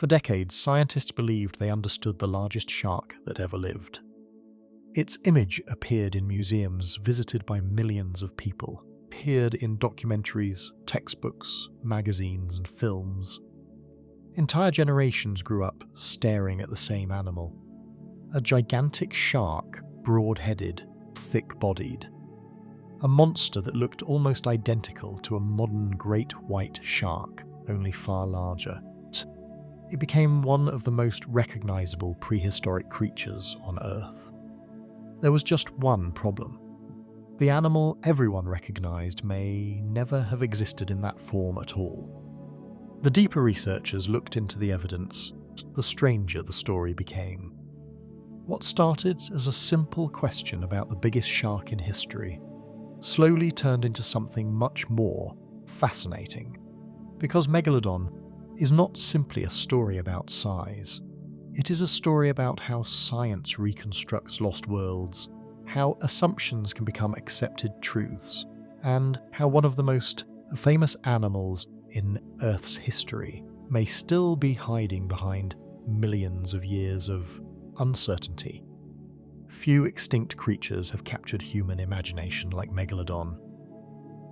For decades, scientists believed they understood the largest shark that ever lived. Its image appeared in museums visited by millions of people, appeared in documentaries, textbooks, magazines, and films. Entire generations grew up staring at the same animal. A gigantic shark, broad-headed, thick-bodied. A monster that looked almost identical to a modern great white shark, only far larger. It became one of the most recognizable prehistoric creatures on Earth. There was just one problem. The animal everyone recognized may never have existed in that form at all. The deeper researchers looked into the evidence, the stranger the story became. What started as a simple question about the biggest shark in history slowly turned into something much more fascinating. Because Megalodon is not simply a story about size. It is a story about how science reconstructs lost worlds, how assumptions can become accepted truths, and how one of the most famous animals in Earth's history may still be hiding behind millions of years of uncertainty. Few extinct creatures have captured human imagination like Megalodon.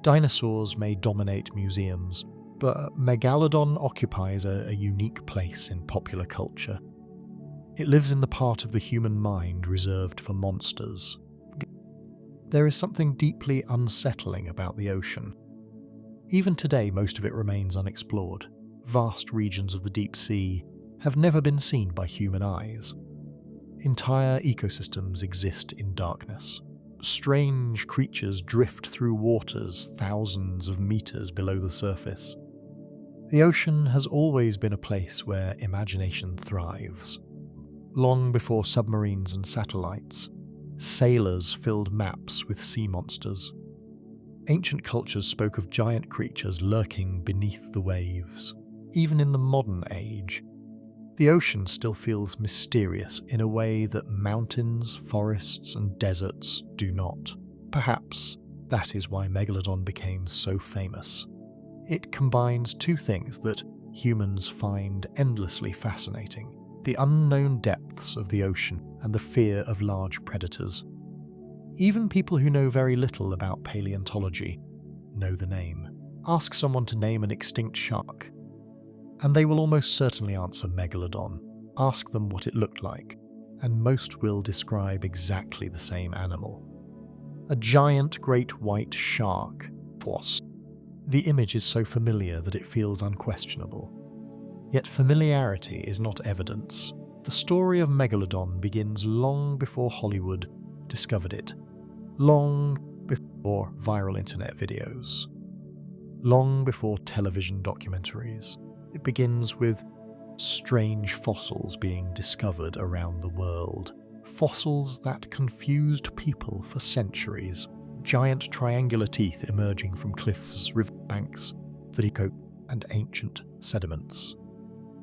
Dinosaurs may dominate museums, but Megalodon occupies a unique place in popular culture. It lives in the part of the human mind reserved for monsters. There is something deeply unsettling about the ocean. Even today, most of it remains unexplored. Vast regions of the deep sea have never been seen by human eyes. Entire ecosystems exist in darkness. Strange creatures drift through waters thousands of meters below the surface. The ocean has always been a place where imagination thrives. Long before submarines and satellites, sailors filled maps with sea monsters. Ancient cultures spoke of giant creatures lurking beneath the waves. Even in the modern age, the ocean still feels mysterious in a way that mountains, forests, and deserts do not. Perhaps that is why Megalodon became so famous. It combines two things that humans find endlessly fascinating: the unknown depths of the ocean and the fear of large predators. Even people who know very little about paleontology know the name. Ask someone to name an extinct shark, and they will almost certainly answer Megalodon. Ask them what it looked like, and most will describe exactly the same animal. A giant great white shark. The image is so familiar that it feels unquestionable. Yet familiarity is not evidence. The story of Megalodon begins long before Hollywood discovered it, long before viral internet videos, long before television documentaries. It begins with strange fossils being discovered around the world, fossils that confused people for centuries. Giant triangular teeth emerging from cliffs, riverbanks, vertico, and ancient sediments.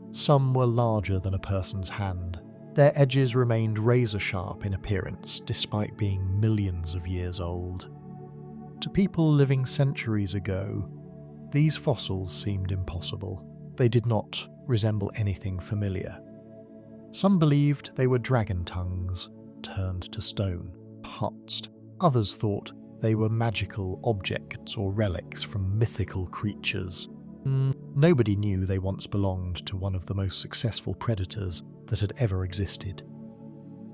Some were larger than a person's hand. Their edges remained razor-sharp in appearance, despite being millions of years old. To people living centuries ago, these fossils seemed impossible. They did not resemble anything familiar. Some believed they were dragon tongues, turned to stone, pots. Others thought they were magical objects or relics from mythical creatures. Nobody knew they once belonged to one of the most successful predators that had ever existed.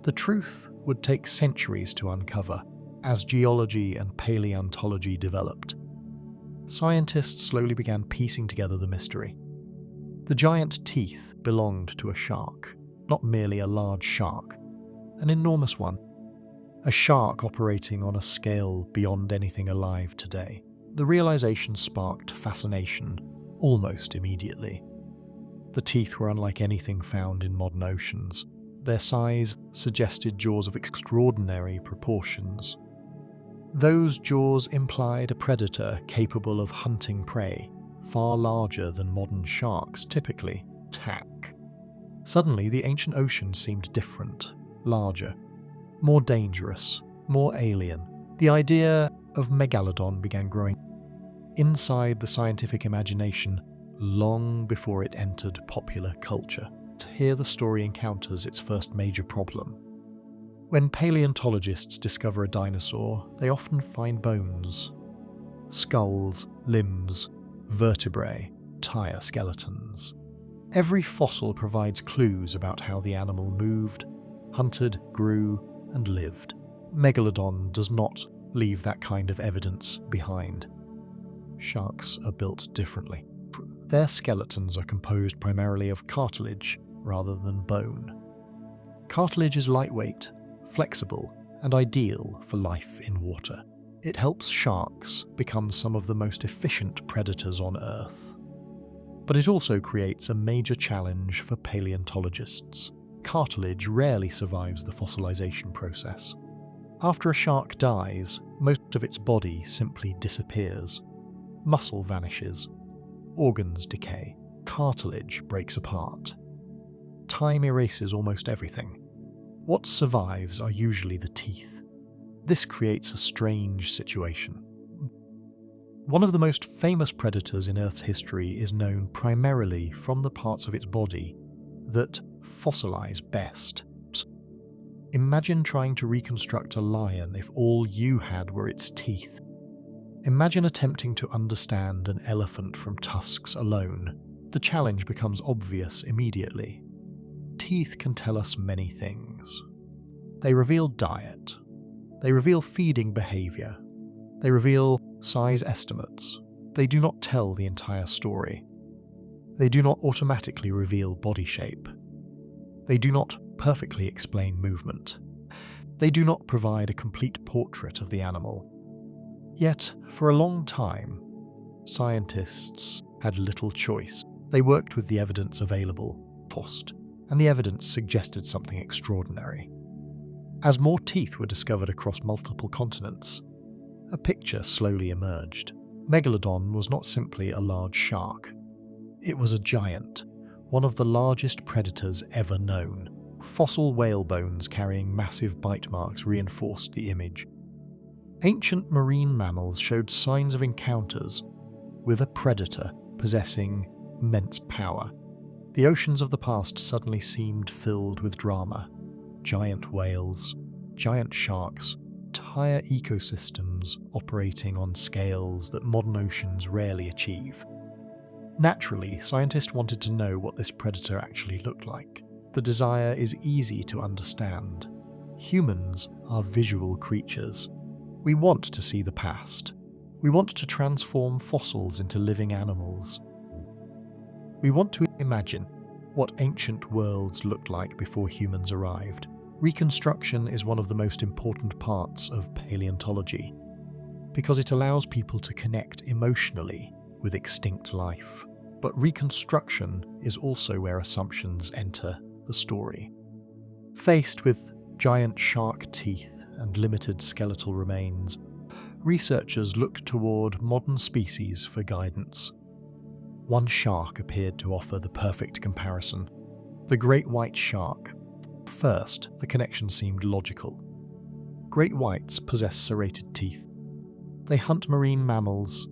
The truth would take centuries to uncover as geology and paleontology developed. Scientists slowly began piecing together the mystery. The giant teeth belonged to a shark, not merely a large shark, an enormous one. A shark operating on a scale beyond anything alive today. The realization sparked fascination almost immediately. The teeth were unlike anything found in modern oceans. Their size suggested jaws of extraordinary proportions. Those jaws implied a predator capable of hunting prey, far larger than modern sharks typically attack. Suddenly, the ancient ocean seemed different, larger, more dangerous, more alien. The idea of Megalodon began growing. Inside the scientific imagination, long before it entered popular culture. Here the story encounters its first major problem. When paleontologists discover a dinosaur, they often find bones. Skulls, limbs, vertebrae, entire skeletons. Every fossil provides clues about how the animal moved, hunted, grew, and lived. Megalodon does not leave that kind of evidence behind. Sharks are built differently. Their skeletons are composed primarily of cartilage rather than bone. Cartilage is lightweight, flexible, and ideal for life in water. It helps sharks become some of the most efficient predators on Earth. But it also creates a major challenge for paleontologists. Cartilage rarely survives the fossilization process. After a shark dies, most of its body simply disappears. Muscle vanishes, organs decay, cartilage breaks apart. Time erases almost everything. What survives are usually the teeth. This creates a strange situation. One of the most famous predators in Earth's history is known primarily from the parts of its body that fossilize best. Imagine trying to reconstruct a lion if all you had were its teeth. Imagine attempting to understand an elephant from tusks alone. The challenge becomes obvious immediately. Teeth can tell us many things. They reveal diet. They reveal feeding behavior. They reveal size estimates. They do not tell the entire story. They do not automatically reveal body shape. They do not perfectly explain movement. They do not provide a complete portrait of the animal. Yet, for a long time, scientists had little choice. They worked with the evidence available, and the evidence suggested something extraordinary. As more teeth were discovered across multiple continents, a picture slowly emerged. Megalodon was not simply a large shark. It was a giant, one of the largest predators ever known. Fossil whale bones carrying massive bite marks reinforced the image. Ancient marine mammals showed signs of encounters with a predator possessing immense power. The oceans of the past suddenly seemed filled with drama. Giant whales, giant sharks, entire ecosystems operating on scales that modern oceans rarely achieve. Naturally, scientists wanted to know what this predator actually looked like. The desire is easy to understand. Humans are visual creatures. We want to see the past. We want to transform fossils into living animals. We want to imagine what ancient worlds looked like before humans arrived. Reconstruction is one of the most important parts of paleontology because it allows people to connect emotionally with extinct life. But reconstruction is also where assumptions enter the story. Faced with giant shark teeth and limited skeletal remains, researchers looked toward modern species for guidance. One shark appeared to offer the perfect comparison: the great white shark. First, the connection seemed logical. Great whites possess serrated teeth. They hunt marine mammals.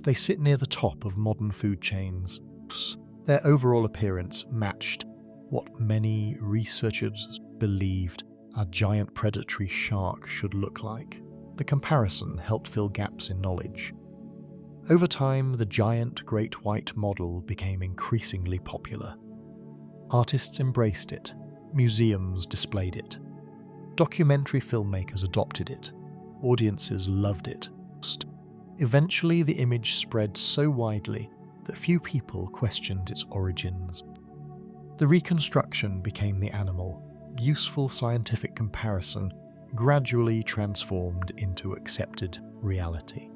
They sit near the top of modern food chains. Their overall appearance matched what many researchers believed a giant predatory shark should look like. The comparison helped fill gaps in knowledge. Over time, the giant great white model became increasingly popular. Artists embraced it. Museums displayed it. Documentary filmmakers adopted it. Audiences loved it. Eventually, the image spread so widely that few people questioned its origins. The reconstruction became the animal. Useful scientific comparison gradually transformed into accepted reality.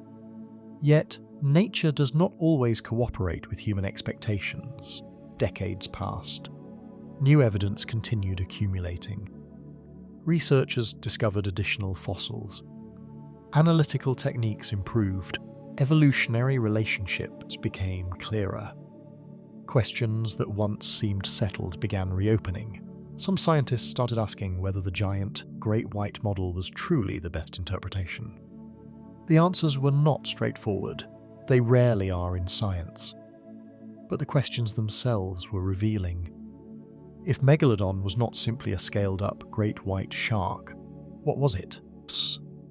Yet, nature does not always cooperate with human expectations. Decades passed. New evidence continued accumulating. Researchers discovered additional fossils. Analytical techniques improved. Evolutionary relationships became clearer. Questions that once seemed settled began reopening. Some scientists started asking whether the giant, great white model was truly the best interpretation. The answers were not straightforward. They rarely are in science. but the questions themselves were revealing. If Megalodon was not simply a scaled-up great white shark, what was it?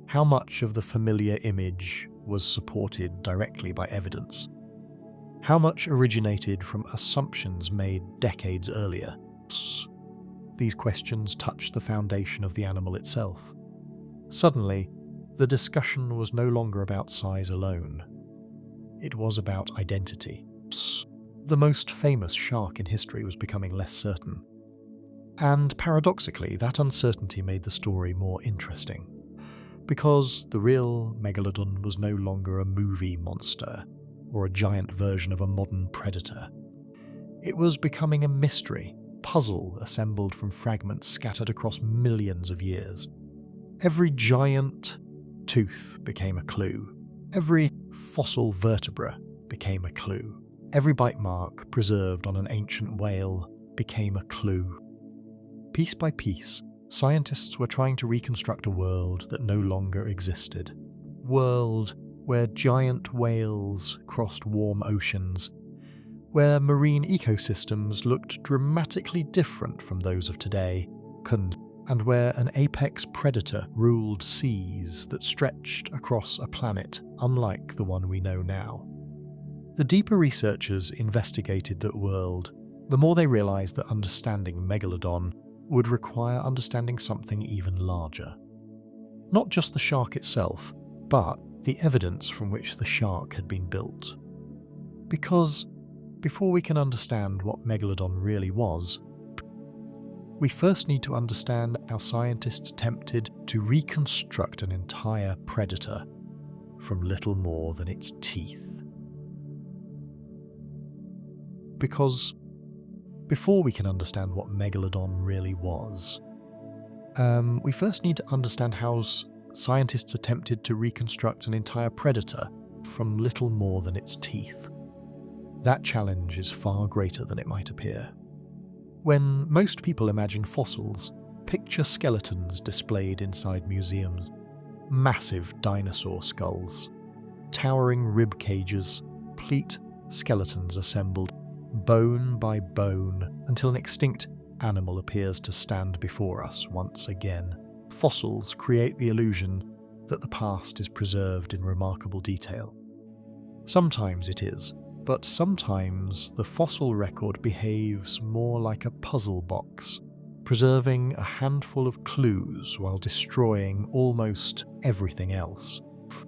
How much of the familiar image was supported directly by evidence? How much originated from assumptions made decades earlier? These questions touched the foundation of the animal itself. Suddenly, the discussion was no longer about size alone. It was about identity. The most famous shark in history was becoming less certain. And paradoxically, that uncertainty made the story more interesting. Because the real Megalodon was no longer a movie monster or a giant version of a modern predator. It was becoming a mystery, puzzle assembled from fragments scattered across millions of years. Every giant tooth became a clue. Every fossil vertebra became a clue. Every bite mark preserved on an ancient whale became a clue. Piece by piece, scientists were trying to reconstruct a world that no longer existed. World where giant whales crossed warm oceans, where marine ecosystems looked dramatically different from those of today, and where an apex predator ruled seas that stretched across a planet unlike the one we know now. The deeper researchers investigated that world, the more they realized that understanding Megalodon would require understanding something even larger. Not just the shark itself, but the evidence from which the shark had been built. Because before we can understand what Megalodon really was, we first need to understand how scientists attempted to reconstruct an entire predator from little more than its teeth. Because before we can understand what Megalodon really was, we first need to understand how scientists attempted to reconstruct an entire predator from little more than its teeth. That challenge is far greater than it might appear. When most people imagine fossils, picture skeletons displayed inside museums, massive dinosaur skulls, towering rib cages, complete skeletons assembled bone by bone until an extinct animal appears to stand before us once again. Fossils create the illusion that the past is preserved in remarkable detail. Sometimes it is, but sometimes the fossil record behaves more like a puzzle box, preserving a handful of clues while destroying almost everything else.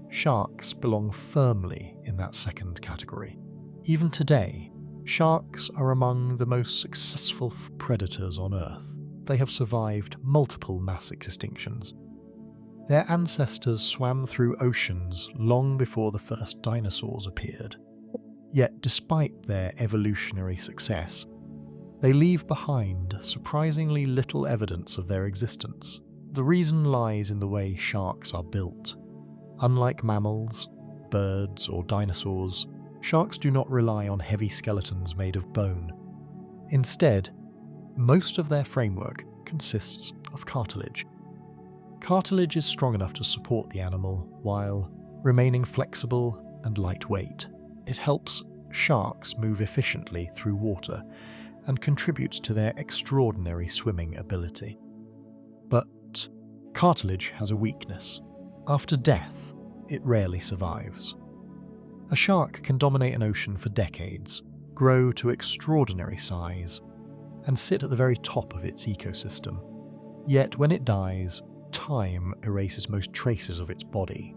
Sharks belong firmly in that second category. Even today, sharks are among the most successful predators on Earth. They have survived multiple mass extinctions. Their ancestors swam through oceans long before the first dinosaurs appeared. Yet despite their evolutionary success, they leave behind surprisingly little evidence of their existence. The reason lies in the way sharks are built. Unlike mammals, birds, or dinosaurs, sharks do not rely on heavy skeletons made of bone. Instead, most of their framework consists of cartilage. Cartilage is strong enough to support the animal while remaining flexible and lightweight. It helps sharks move efficiently through water and contributes to their extraordinary swimming ability. But cartilage has a weakness. After death, it rarely survives. A shark can dominate an ocean for decades, grow to extraordinary size, and sit at the very top of its ecosystem. Yet when it dies, time erases most traces of its body.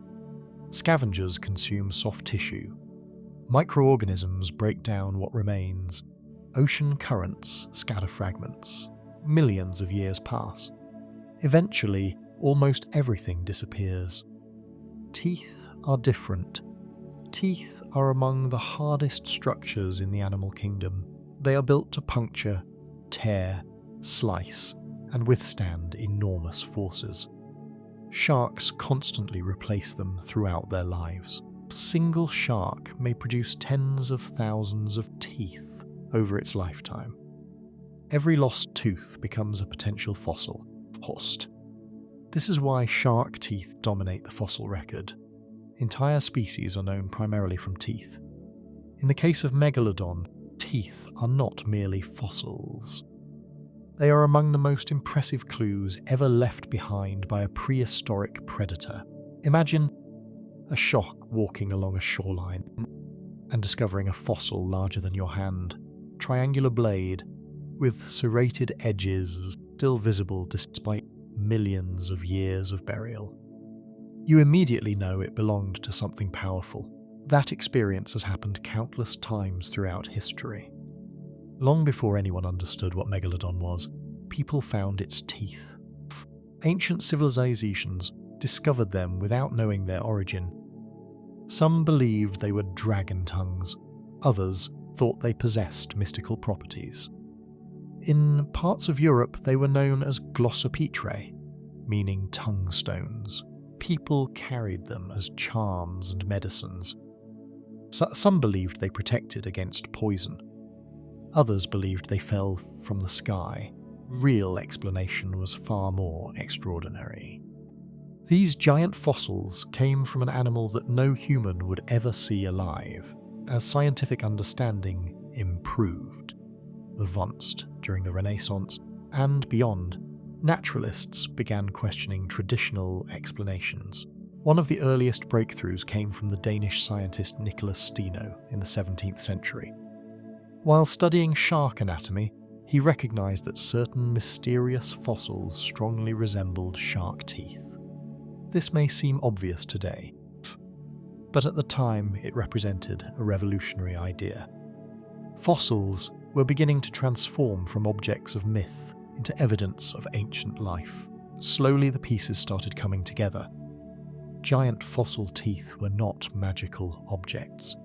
Scavengers consume soft tissue. Microorganisms break down what remains. Ocean currents scatter fragments. Millions of years pass. Eventually, almost everything disappears. Teeth are different. Teeth are among the hardest structures in the animal kingdom. They are built to puncture, tear, slice, and withstand enormous forces. Sharks constantly replace them throughout their lives. A single shark may produce tens of thousands of teeth over its lifetime. Every lost tooth becomes a potential fossil. Host. This is why shark teeth dominate the fossil record. Entire species are known primarily from teeth. In the case of Megalodon, teeth are not merely fossils. They are among the most impressive clues ever left behind by a prehistoric predator. Imagine a shark walking along a shoreline and discovering a fossil larger than your hand, triangular blade with serrated edges still visible despite millions of years of burial. You immediately know it belonged to something powerful. That experience has happened countless times throughout history. Long before anyone understood what Megalodon was, people found its teeth. Ancient civilizations discovered them without knowing their origin. Some believed they were dragon tongues, others thought they possessed mystical properties. In parts of Europe, they were known as glossopetrae, meaning tongue stones. People carried them as charms and medicines. Some believed they protected against poison. Others believed they fell from the sky. Real explanation was far more extraordinary. These giant fossils came from an animal that no human would ever see alive. As scientific understanding improved, advanced during the Renaissance and beyond, naturalists began questioning traditional explanations. One of the earliest breakthroughs came from the Danish scientist Nicholas Steno in the 17th century. While studying shark anatomy, he recognized that certain mysterious fossils strongly resembled shark teeth. This may seem obvious today, but at the time it represented a revolutionary idea. Fossils were beginning to transform from objects of myth into evidence of ancient life. Slowly the pieces started coming together. Giant fossil teeth were not magical objects.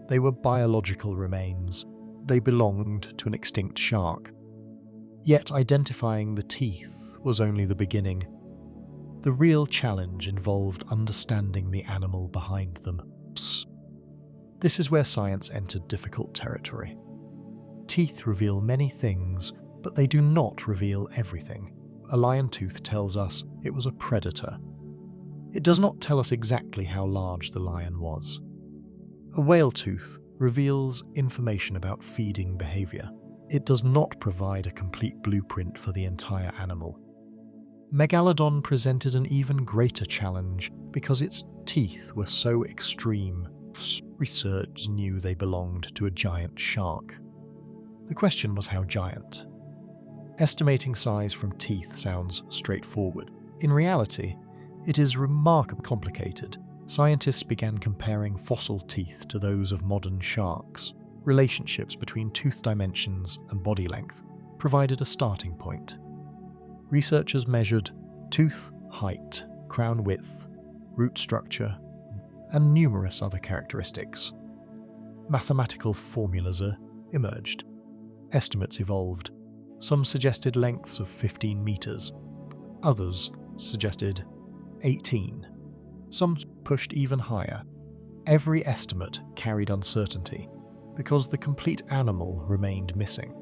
They were biological remains. They belonged to an extinct shark. Yet identifying the teeth was only the beginning. The real challenge involved understanding the animal behind them. This is where science entered difficult territory. Teeth reveal many things, but they do not reveal everything. A lion tooth tells us it was a predator. It does not tell us exactly how large the lion was. A whale tooth reveals information about feeding behavior. It does not provide a complete blueprint for the entire animal. Megalodon presented an even greater challenge because its teeth were so extreme. Researchers knew they belonged to a giant shark. The question was how giant. Estimating size from teeth sounds straightforward. In reality, it is remarkably complicated. Scientists began comparing fossil teeth to those of modern sharks. Relationships between tooth dimensions and body length provided a starting point. Researchers measured tooth height, crown width, root structure, and numerous other characteristics. Mathematical formulas emerged. Estimates evolved. Some suggested lengths of 15 meters. Others suggested 18. Some pushed even higher. Every estimate carried uncertainty because the complete animal remained missing.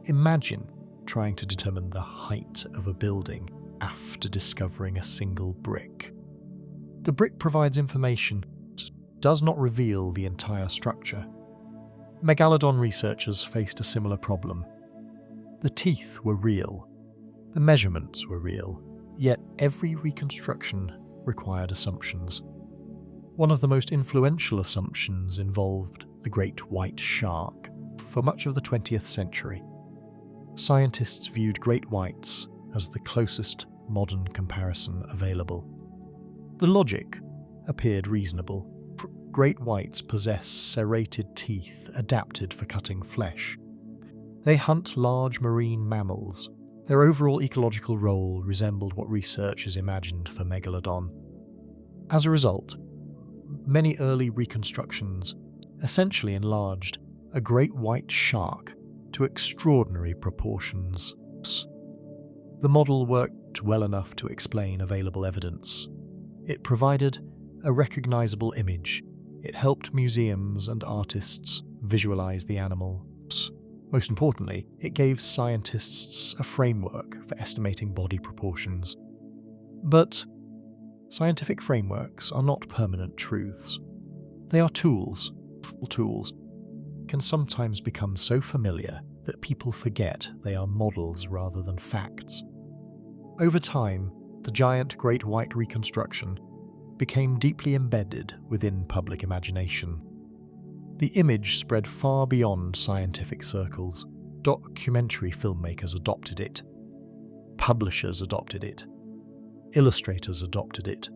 Imagine trying to determine the height of a building after discovering a single brick. The brick provides information, but does not reveal the entire structure. Megalodon researchers faced a similar problem. The teeth were real, the measurements were real, yet every reconstruction required assumptions. One of the most influential assumptions involved the great white shark. For much of the 20th century, scientists viewed great whites as the closest modern comparison available. The logic appeared reasonable. Great whites possess serrated teeth adapted for cutting flesh. They hunt large marine mammals. Their overall ecological role resembled what researchers imagined for Megalodon. As a result, many early reconstructions essentially enlarged a great white shark to extraordinary proportions. The model worked well enough to explain available evidence. It provided a recognizable image. It helped museums and artists visualize the animal. Most importantly, it gave scientists a framework for estimating body proportions. But scientific frameworks are not permanent truths. They are tools. can sometimes become so familiar that people forget they are models rather than facts. Over time, the giant great white reconstruction became deeply embedded within public imagination. The image spread far beyond scientific circles. Documentary filmmakers adopted it. Publishers adopted it. Illustrators adopted it.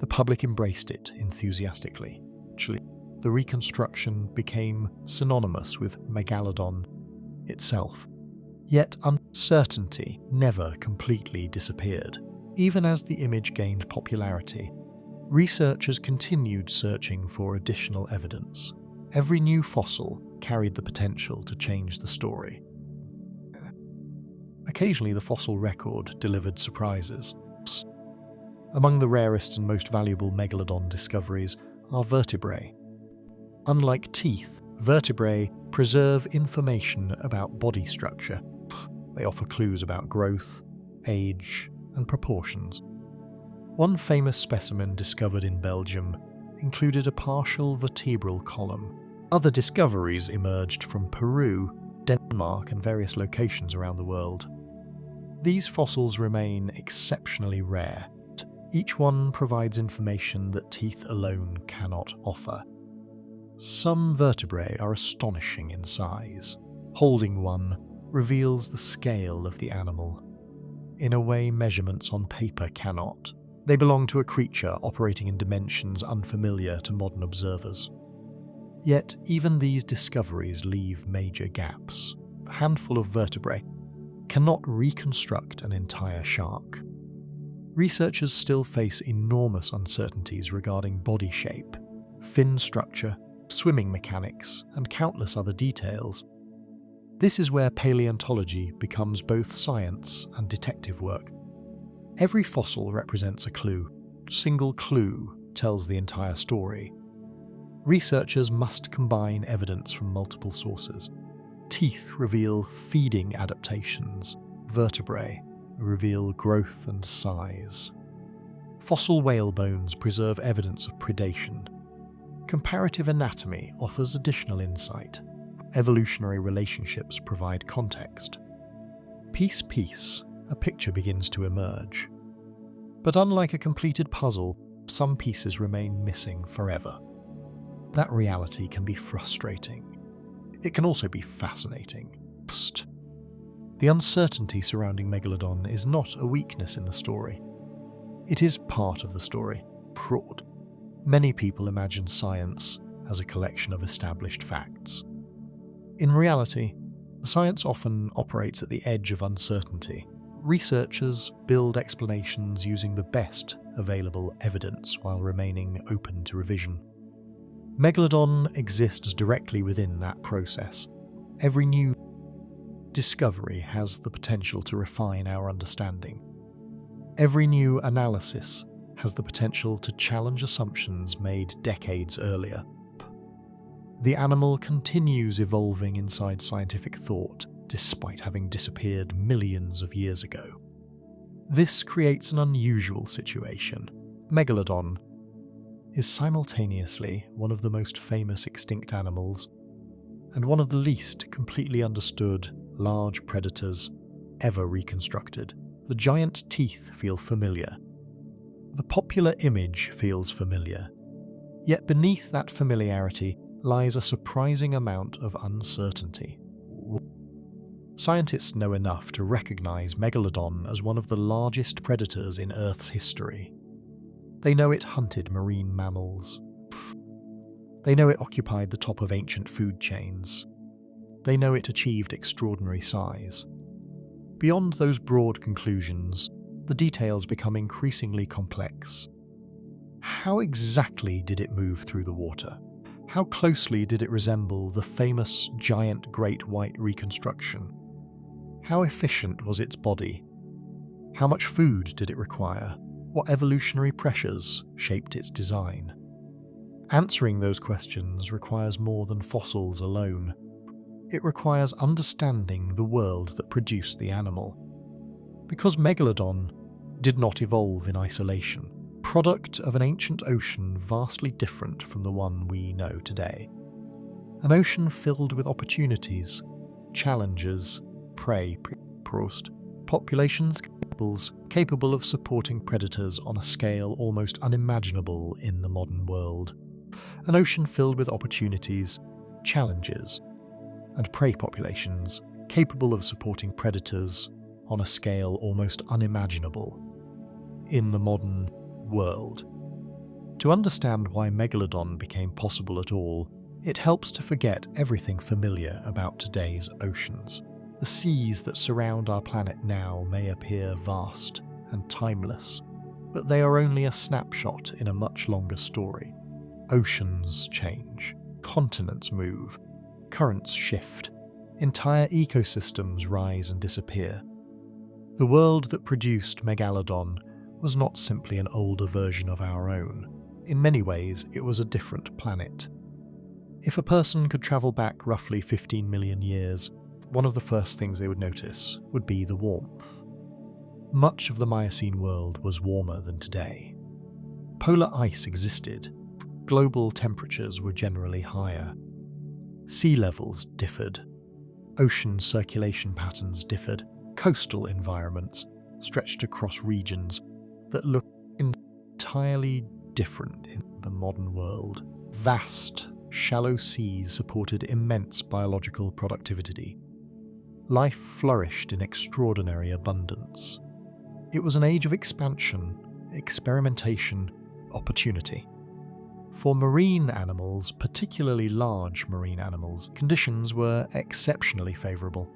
The public embraced it enthusiastically. Actually, the reconstruction became synonymous with Megalodon itself. Yet uncertainty never completely disappeared. Even as the image gained popularity, researchers continued searching for additional evidence. Every new fossil carried the potential to change the story. Occasionally, the fossil record delivered surprises. Among the rarest and most valuable Megalodon discoveries are vertebrae. Unlike teeth, vertebrae preserve information about body structure. They offer clues about growth, age, and proportions. One famous specimen discovered in Belgium included a partial vertebral column. Other discoveries emerged from Peru, Denmark, and various locations around the world. These fossils remain exceptionally rare. Each one provides information that teeth alone cannot offer. Some vertebrae are astonishing in size. Holding one reveals the scale of the animal in a way measurements on paper cannot. They belong to a creature operating in dimensions unfamiliar to modern observers. Yet even these discoveries leave major gaps. A handful of vertebrae cannot reconstruct an entire shark. Researchers still face enormous uncertainties regarding body shape, fin structure, swimming mechanics, and countless other details. This is where paleontology becomes both science and detective work. Every fossil represents a clue. A single clue tells the entire story. Researchers must combine evidence from multiple sources. Teeth reveal feeding adaptations. Vertebrae reveal growth and size. Fossil whale bones preserve evidence of predation. Comparative anatomy offers additional insight. Evolutionary relationships provide context. Piece, a picture begins to emerge. But unlike a completed puzzle, some pieces remain missing forever. That reality can be frustrating. It can also be fascinating. The uncertainty surrounding Megalodon is not a weakness in the story. It is part of the story. Fraud. Many people imagine science as a collection of established facts. In reality, science often operates at the edge of uncertainty. Researchers build explanations using the best available evidence while remaining open to revision. Megalodon exists directly within that process. Every new discovery has the potential to refine our understanding. Every new analysis has the potential to challenge assumptions made decades earlier. The animal continues evolving inside scientific thought, despite having disappeared millions of years ago. This creates an unusual situation. Megalodon is simultaneously one of the most famous extinct animals and one of the least completely understood large predators ever reconstructed. The giant teeth feel familiar. The popular image feels familiar. Yet beneath that familiarity lies a surprising amount of uncertainty. Scientists know enough to recognize Megalodon as one of the largest predators in Earth's history. They know it hunted marine mammals. They know it occupied the top of ancient food chains. They know it achieved extraordinary size. Beyond those broad conclusions, the details become increasingly complex. How exactly did it move through the water? How closely did it resemble the famous giant great white reconstruction? How efficient was its body? How much food did it require? What evolutionary pressures shaped its design? Answering those questions requires more than fossils alone. It requires understanding the world that produced the animal. Because Megalodon did not evolve in isolation, product of an ancient ocean vastly different from the one we know today. An ocean filled with opportunities, challenges, prey, Proust, populations capable of supporting predators on a scale almost unimaginable in the modern world. An ocean filled with opportunities, challenges, and prey populations capable of supporting predators on a scale almost unimaginable in the modern world. To understand why Megalodon became possible at all, it helps to forget everything familiar about today's oceans. The seas that surround our planet now may appear vast and timeless, but they are only a snapshot in a much longer story. Oceans change, continents move, currents shift, entire ecosystems rise and disappear. The world that produced Megalodon was not simply an older version of our own. In many ways, it was a different planet. If a person could travel back roughly 15 million years, one of the first things they would notice would be the warmth. Much of the Miocene world was warmer than today. Polar ice existed. Global temperatures were generally higher. Sea levels differed. Ocean circulation patterns differed. Coastal environments stretched across regions that look entirely different in the modern world. Vast, shallow seas supported immense biological productivity. Life flourished in extraordinary abundance. It was an age of expansion, experimentation, opportunity. For marine animals, particularly large marine animals, conditions were exceptionally favourable.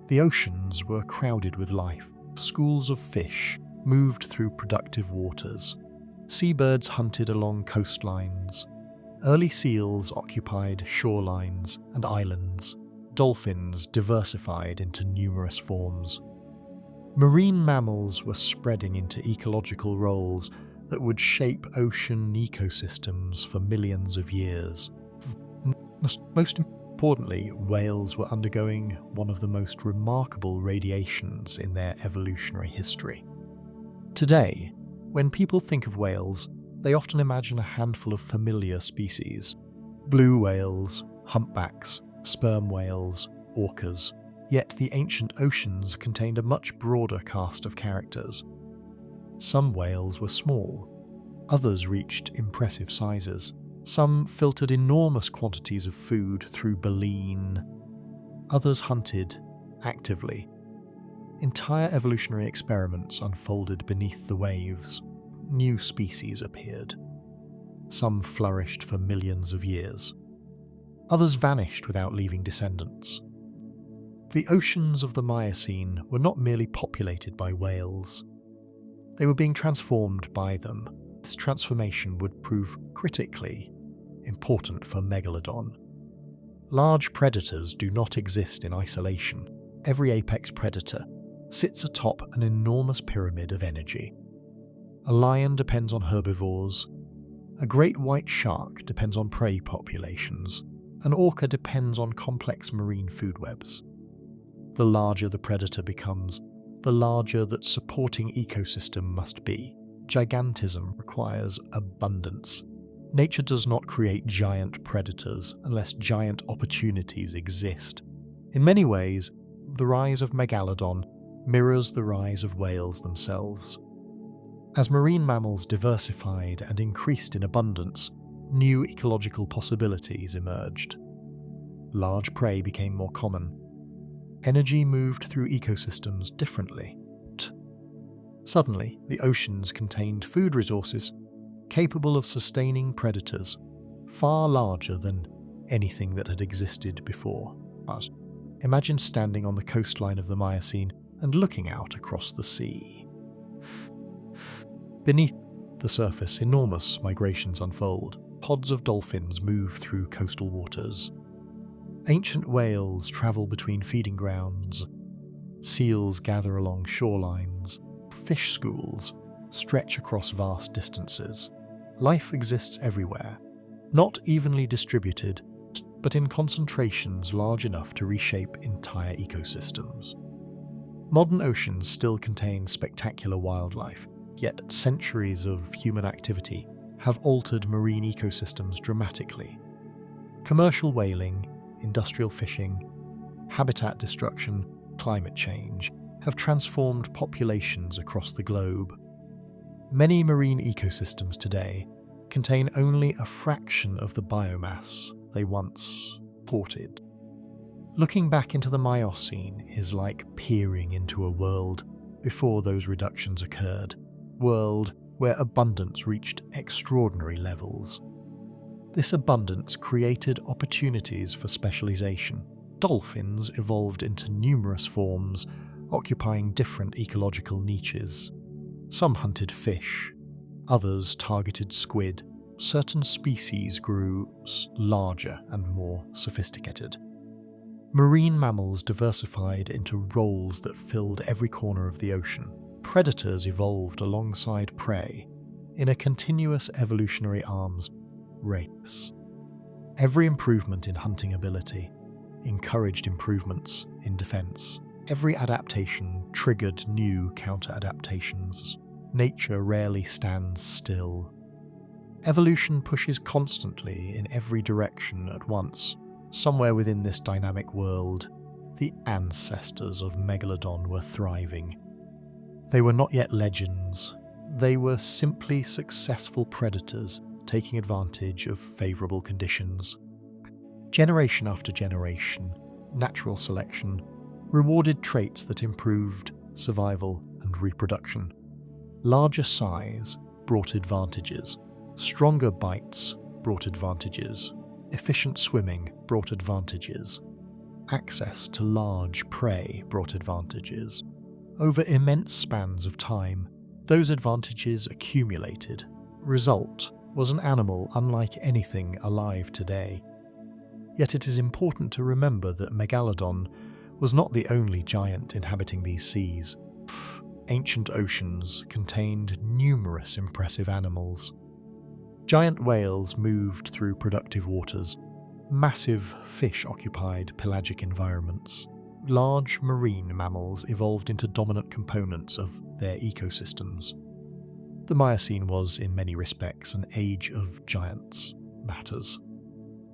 The oceans were crowded with life. Schools of fish moved through productive waters. Seabirds hunted along coastlines. Early seals occupied shorelines and islands. Dolphins diversified into numerous forms. Marine mammals were spreading into ecological roles that would shape ocean ecosystems for millions of years. Most importantly, whales were undergoing one of the most remarkable radiations in their evolutionary history. Today, when people think of whales, they often imagine a handful of familiar species: blue whales, humpbacks, sperm whales, orcas. Yet the ancient oceans contained a much broader cast of characters. Some whales were small, others reached impressive sizes. Some filtered enormous quantities of food through baleen, others hunted actively. Entire evolutionary experiments unfolded beneath the waves. New species appeared. Some flourished for millions of years. Others vanished without leaving descendants. The oceans of the Miocene were not merely populated by whales. They were being transformed by them. This transformation would prove critically important for Megalodon. Large predators do not exist in isolation. Every apex predator sits atop an enormous pyramid of energy. A lion depends on herbivores. A great white shark depends on prey populations. An orca depends on complex marine food webs. The larger the predator becomes, the larger that supporting ecosystem must be. Gigantism requires abundance. Nature does not create giant predators unless giant opportunities exist. In many ways, the rise of Megalodon mirrors the rise of whales themselves. As marine mammals diversified and increased in abundance, new ecological possibilities emerged. Large prey became more common. Energy moved through ecosystems differently. Suddenly, the oceans contained food resources capable of sustaining predators far larger than anything that had existed before. Imagine standing on the coastline of the Miocene and looking out across the sea. Beneath the surface, enormous migrations unfold. Pods of dolphins move through coastal waters. Ancient whales travel between feeding grounds. Seals gather along shorelines. Fish schools stretch across vast distances. Life exists everywhere, not evenly distributed, but in concentrations large enough to reshape entire ecosystems. Modern oceans still contain spectacular wildlife, yet centuries of human activity have altered marine ecosystems dramatically. Commercial whaling, industrial fishing, habitat destruction, climate change have transformed populations across the globe. Many marine ecosystems today contain only a fraction of the biomass they once supported. Looking back into the Miocene is like peering into a world before those reductions occurred, world where abundance reached extraordinary levels. This abundance created opportunities for specialization. Dolphins evolved into numerous forms, occupying different ecological niches. Some hunted fish, others targeted squid. Certain species grew larger and more sophisticated. Marine mammals diversified into roles that filled every corner of the ocean. Predators evolved alongside prey in a continuous evolutionary arms race. Every improvement in hunting ability encouraged improvements in defense. Every adaptation triggered new counter-adaptations. Nature rarely stands still. Evolution pushes constantly in every direction at once. Somewhere within this dynamic world, the ancestors of Megalodon were thriving. They were not yet legends. They were simply successful predators taking advantage of favorable conditions. Generation after generation, natural selection rewarded traits that improved survival and reproduction. Larger size brought advantages. Stronger bites brought advantages. Efficient swimming brought advantages. Access to large prey brought advantages. Over immense spans of time, those advantages accumulated. Result was an animal unlike anything alive today. Yet it is important to remember that Megalodon was not the only giant inhabiting these seas. Ancient oceans contained numerous impressive animals. Giant whales moved through productive waters. Massive fish occupied pelagic environments. Large marine mammals evolved into dominant components of their ecosystems. The Miocene was, in many respects, an age of giants matters.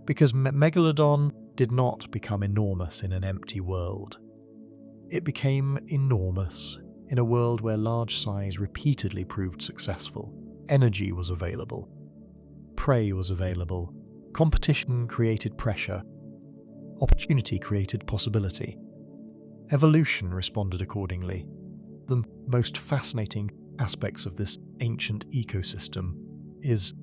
Because Megalodon did not become enormous in an empty world. It became enormous in a world where large size repeatedly proved successful. Energy was available. Prey was available. Competition created pressure. Opportunity created possibility. Evolution responded accordingly. The most fascinating aspects of this ancient ecosystem is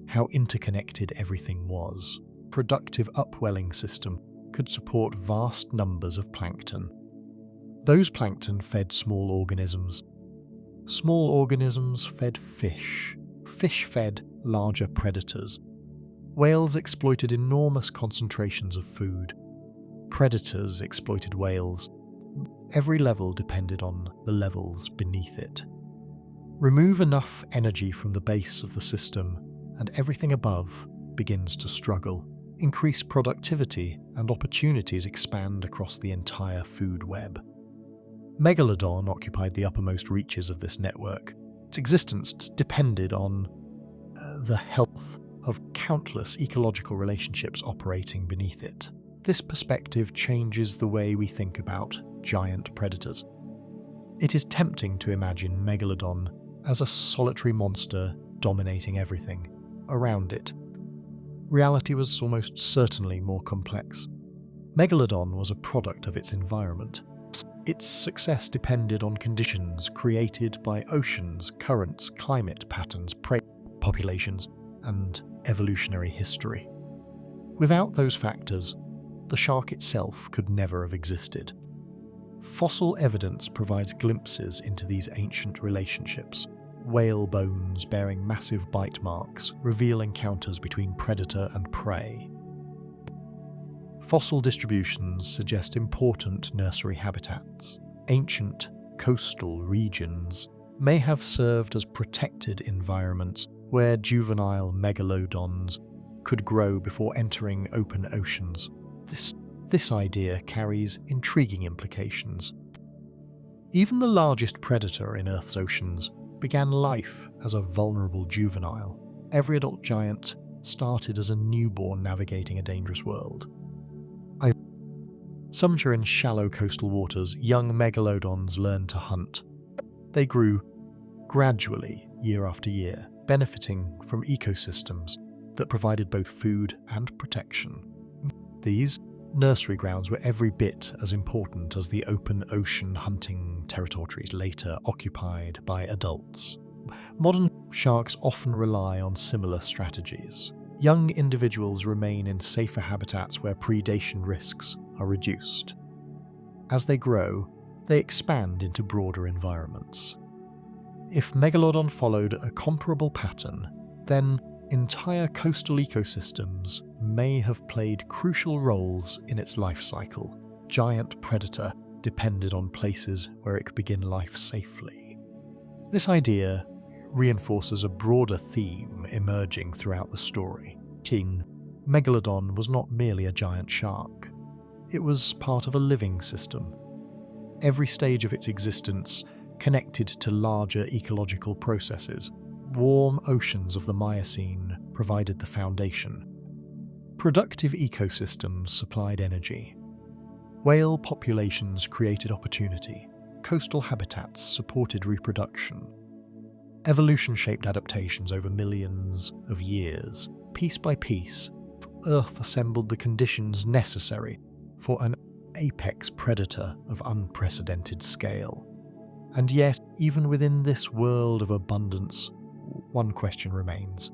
how interconnected everything was. Productive upwelling system could support vast numbers of plankton. Those plankton fed small organisms. Small organisms fed fish. Fish fed larger predators. Whales exploited enormous concentrations of food. Predators exploited whales. Every level depended on the levels beneath it. Remove enough energy from the base of the system, and everything above begins to struggle. Increase productivity, and opportunities expand across the entire food web. Megalodon occupied the uppermost reaches of this network. Its existence depended on the health of countless ecological relationships operating beneath it. This perspective changes the way we think about giant predators. It is tempting to imagine Megalodon as a solitary monster dominating everything around it. Reality was almost certainly more complex. Megalodon was a product of its environment. Its success depended on conditions created by oceans, currents, climate patterns, prey populations, and evolutionary history. Without those factors, the shark itself could never have existed. Fossil evidence provides glimpses into these ancient relationships. Whale bones bearing massive bite marks reveal encounters between predator and prey. Fossil distributions suggest important nursery habitats. Ancient coastal regions may have served as protected environments where juvenile megalodons could grow before entering open oceans. This idea carries intriguing implications. Even the largest predator in Earth's oceans began life as a vulnerable juvenile. Every adult giant started as a newborn navigating a dangerous world. Somewhere in shallow coastal waters, young megalodons learned to hunt. They grew gradually, year after year, benefiting from ecosystems that provided both food and protection. These nursery grounds were every bit as important as the open ocean hunting territories later occupied by adults. Modern sharks often rely on similar strategies. Young individuals remain in safer habitats where predation risks are reduced. As they grow, they expand into broader environments. If Megalodon followed a comparable pattern, then entire coastal ecosystems may have played crucial roles in its life cycle. Giant predator depended on places where it could begin life safely. This idea reinforces a broader theme emerging throughout the story. King Megalodon was not merely a giant shark. It was part of a living system. Every stage of its existence connected to larger ecological processes. Warm oceans of the Miocene provided the foundation. Productive ecosystems supplied energy. Whale populations created opportunity. Coastal habitats supported reproduction. Evolution shaped adaptations over millions of years. Piece by piece, Earth assembled the conditions necessary for an apex predator of unprecedented scale. And yet, even within this world of abundance, one question remains.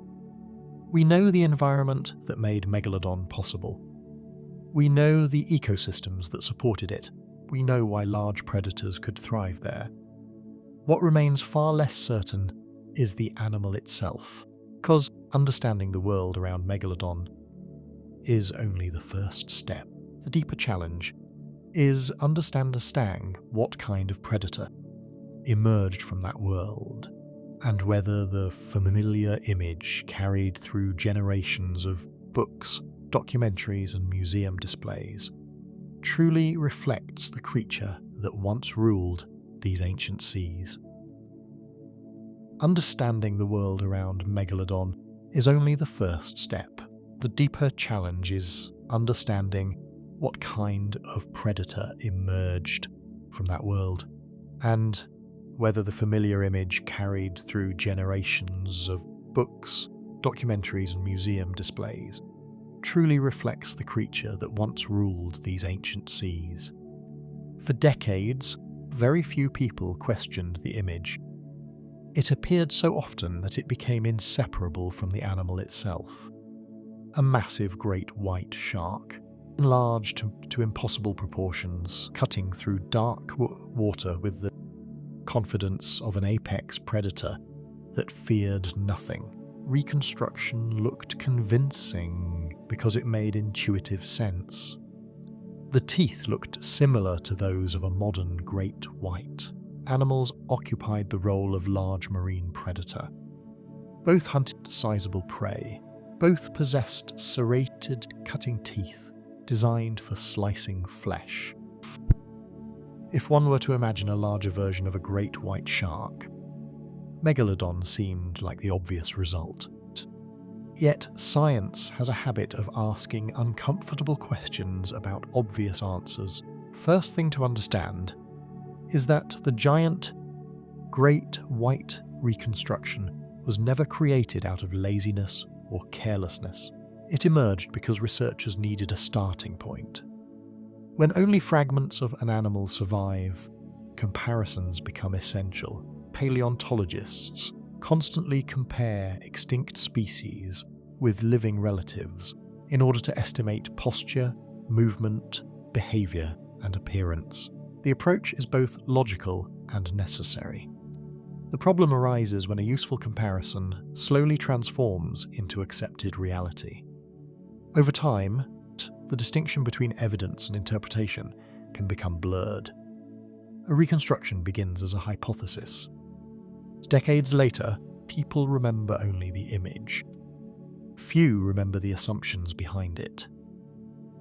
We know the environment that made Megalodon possible. We know the ecosystems that supported it. We know why large predators could thrive there. What remains far less certain is the animal itself, because understanding the world around Megalodon is only the first step. The deeper challenge is understanding what kind of predator emerged from that world, and whether the familiar image carried through generations of books, documentaries, and museum displays truly reflects the creature that once ruled these ancient seas. Understanding the world around Megalodon is only the first step. The deeper challenge is understanding what kind of predator emerged from that world, and whether the familiar image carried through generations of books, documentaries, and museum displays truly reflects the creature that once ruled these ancient seas. For decades, very few people questioned the image. It appeared so often that it became inseparable from the animal itself. A massive great white shark, enlarged to impossible proportions, cutting through dark water with the confidence of an apex predator that feared nothing. Reconstruction looked convincing because it made intuitive sense. The teeth looked similar to those of a modern great white. Animals occupied the role of large marine predator. Both hunted sizable prey. Both possessed serrated, cutting teeth designed for slicing flesh. If one were to imagine a larger version of a great white shark, Megalodon seemed like the obvious result. Yet science has a habit of asking uncomfortable questions about obvious answers. First thing to understand is that the giant, great white reconstruction was never created out of laziness or carelessness. It emerged because researchers needed a starting point. When only fragments of an animal survive, comparisons become essential. Paleontologists constantly compare extinct species with living relatives in order to estimate posture, movement, behavior, and appearance. The approach is both logical and necessary. The problem arises when a useful comparison slowly transforms into accepted reality. Over time, the distinction between evidence and interpretation can become blurred. A reconstruction begins as a hypothesis. Decades later, people remember only the image. Few remember the assumptions behind it.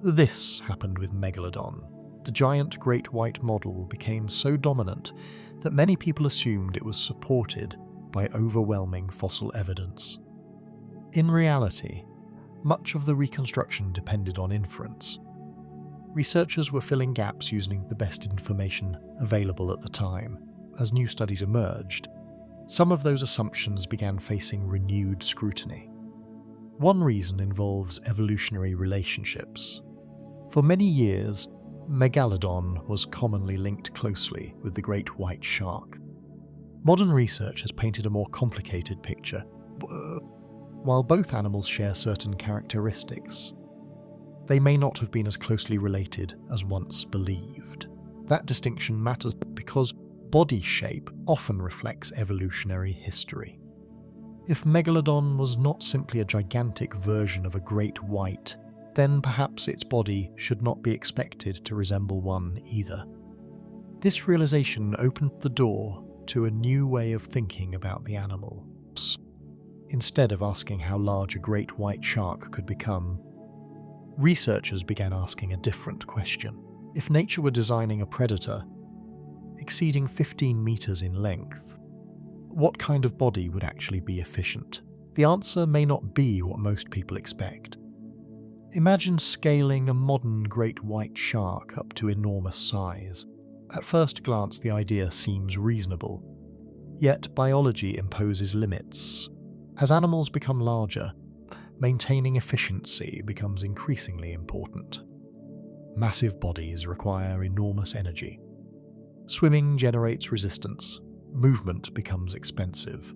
This happened with Megalodon. The giant great white model became so dominant that many people assumed it was supported by overwhelming fossil evidence. In reality, Much of the reconstruction depended on inference. Researchers were filling gaps using the best information available at the time. As new studies emerged, some of those assumptions began facing renewed scrutiny. One reason involves evolutionary relationships. For many years, Megalodon was commonly linked closely with the great white shark. Modern research has painted a more complicated picture. While both animals share certain characteristics, they may not have been as closely related as once believed. That distinction matters because body shape often reflects evolutionary history. If Megalodon was not simply a gigantic version of a great white, then perhaps its body should not be expected to resemble one either. This realization opened the door to a new way of thinking about the animal. Instead of asking how large a great white shark could become, researchers began asking a different question. If nature were designing a predator exceeding 15 meters in length, what kind of body would actually be efficient? The answer may not be what most people expect. Imagine scaling a modern great white shark up to enormous size. At first glance, the idea seems reasonable. Yet biology imposes limits. As animals become larger, maintaining efficiency becomes increasingly important. Massive bodies require enormous energy. Swimming generates resistance. Movement becomes expensive.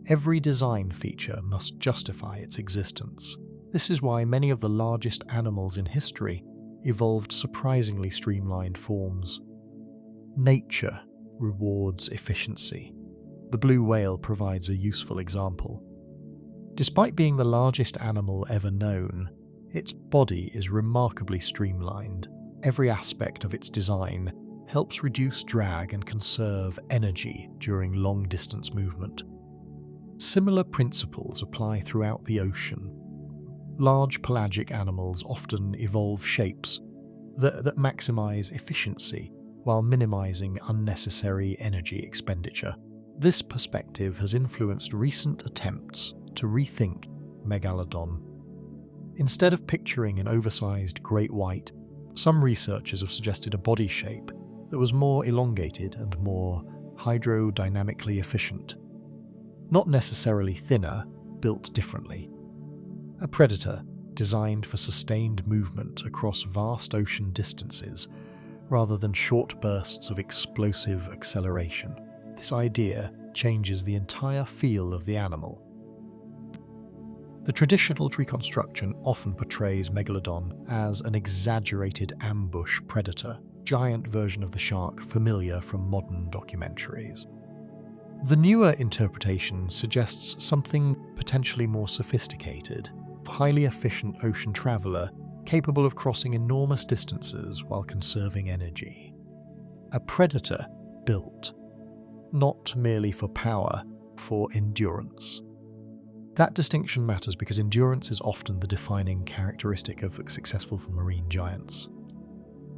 Every design feature must justify its existence. This is why many of the largest animals in history evolved surprisingly streamlined forms. Nature rewards efficiency. The blue whale provides a useful example. Despite being the largest animal ever known, its body is remarkably streamlined. Every aspect of its design helps reduce drag and conserve energy during long-distance movement. Similar principles apply throughout the ocean. Large pelagic animals often evolve shapes that maximize efficiency while minimizing unnecessary energy expenditure. This perspective has influenced recent attempts to rethink Megalodon. Instead of picturing an oversized great white, some researchers have suggested a body shape that was more elongated and more hydrodynamically efficient. Not necessarily thinner, built differently. A predator designed for sustained movement across vast ocean distances rather than short bursts of explosive acceleration. This idea changes the entire feel of the animal. The traditional reconstruction often portrays Megalodon as an exaggerated ambush predator, giant version of the shark familiar from modern documentaries. The newer interpretation suggests something potentially more sophisticated, a highly efficient ocean traveler capable of crossing enormous distances while conserving energy. A predator built not merely for power, for endurance. That distinction matters because endurance is often the defining characteristic of successful marine giants.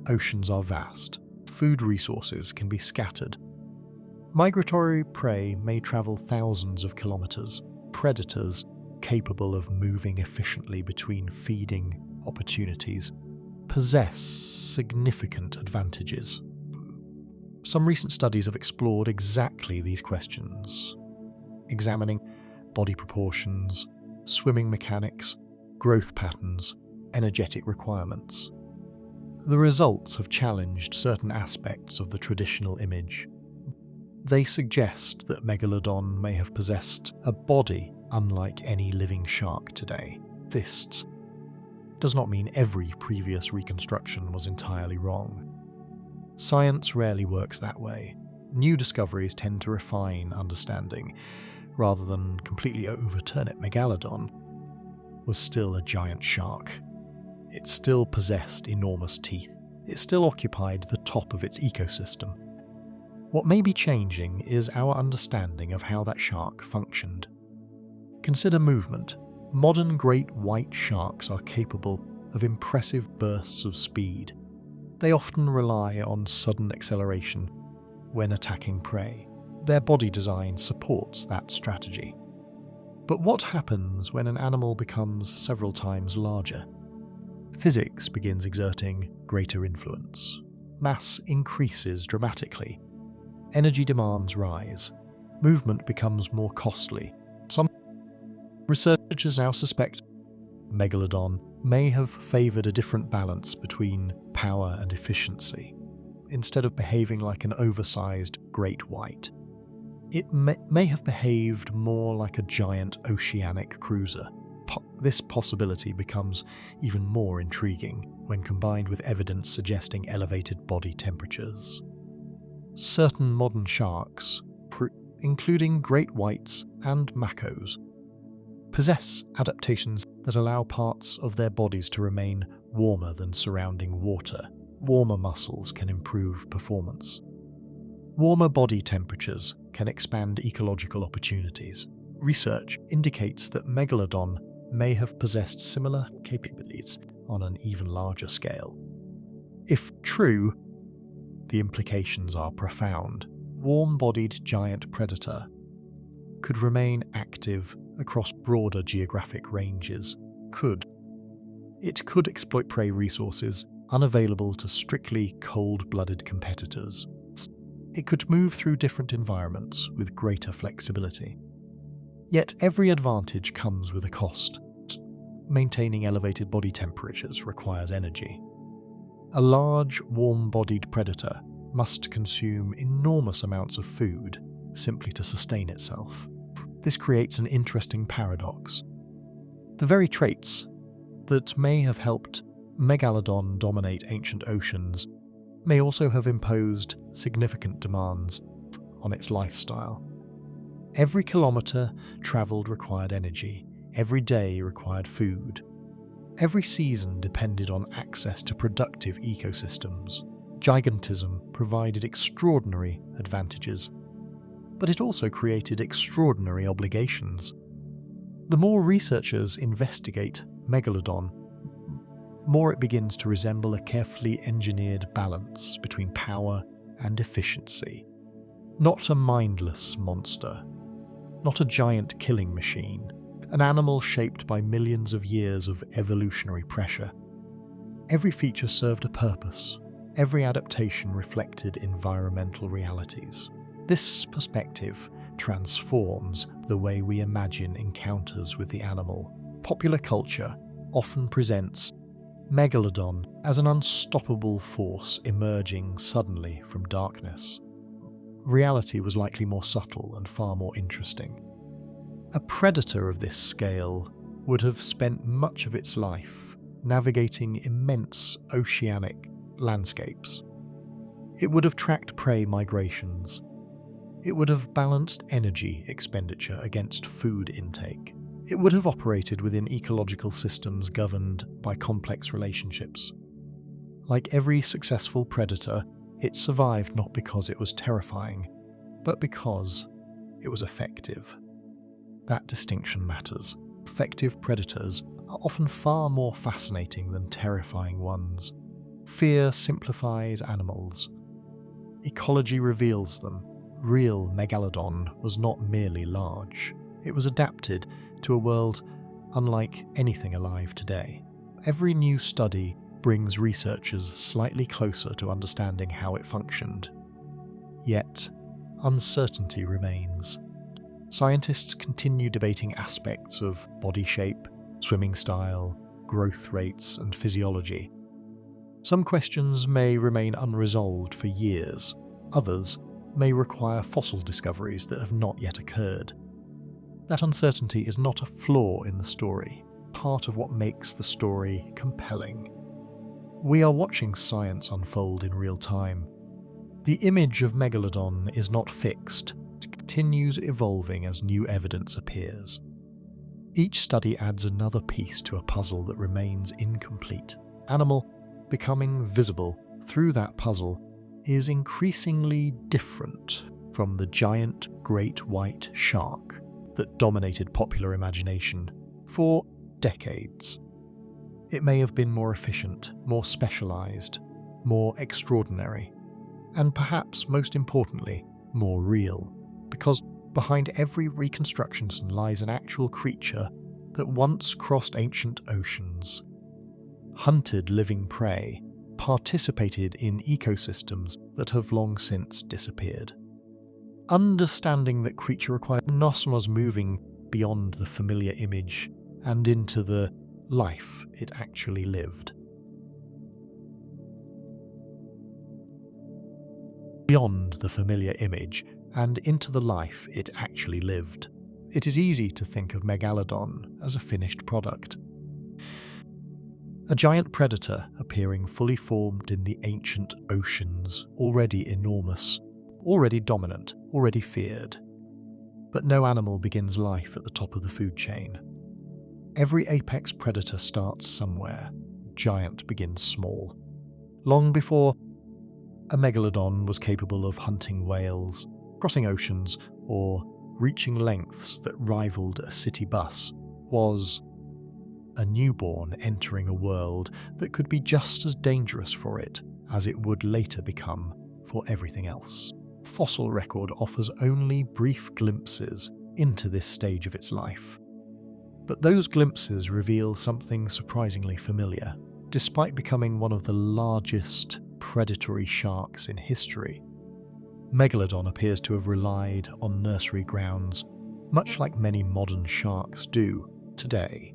Oceans are vast. Food resources can be scattered. Migratory prey may travel thousands of kilometers. Predators, capable of moving efficiently between feeding opportunities, possess significant advantages. Some recent studies have explored exactly these questions, examining body proportions, swimming mechanics, growth patterns, energetic requirements. The results have challenged certain aspects of the traditional image. They suggest that Megalodon may have possessed a body unlike any living shark today. This does not mean every previous reconstruction was entirely wrong. Science rarely works that way. New discoveries tend to refine understanding, rather than completely overturn it. Megalodon was still a giant shark. It still possessed enormous teeth. It still occupied the top of its ecosystem. What may be changing is our understanding of how that shark functioned. Consider movement. Modern great white sharks are capable of impressive bursts of speed. They often rely on sudden acceleration when attacking prey. Their body design supports that strategy. But what happens when an animal becomes several times larger? Physics begins exerting greater influence. Mass increases dramatically. Energy demands rise. Movement becomes more costly. Some researchers now suspect Megalodon may have favoured a different balance between power and efficiency. Instead of behaving like an oversized great white, it may have behaved more like a giant oceanic cruiser. This possibility becomes even more intriguing when combined with evidence suggesting elevated body temperatures. Certain modern sharks, including great whites and macos, possess adaptations that allow parts of their bodies to remain warmer than surrounding water. Warmer muscles can improve performance. Warmer body temperatures can expand ecological opportunities. Research indicates that Megalodon may have possessed similar capabilities on an even larger scale. If true, the implications are profound. Warm-bodied giant predator could remain active across broader geographic ranges. It could exploit prey resources unavailable to strictly cold-blooded competitors. It could move through different environments with greater flexibility. Yet every advantage comes with a cost. Maintaining elevated body temperatures requires energy. A large, warm-bodied predator must consume enormous amounts of food simply to sustain itself. This creates an interesting paradox. The very traits that may have helped Megalodon dominate ancient oceans may also have imposed significant demands on its lifestyle. Every kilometre travelled required energy. Every day required food. Every season depended on access to productive ecosystems. Gigantism provided extraordinary advantages, but it also created extraordinary obligations. The more researchers investigate Megalodon, more it begins to resemble a carefully engineered balance between power and efficiency. Not a mindless monster, not a giant killing machine, an animal shaped by millions of years of evolutionary pressure. Every feature served a purpose. Every adaptation reflected environmental realities. This perspective transforms the way we imagine encounters with the animal. Popular culture often presents Megalodon as an unstoppable force emerging suddenly from darkness. Reality was likely more subtle and far more interesting. A predator of this scale would have spent much of its life navigating immense oceanic landscapes. It would have tracked prey migrations. It would have balanced energy expenditure against food intake. It would have operated within ecological systems governed by complex relationships. Like every successful predator, it survived not because it was terrifying, but because it was effective. That distinction matters. Effective predators are often far more fascinating than terrifying ones. Fear simplifies animals. Ecology reveals them. Real Megalodon was not merely large. It was adapted to a world unlike anything alive today. Every new study brings researchers slightly closer to understanding how it functioned. Yet, uncertainty remains. Scientists continue debating aspects of body shape, swimming style, growth rates, and physiology. Some questions may remain unresolved for years. Others may require fossil discoveries that have not yet occurred. That uncertainty is not a flaw in the story, part of what makes the story compelling. We are watching science unfold in real time. The image of Megalodon is not fixed. It continues evolving as new evidence appears. Each study adds another piece to a puzzle that remains incomplete. Animal becoming visible through that puzzle is increasingly different from the giant great white shark that dominated popular imagination for decades. It may have been more efficient, more specialized, more extraordinary, and perhaps most importantly, more real, because Behind every reconstruction lies an actual creature that once crossed ancient oceans, hunted living prey, participated in ecosystems that have long since disappeared. Understanding that creature requires Nosmos moving beyond the familiar image and into the life it actually lived. Beyond the familiar image and into the life it actually lived. It is easy to think of Megalodon as a finished product. A giant predator appearing fully formed in the ancient oceans, already enormous, already dominant, already feared. But no animal begins life at the top of the food chain. Every apex predator starts somewhere. Giant begins small. Long before a megalodon was capable of hunting whales, crossing oceans, or reaching lengths that rivaled a city bus, was a newborn entering a world that could be just as dangerous for it as it would later become for everything else. Fossil record offers only brief glimpses into this stage of its life. But those glimpses reveal something surprisingly familiar. Despite becoming one of the largest predatory sharks in history, Megalodon appears to have relied on nursery grounds, much like many modern sharks do today.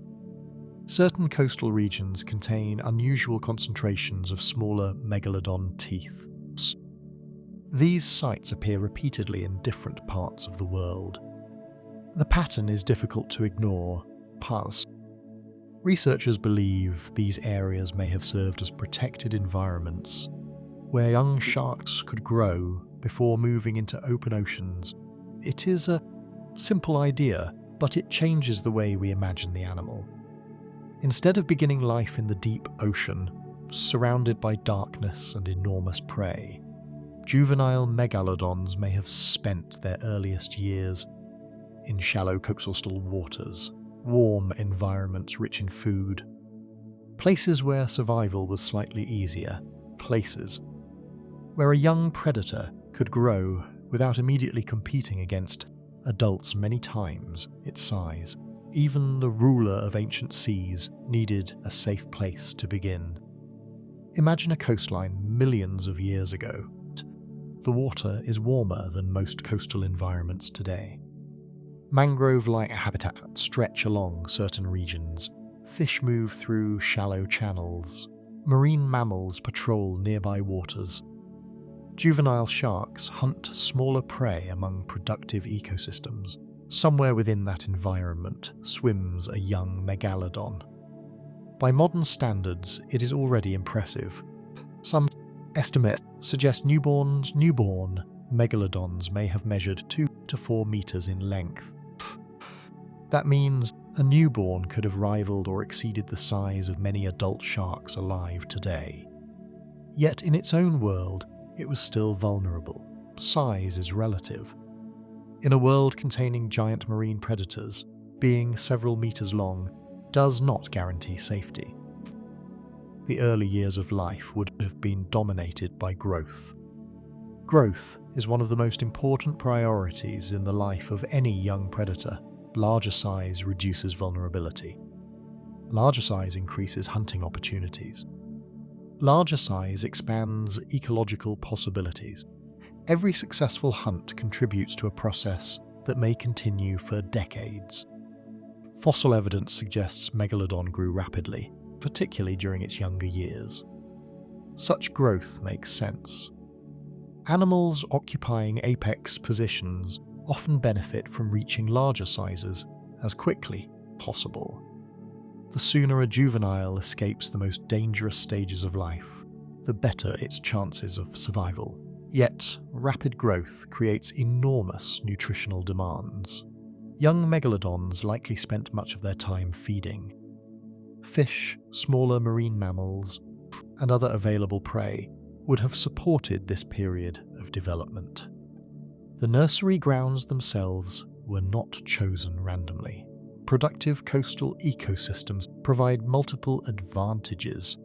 Certain coastal regions contain unusual concentrations of smaller megalodon teeth. These sites appear repeatedly in different parts of the world. The pattern is difficult to ignore. Researchers believe these areas may have served as protected environments where young sharks could grow before moving into open oceans. It is a simple idea, but it changes the way we imagine the animal. Instead of beginning life in the deep ocean, surrounded by darkness and enormous prey, juvenile megalodons may have spent their earliest years in shallow coastal waters, warm environments rich in food, places where survival was slightly easier, places where a young predator could grow without immediately competing against adults many times its size. Even the ruler of ancient seas needed a safe place to begin. Imagine a coastline millions of years ago. The water is warmer than most coastal environments today. Mangrove-like habitats stretch along certain regions. Fish move through shallow channels. Marine mammals patrol nearby waters. Juvenile sharks hunt smaller prey among productive ecosystems. Somewhere within that environment swims a young megalodon. By modern standards, it is already impressive. Some estimates suggest newborn megalodons may have measured 2 to 4 meters in length. That means a newborn could have rivaled or exceeded the size of many adult sharks alive today. Yet in its own world, it was still vulnerable. Size is relative. In a world containing giant marine predators, being several meters long does not guarantee safety. The early years of life would have been dominated by growth. Growth is one of the most important priorities in the life of any young predator. Larger size reduces vulnerability. Larger size increases hunting opportunities. Larger size expands ecological possibilities. Every successful hunt contributes to a process that may continue for decades. Fossil evidence suggests Megalodon grew rapidly, particularly during its younger years. Such growth makes sense. Animals occupying apex positions often benefit from reaching larger sizes as quickly as possible. The sooner a juvenile escapes the most dangerous stages of life, the better its chances of survival. Yet, rapid growth creates enormous nutritional demands. Young megalodons likely spent much of their time feeding. Fish, smaller marine mammals, and other available prey would have supported this period of development. The nursery grounds themselves were not chosen randomly. Productive coastal ecosystems provide multiple advantages.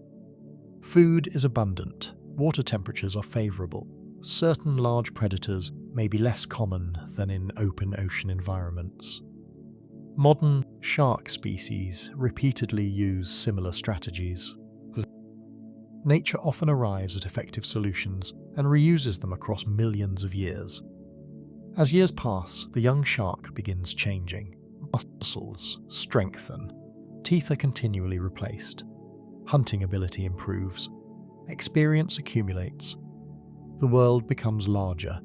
Food is abundant, water temperatures are favorable, certain large predators may be less common than in open ocean environments. Modern shark species repeatedly use similar strategies. Nature often arrives at effective solutions and reuses them across millions of years. As years pass, the young shark begins changing. Muscles strengthen, teeth are continually replaced, hunting ability improves, experience accumulates. The world becomes larger.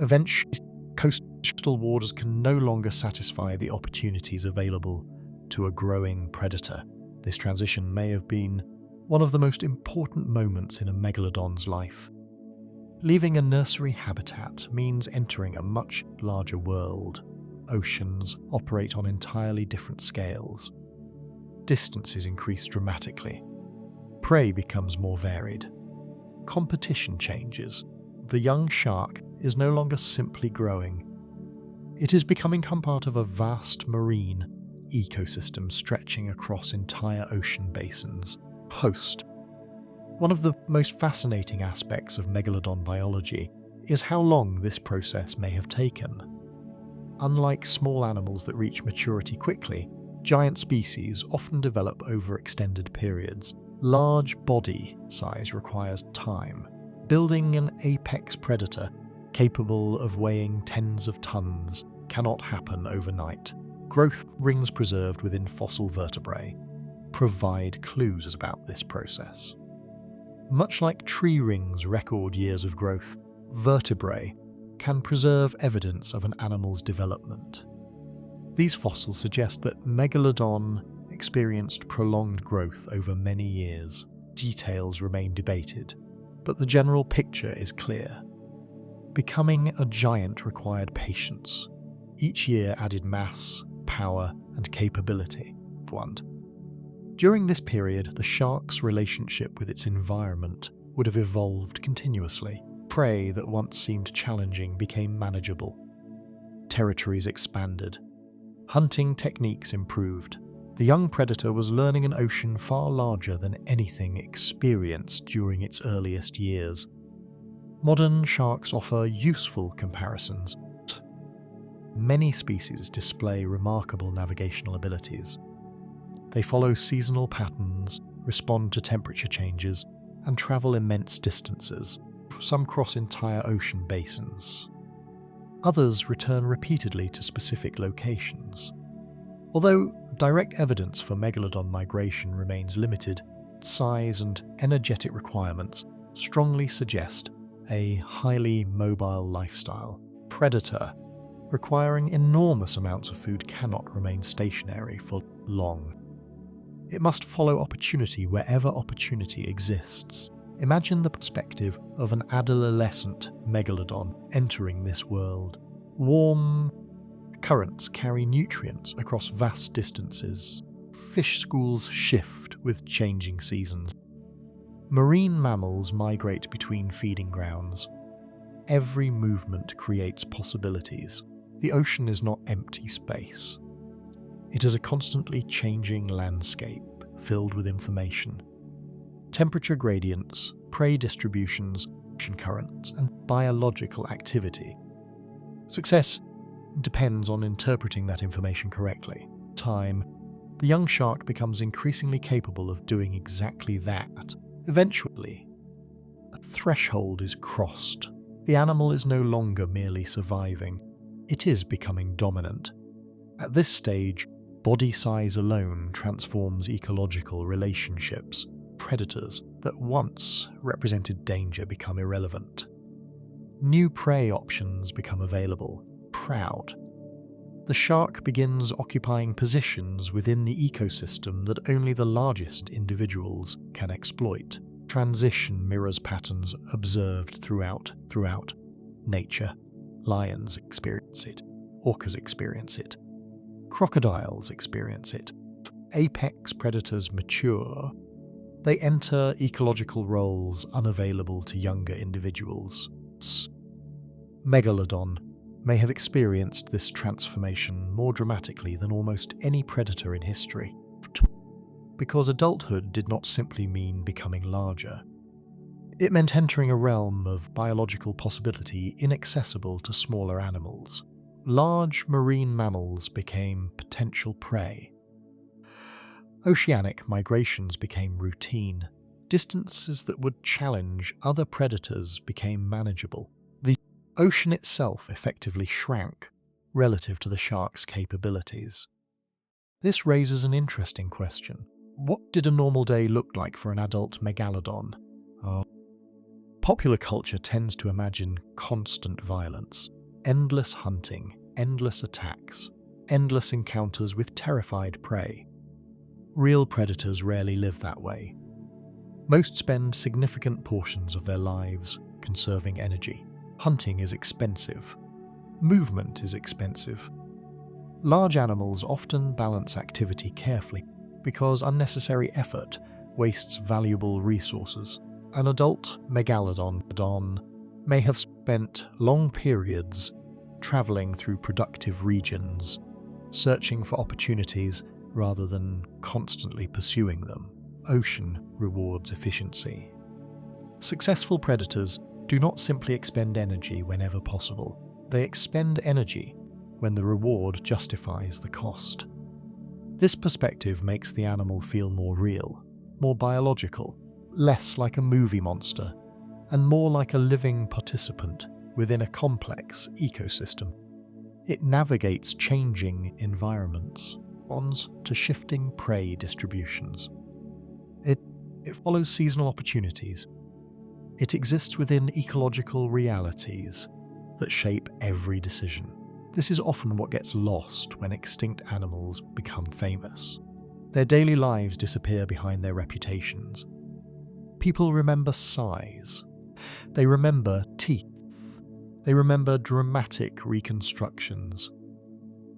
Eventually, coastal waters can no longer satisfy the opportunities available to a growing predator. This transition may have been one of the most important moments in a megalodon's life. Leaving a nursery habitat means entering a much larger world. Oceans operate on entirely different scales. Distances increase dramatically. Prey becomes more varied. Competition changes. The young shark is no longer simply growing. It is becoming part of a vast marine ecosystem stretching across entire ocean basins. One of the most fascinating aspects of megalodon biology is how long this process may have taken. Unlike small animals that reach maturity quickly, giant species often develop over extended periods. Large body size requires time. Building an apex predator capable of weighing tens of tons cannot happen overnight. Growth rings preserved within fossil vertebrae provide clues about this process. Much like tree rings record years of growth, vertebrae can preserve evidence of an animal's development. These fossils suggest that Megalodon experienced prolonged growth over many years. Details remain debated, but the general picture is clear. Becoming a giant required patience. Each year added mass, power, and capability. During this period, the shark's relationship with its environment would have evolved continuously. Prey that once seemed challenging became manageable. Territories expanded. Hunting techniques improved. The young predator was learning an ocean far larger than anything experienced during its earliest years. Modern sharks offer useful comparisons. Many species display remarkable navigational abilities. They follow seasonal patterns, respond to temperature changes, and travel immense distances. Some cross entire ocean basins. Others return repeatedly to specific locations. Although direct evidence for megalodon migration remains limited, size and energetic requirements strongly suggest a highly mobile lifestyle. Predator requiring enormous amounts of food cannot remain stationary for long. It must follow opportunity wherever opportunity exists. Imagine the perspective of an adolescent megalodon entering this world. Warm currents carry nutrients across vast distances. Fish schools shift with changing seasons. Marine mammals migrate between feeding grounds. Every movement creates possibilities. The ocean is not empty space. It is a constantly changing landscape filled with information. Temperature gradients, prey distributions, ocean currents, and biological activity. Success depends on interpreting that information correctly. Time, the young shark becomes increasingly capable of doing exactly that. Eventually, a threshold is crossed. The animal is no longer merely surviving. It is becoming dominant. At this stage, body size alone transforms ecological relationships. Predators that once represented danger become irrelevant. New prey options become available. Proud. The shark begins occupying positions within the ecosystem that only the largest individuals can exploit. Transition mirrors patterns observed throughout nature. Lions experience it. Orcas experience it. Crocodiles experience it. Apex predators mature. They enter ecological roles unavailable to younger individuals. Megalodon may have experienced this transformation more dramatically than almost any predator in history, because adulthood did not simply mean becoming larger. It meant entering a realm of biological possibility inaccessible to smaller animals. Large marine mammals became potential prey. Oceanic migrations became routine. Distances that would challenge other predators became manageable. The ocean itself effectively shrank relative to the shark's capabilities. This raises an interesting question. What did a normal day look like for an adult megalodon? Popular culture tends to imagine constant violence, endless hunting, endless attacks, endless encounters with terrified prey. Real predators rarely live that way. Most spend significant portions of their lives conserving energy. Hunting is expensive. Movement is expensive. Large animals often balance activity carefully because unnecessary effort wastes valuable resources. An adult megalodon may have spent long periods traveling through productive regions, searching for opportunities rather than constantly pursuing them. Ocean rewards efficiency. Successful predators do not simply expend energy whenever possible. They expend energy when the reward justifies the cost. This perspective makes the animal feel more real, more biological, less like a movie monster, and more like a living participant within a complex ecosystem. It navigates changing environments, responds to shifting prey distributions. It follows seasonal opportunities. It exists within ecological realities that shape every decision. This is often what gets lost when extinct animals become famous. Their daily lives disappear behind their reputations. People remember size. They remember teeth. They remember dramatic reconstructions.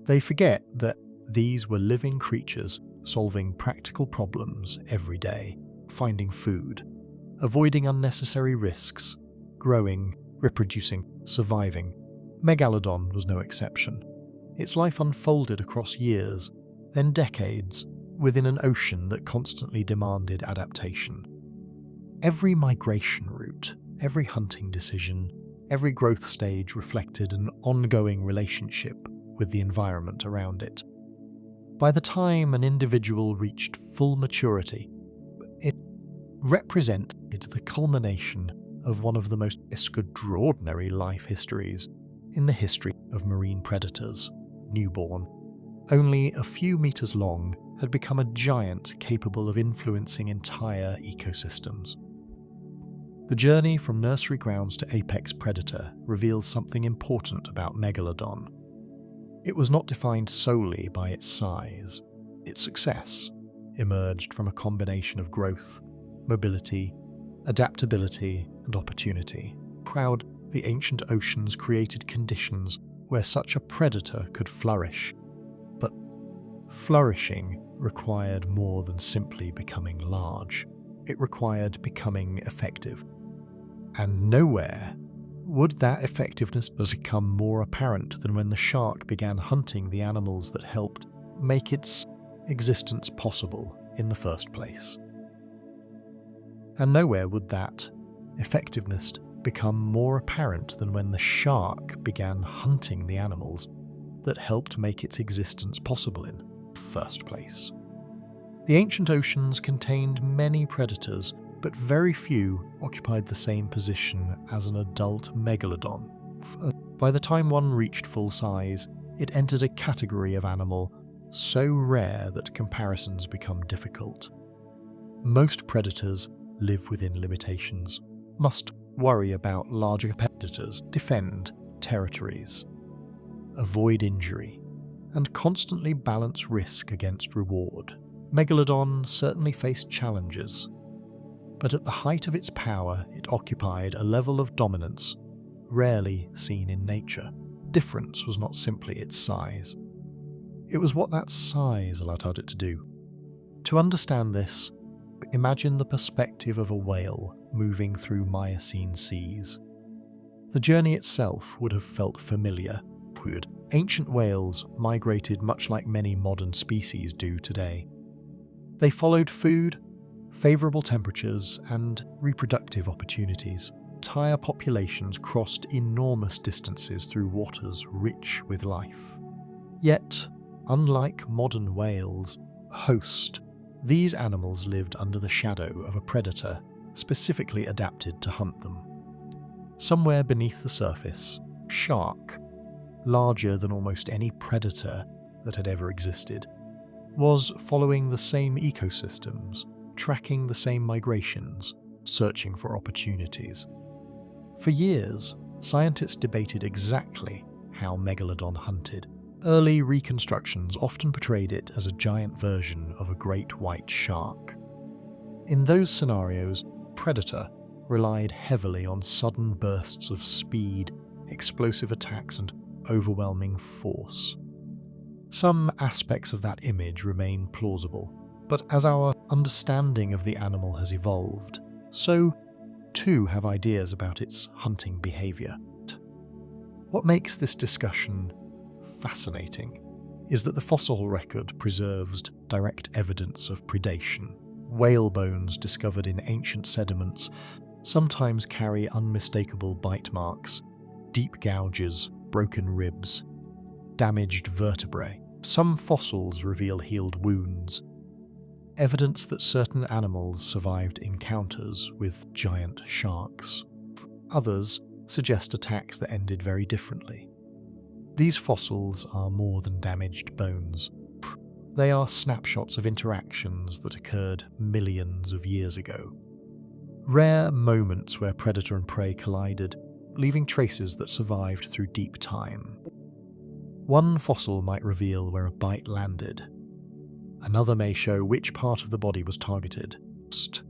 They forget that these were living creatures solving practical problems every day, finding food, avoiding unnecessary risks, growing, reproducing, surviving. Megalodon was no exception. Its life unfolded across years, then decades, within an ocean that constantly demanded adaptation. Every migration route, every hunting decision, every growth stage reflected an ongoing relationship with the environment around it. By the time an individual reached full maturity, it represented the culmination of one of the most extraordinary life histories in the history of marine predators. Newborn, only a few meters long, had become a giant capable of influencing entire ecosystems. The journey from nursery grounds to apex predator reveals something important about Megalodon. It was not defined solely by its size. Its success emerged from a combination of growth, mobility, adaptability, and opportunity. Proud, the ancient oceans created conditions where such a predator could flourish. But flourishing required more than simply becoming large. It required becoming effective. And nowhere would that effectiveness become more apparent than when the shark began hunting the animals that helped make its existence possible in the first place. And nowhere would that effectiveness become more apparent than when the shark began hunting the animals that helped make its existence possible in the first place. The ancient oceans contained many predators, but very few occupied the same position as an adult megalodon. By the time one reached full size, it entered a category of animal so rare that comparisons become difficult. Most predators live within limitations, must worry about larger competitors, defend territories, avoid injury, and constantly balance risk against reward. Megalodon certainly faced challenges, but at the height of its power, it occupied a level of dominance rarely seen in nature. Difference was not simply its size. It was what that size allowed it to do. To understand this, imagine the perspective of a whale moving through Miocene seas. The journey itself would have felt familiar. Ancient whales migrated much like many modern species do today. They followed food, favourable temperatures and reproductive opportunities. Entire populations crossed enormous distances through waters rich with life. Yet, unlike modern whales, these animals lived under the shadow of a predator specifically adapted to hunt them. Somewhere beneath the surface, shark, larger than almost any predator that had ever existed, was following the same ecosystems, tracking the same migrations, searching for opportunities. For years, scientists debated exactly how Megalodon hunted. Early reconstructions often portrayed it as a giant version of a great white shark. In those scenarios, predator relied heavily on sudden bursts of speed, explosive attacks, and overwhelming force. Some aspects of that image remain plausible, but as our understanding of the animal has evolved, so too have ideas about its hunting behaviour. What makes this discussion fascinating is that the fossil record preserves direct evidence of predation. Whale bones discovered in ancient sediments sometimes carry unmistakable bite marks, deep gouges, broken ribs, damaged vertebrae. Some fossils reveal healed wounds, evidence that certain animals survived encounters with giant sharks. Others suggest attacks that ended very differently. These fossils are more than damaged bones. They are snapshots of interactions that occurred millions of years ago. Rare moments where predator and prey collided, leaving traces that survived through deep time. One fossil might reveal where a bite landed. Another may show which part of the body was targeted.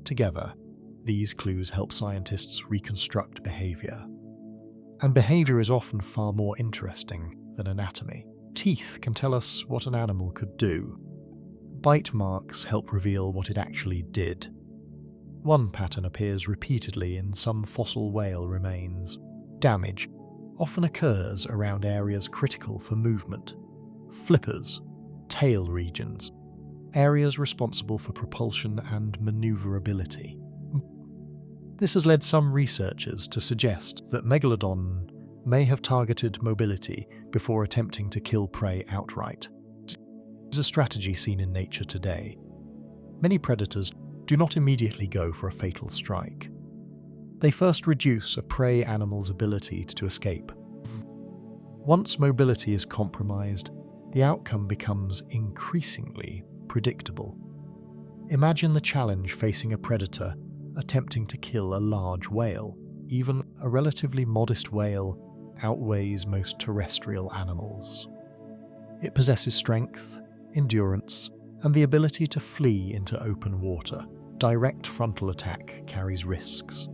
Together, these clues help scientists reconstruct behaviour. And behaviour is often far more interesting than anatomy. Teeth can tell us what an animal could do. Bite marks help reveal what it actually did. One pattern appears repeatedly in some fossil whale remains. Damage often occurs around areas critical for movement. Flippers, tail regions, areas responsible for propulsion and maneuverability. This has led some researchers to suggest that Megalodon may have targeted mobility before attempting to kill prey outright. It is a strategy seen in nature today. Many predators do not immediately go for a fatal strike. They first reduce a prey animal's ability to escape. Once mobility is compromised, the outcome becomes increasingly predictable. Imagine the challenge facing a predator attempting to kill a large whale. Even a relatively modest whale outweighs most terrestrial animals. It possesses strength, endurance, and the ability to flee into open water. Direct frontal attack carries risks.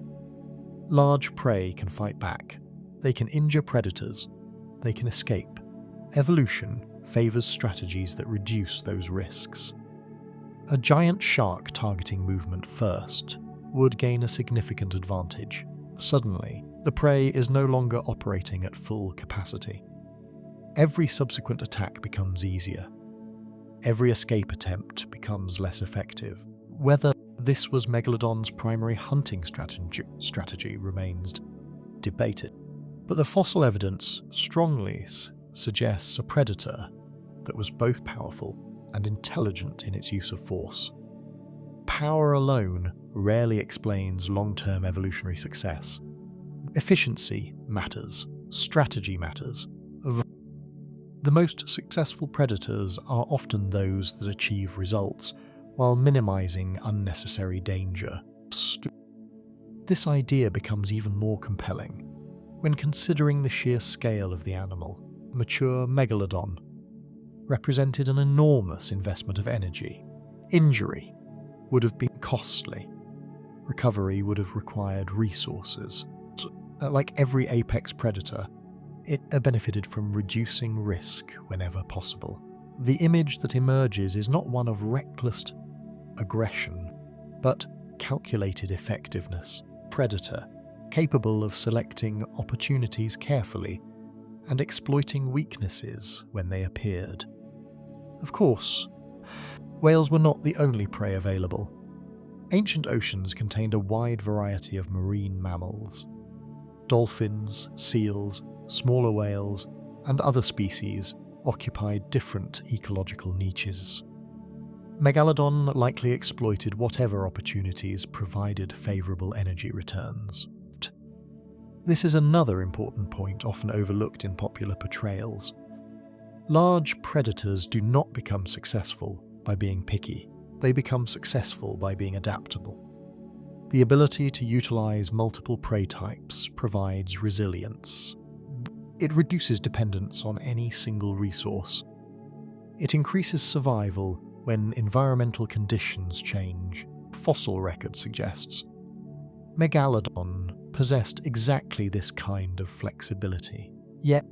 Large prey can fight back. They can injure predators. They can escape. Evolution favours strategies that reduce those risks. A giant shark targeting movement first would gain a significant advantage. Suddenly, the prey is no longer operating at full capacity. Every subsequent attack becomes easier. Every escape attempt becomes less effective. Whether this was Megalodon's primary hunting strategy remains debated, but the fossil evidence strongly suggests a predator that was both powerful and intelligent in its use of force. Power alone rarely explains long-term evolutionary success. Efficiency matters, strategy matters. The most successful predators are often those that achieve results while minimizing unnecessary danger. This idea becomes even more compelling when considering the sheer scale of the animal. Mature Megalodon represented an enormous investment of energy. Injury would have been costly. Recovery would have required resources. Like every apex predator, it benefited from reducing risk whenever possible. The image that emerges is not one of reckless aggression, but calculated effectiveness. Predator, capable of selecting opportunities carefully and exploiting weaknesses when they appeared. Of course, whales were not the only prey available. Ancient oceans contained a wide variety of marine mammals. Dolphins, seals, smaller whales, and other species occupied different ecological niches. Megalodon likely exploited whatever opportunities provided favourable energy returns. This is another important point often overlooked in popular portrayals. Large predators do not become successful by being picky. They become successful by being adaptable. The ability to utilize multiple prey types provides resilience. It reduces dependence on any single resource. It increases survival when environmental conditions change, fossil record suggests. Megalodon possessed exactly this kind of flexibility. Yet,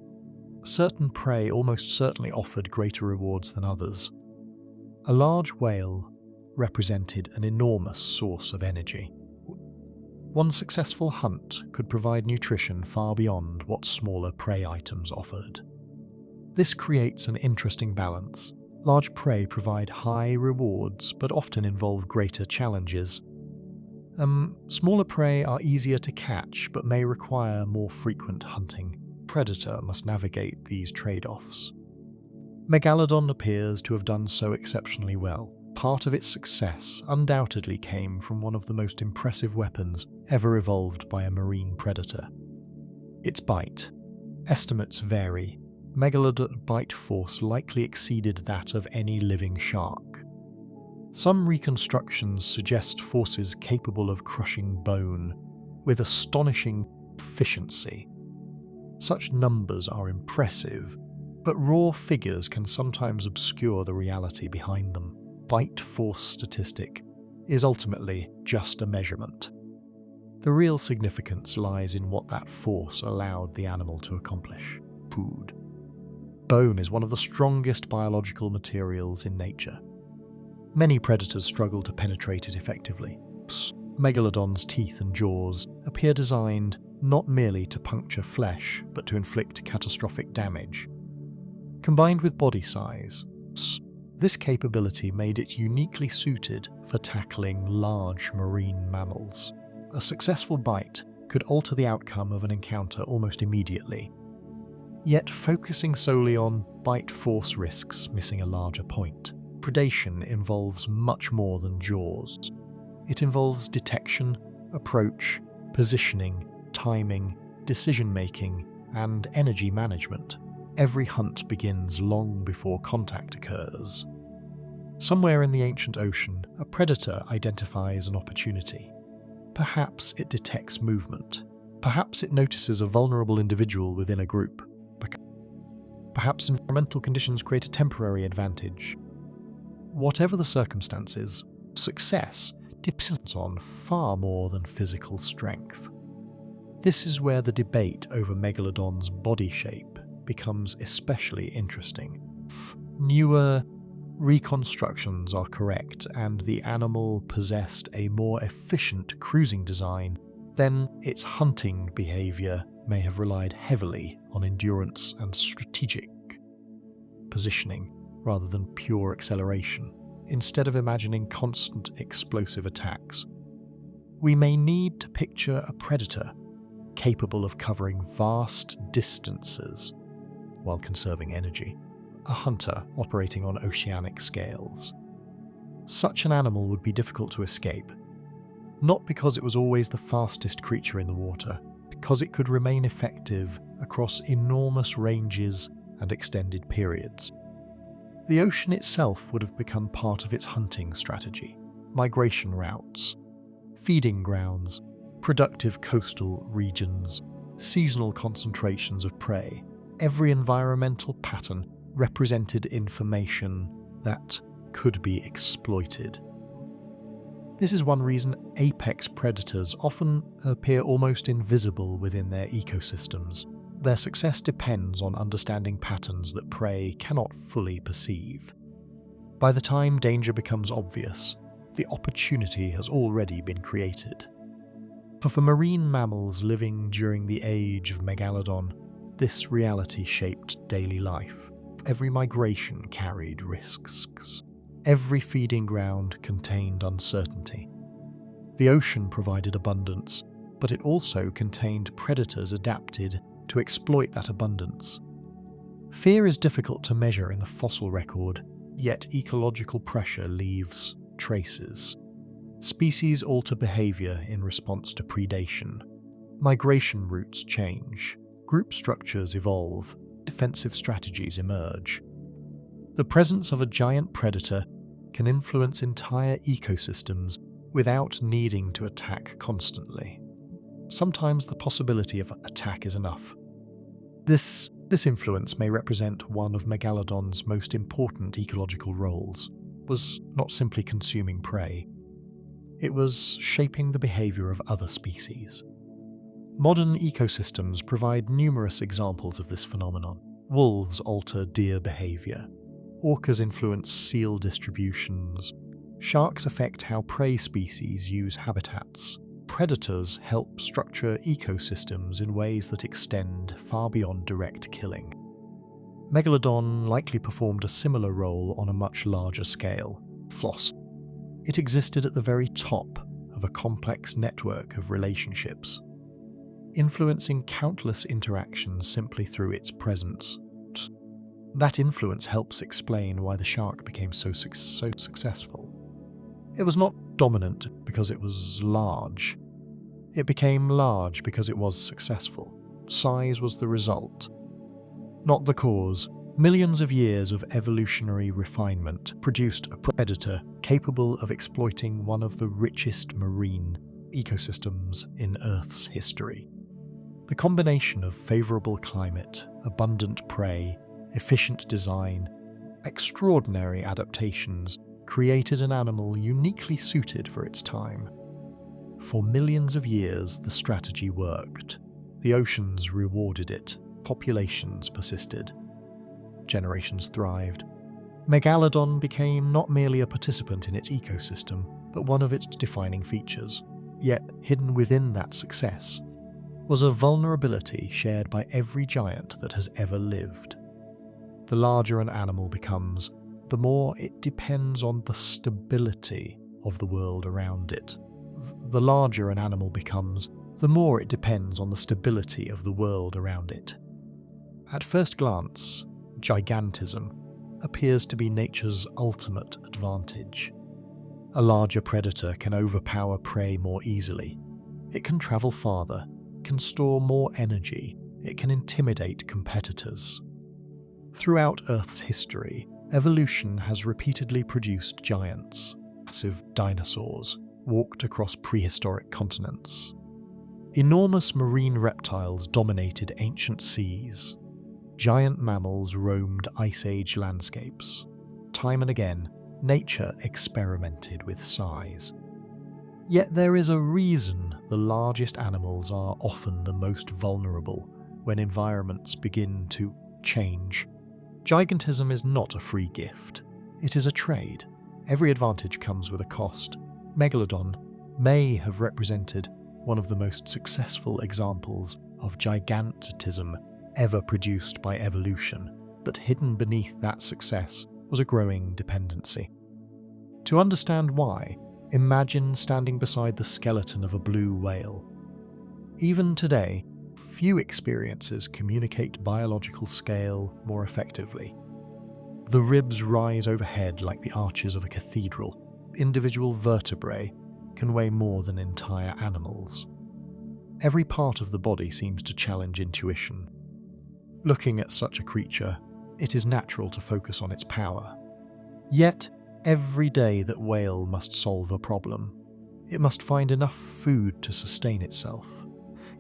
certain prey almost certainly offered greater rewards than others. A large whale represented an enormous source of energy. One successful hunt could provide nutrition far beyond what smaller prey items offered. This creates an interesting balance. Large prey provide high rewards, but often involve greater challenges. Smaller prey are easier to catch, but may require more frequent hunting. Predator must navigate these trade-offs. Megalodon appears to have done so exceptionally well. Part of its success undoubtedly came from one of the most impressive weapons ever evolved by a marine predator. Its bite. Estimates vary. Megalodon's bite force likely exceeded that of any living shark. Some reconstructions suggest forces capable of crushing bone with astonishing efficiency. Such numbers are impressive, but raw figures can sometimes obscure the reality behind them. Bite force statistic is ultimately just a measurement. The real significance lies in what that force allowed the animal to accomplish. Food. Bone is one of the strongest biological materials in nature. Many predators struggle to penetrate it effectively. Megalodon's teeth and jaws appear designed not merely to puncture flesh, but to inflict catastrophic damage. Combined with body size, this capability made it uniquely suited for tackling large marine mammals. A successful bite could alter the outcome of an encounter almost immediately. Yet focusing solely on bite force risks missing a larger point. Predation involves much more than jaws. It involves detection, approach, positioning, timing, decision-making, and energy management. Every hunt begins long before contact occurs. Somewhere in the ancient ocean, a predator identifies an opportunity. Perhaps it detects movement. Perhaps it notices a vulnerable individual within a group. Perhaps environmental conditions create a temporary advantage. Whatever the circumstances, success depends on far more than physical strength. This is where the debate over Megalodon's body shape becomes especially interesting. If newer reconstructions are correct and the animal possessed a more efficient cruising design, then its hunting behavior may have relied heavily on endurance and strategic positioning rather than pure acceleration. Instead of imagining constant explosive attacks, we may need to picture a predator capable of covering vast distances while conserving energy, a hunter operating on oceanic scales. Such an animal would be difficult to escape, not because it was always the fastest creature in the water, because it could remain effective across enormous ranges and extended periods. The ocean itself would have become part of its hunting strategy. Migration routes, feeding grounds, productive coastal regions, seasonal concentrations of prey. Every environmental pattern represented information that could be exploited. This is one reason apex predators often appear almost invisible within their ecosystems. Their success depends on understanding patterns that prey cannot fully perceive. By the time danger becomes obvious, the opportunity has already been created. For marine mammals living during the age of Megalodon, this reality shaped daily life. Every migration carried risks. Every feeding ground contained uncertainty. The ocean provided abundance, but it also contained predators adapted to exploit that abundance. Fear is difficult to measure in the fossil record, yet ecological pressure leaves traces. Species alter behavior in response to predation. Migration routes change. Group structures evolve. Defensive strategies emerge. The presence of a giant predator can influence entire ecosystems without needing to attack constantly. Sometimes the possibility of attack is enough. This influence may represent one of Megalodon's most important ecological roles, was not simply consuming prey. It was shaping the behavior of other species. Modern ecosystems provide numerous examples of this phenomenon. Wolves alter deer behavior. Orcas influence seal distributions. Sharks affect how prey species use habitats. Predators help structure ecosystems in ways that extend far beyond direct killing. Megalodon likely performed a similar role on a much larger scale. Floss. It existed at the very top of a complex network of relationships, influencing countless interactions simply through its presence. That influence helps explain why the shark became so successful. It was not dominant because it was large. It became large because it was successful. Size was the result, not the cause. Millions of years of evolutionary refinement produced a predator capable of exploiting one of the richest marine ecosystems in Earth's history. The combination of favorable climate, abundant prey, efficient design, extraordinary adaptations created an animal uniquely suited for its time. For millions of years, the strategy worked. The oceans rewarded it. Populations persisted. Generations thrived. Megalodon became not merely a participant in its ecosystem, but one of its defining features. Yet, hidden within that success was a vulnerability shared by every giant that has ever lived. The larger an animal becomes, the more it depends on the stability of the world around it. The larger an animal becomes, the more it depends on the stability of the world around it. At first glance, gigantism appears to be nature's ultimate advantage. A larger predator can overpower prey more easily. It can travel farther, can store more energy, it can intimidate competitors. Throughout Earth's history, evolution has repeatedly produced giants. Massive dinosaurs walked across prehistoric continents. Enormous marine reptiles dominated ancient seas. Giant mammals roamed Ice Age landscapes. Time and again, nature experimented with size. Yet there is a reason the largest animals are often the most vulnerable when environments begin to change. Gigantism is not a free gift. It is a trade. Every advantage comes with a cost. Megalodon may have represented one of the most successful examples of gigantism ever produced by evolution, but hidden beneath that success was a growing dependency. To understand why, imagine standing beside the skeleton of a blue whale. Even today, few experiences communicate biological scale more effectively. The ribs rise overhead like the arches of a cathedral. Individual vertebrae can weigh more than entire animals. Every part of the body seems to challenge intuition. Looking at such a creature, it is natural to focus on its power. Yet, every day that whale must solve a problem. It must find enough food to sustain itself.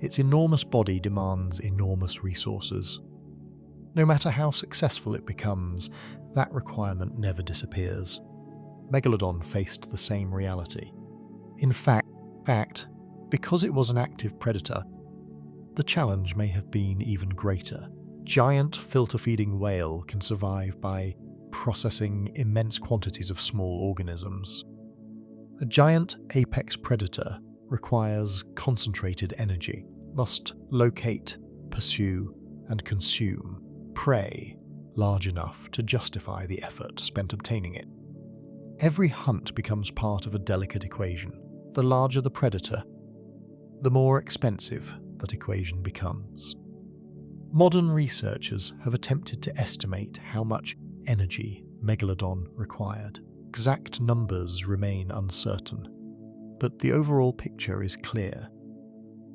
Its enormous body demands enormous resources. No matter how successful it becomes, that requirement never disappears. Megalodon faced the same reality. In fact, because it was an active predator, the challenge may have been even greater. Giant filter-feeding whale can survive by processing immense quantities of small organisms. A giant apex predator requires concentrated energy, must locate, pursue, and consume prey large enough to justify the effort spent obtaining it. Every hunt becomes part of a delicate equation. the larger the predator, the more expensive that equation becomes. Modern researchers have attempted to estimate how much energy Megalodon required. Exact numbers remain uncertain, but the overall picture is clear.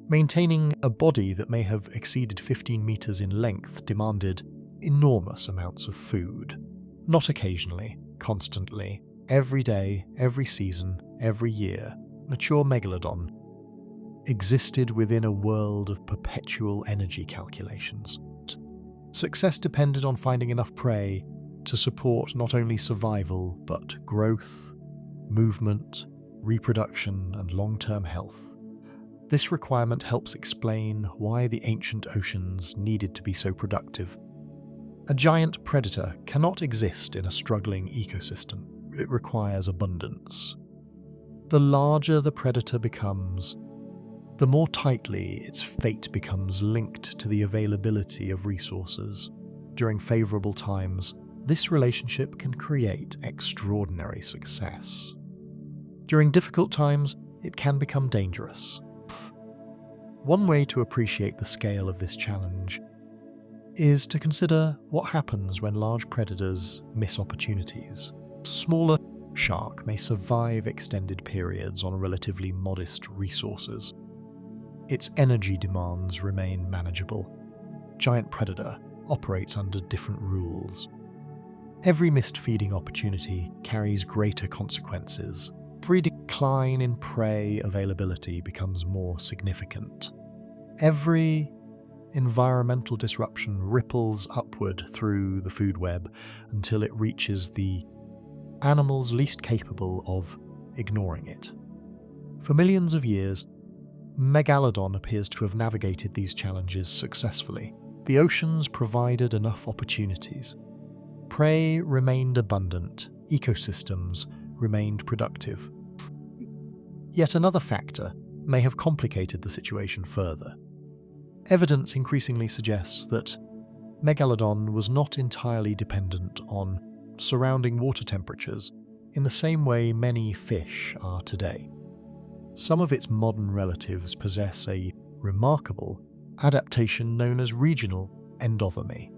Maintaining a body that may have exceeded 15 meters in length demanded enormous amounts of food. Not occasionally, constantly, every day, every season, every year, mature Megalodon existed within a world of perpetual energy calculations. Success depended on finding enough prey to support not only survival, but growth, movement, reproduction, and long-term health. This requirement helps explain why the ancient oceans needed to be so productive. A giant predator cannot exist in a struggling ecosystem. It requires abundance. The larger the predator becomes, the more tightly its fate becomes linked to the availability of resources. During favorable times, this relationship can create extraordinary success. During difficult times, it can become dangerous. One way to appreciate the scale of this challenge is to consider what happens when large predators miss opportunities. Smaller shark may survive extended periods on relatively modest resources. Its energy demands remain manageable. Giant predator operates under different rules. Every missed feeding opportunity carries greater consequences. Every decline in prey availability becomes more significant. Every environmental disruption ripples upward through the food web until it reaches the animals least capable of ignoring it. For millions of years, Megalodon appears to have navigated these challenges successfully. The oceans provided enough opportunities. Prey remained abundant, ecosystems remained productive. Yet another factor may have complicated the situation further. Evidence increasingly suggests that Megalodon was not entirely dependent on surrounding water temperatures in the same way many fish are today. Some of its modern relatives possess a remarkable adaptation known as regional endothermy.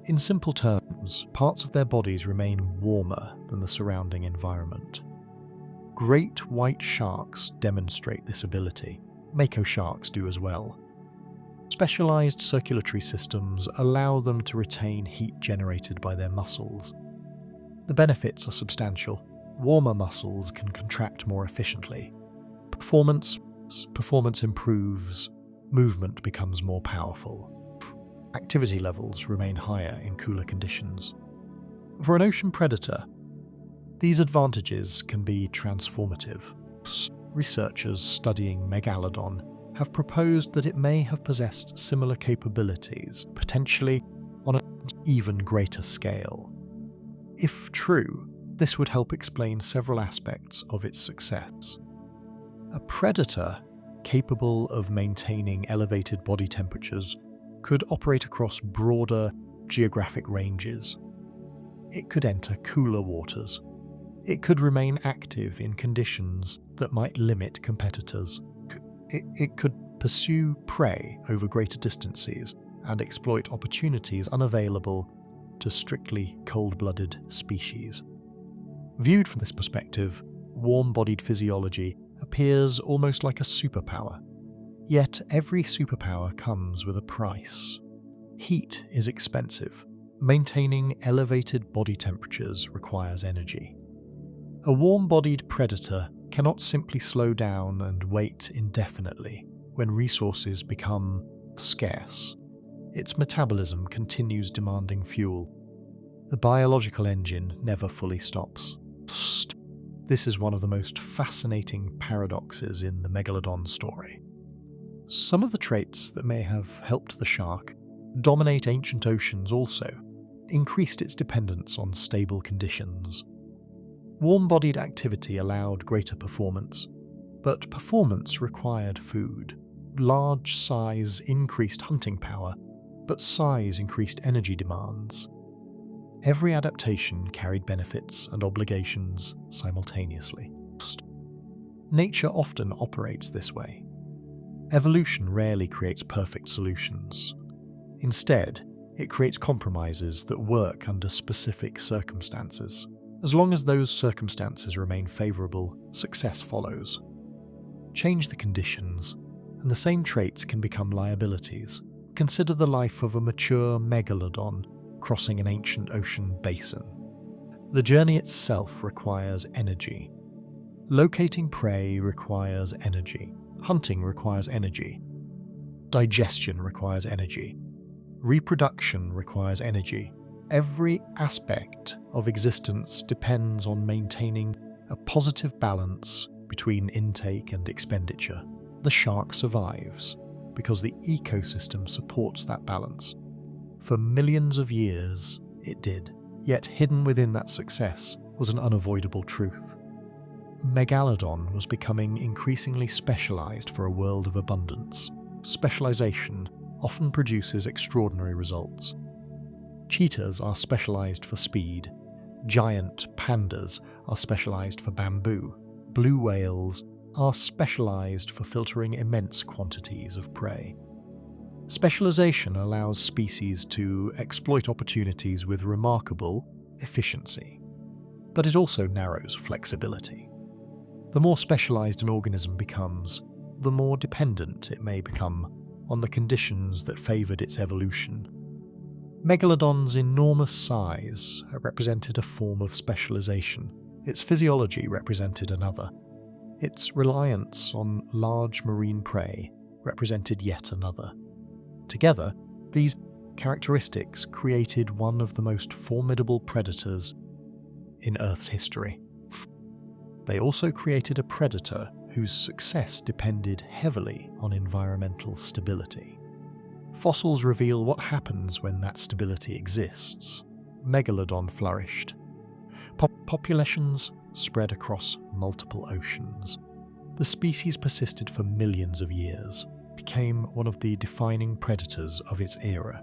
In simple terms, parts of their bodies remain warmer than the surrounding environment. Great white sharks demonstrate this ability. Mako sharks do as well. Specialized circulatory systems allow them to retain heat generated by their muscles. The benefits are substantial. Warmer muscles can contract more efficiently. Performance improves, movement becomes more powerful. Activity levels remain higher in cooler conditions. For an ocean predator, these advantages can be transformative. Researchers studying Megalodon have proposed that it may have possessed similar capabilities, potentially on an even greater scale. If true, this would help explain several aspects of its success. A predator capable of maintaining elevated body temperatures could operate across broader geographic ranges. It could enter cooler waters. It could remain active in conditions that might limit competitors. It could pursue prey over greater distances and exploit opportunities unavailable to strictly cold-blooded species. Viewed from this perspective, warm-bodied physiology appears almost like a superpower. Yet every superpower comes with a price. Heat is expensive. Maintaining elevated body temperatures requires energy. A warm-bodied predator cannot simply slow down and wait indefinitely when resources become scarce. Its metabolism continues demanding fuel. The biological engine never fully stops. This is one of the most fascinating paradoxes in the Megalodon story. Some of the traits that may have helped the shark dominate ancient oceans also increased its dependence on stable conditions. Warm-bodied activity allowed greater performance, but performance required food. Large size increased hunting power, but size increased energy demands. Every adaptation carried benefits and obligations simultaneously. Nature often operates this way. Evolution rarely creates perfect solutions. Instead, it creates compromises that work under specific circumstances. As long as those circumstances remain favourable, success follows. Change the conditions, and the same traits can become liabilities. Consider the life of a mature Megalodon crossing an ancient ocean basin. The journey itself requires energy. Locating prey requires energy. Hunting requires energy. Digestion requires energy. Reproduction requires energy. Every aspect of existence depends on maintaining a positive balance between intake and expenditure. The shark survives because the ecosystem supports that balance. For millions of years, it did. Yet hidden within that success was an unavoidable truth. Megalodon was becoming increasingly specialized for a world of abundance. Specialization often produces extraordinary results. Cheetahs are specialized for speed. Giant pandas are specialized for bamboo. Blue whales are specialized for filtering immense quantities of prey. Specialization allows species to exploit opportunities with remarkable efficiency, but it also narrows flexibility. The more specialized an organism becomes, the more dependent it may become on the conditions that favored its evolution. Megalodon's enormous size represented a form of specialization. Its physiology represented another. Its reliance on large marine prey represented yet another. Together, these characteristics created one of the most formidable predators in Earth's history. They also created a predator whose success depended heavily on environmental stability. Fossils reveal what happens when that stability exists. Megalodon flourished. Populations spread across multiple oceans. The species persisted for millions of years, became one of the defining predators of its era.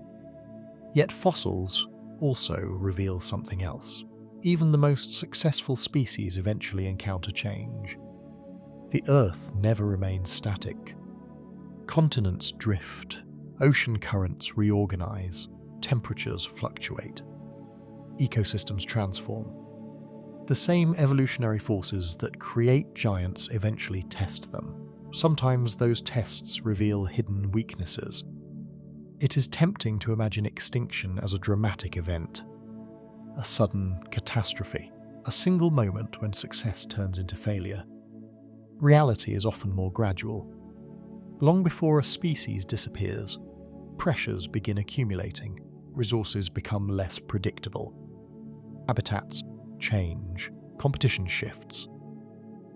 Yet fossils also reveal something else. Even the most successful species eventually encounter change. The Earth never remains static. Continents drift, ocean currents reorganize, temperatures fluctuate, ecosystems transform. The same evolutionary forces that create giants eventually test them. Sometimes those tests reveal hidden weaknesses. It is tempting to imagine extinction as a dramatic event, a sudden catastrophe, a single moment when success turns into failure. Reality is often more gradual. Long before a species disappears, pressures begin accumulating, resources become less predictable. Habitats change, competition shifts.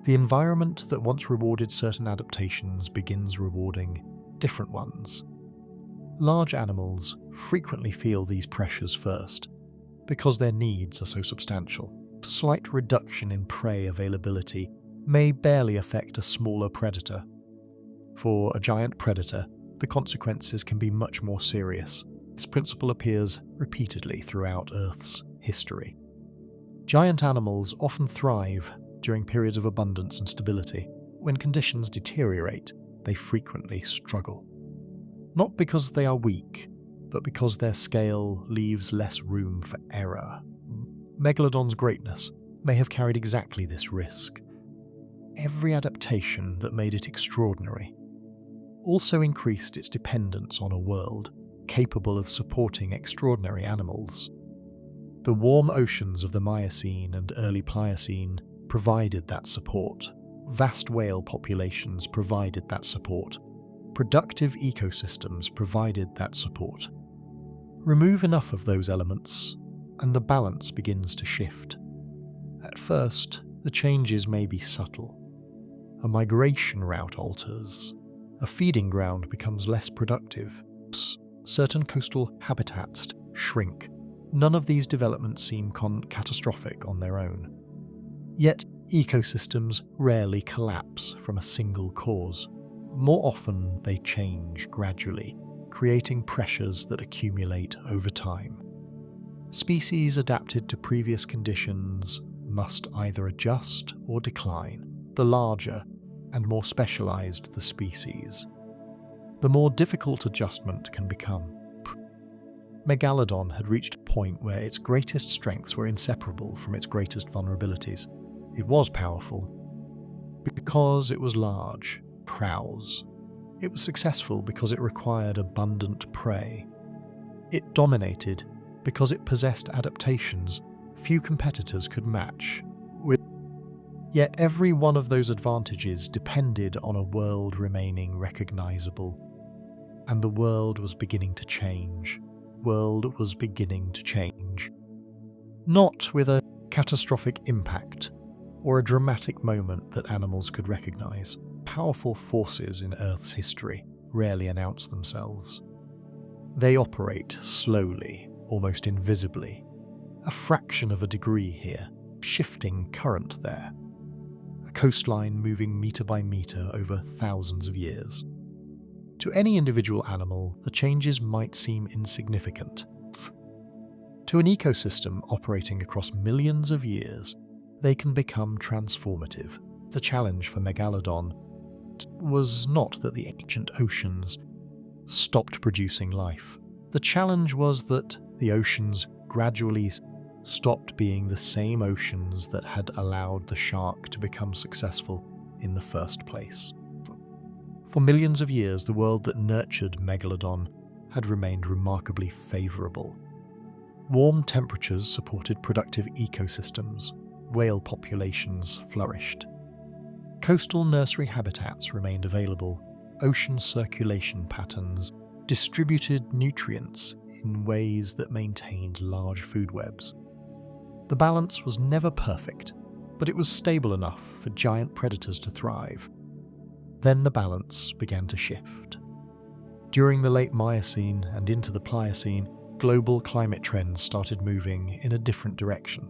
The environment that once rewarded certain adaptations begins rewarding different ones. Large animals frequently feel these pressures first, because their needs are so substantial. Slight reduction in prey availability may barely affect a smaller predator. For a giant predator, the consequences can be much more serious. This principle appears repeatedly throughout Earth's history. Giant animals often thrive during periods of abundance and stability. When conditions deteriorate, they frequently struggle. Not because they are weak, but because their scale leaves less room for error. Megalodon's greatness may have carried exactly this risk. Every adaptation that made it extraordinary also increased its dependence on a world capable of supporting extraordinary animals. The warm oceans of the Miocene and early Pliocene provided that support. Vast whale populations provided that support. Productive ecosystems provided that support. Remove enough of those elements, and the balance begins to shift. At first, the changes may be subtle. A migration route alters. A feeding ground becomes less productive. Certain coastal habitats shrink. None of these developments seem catastrophic on their own. Yet, ecosystems rarely collapse from a single cause. More often, they change gradually, creating pressures that accumulate over time. Species adapted to previous conditions must either adjust or decline. The larger, and more specialized the species, the more difficult adjustment can become. Megalodon had reached a point where its greatest strengths were inseparable from its greatest vulnerabilities. It was powerful because it was large, prowls. It was successful because it required abundant prey. It dominated because it possessed adaptations few competitors could match. Yet every one of those advantages depended on a world remaining recognizable. And the world was beginning to change. Not with a catastrophic impact or a dramatic moment that animals could recognize. Powerful forces in Earth's history rarely announce themselves. They operate slowly, almost invisibly. A fraction of a degree here, shifting current there. A coastline moving meter by meter over thousands of years. To any individual animal, the changes might seem insignificant. To an ecosystem operating across millions of years, they can become transformative. The challenge for Megalodon was not that the ancient oceans stopped producing life. The challenge was that the oceans gradually stopped being the same oceans that had allowed the shark to become successful in the first place. For millions of years, the world that nurtured Megalodon had remained remarkably favorable. Warm temperatures supported productive ecosystems. Whale populations flourished. Coastal nursery habitats remained available. Ocean circulation patterns distributed nutrients in ways that maintained large food webs. The balance was never perfect, but it was stable enough for giant predators to thrive. Then the balance began to shift. During the late Miocene and into the Pliocene, global climate trends started moving in a different direction.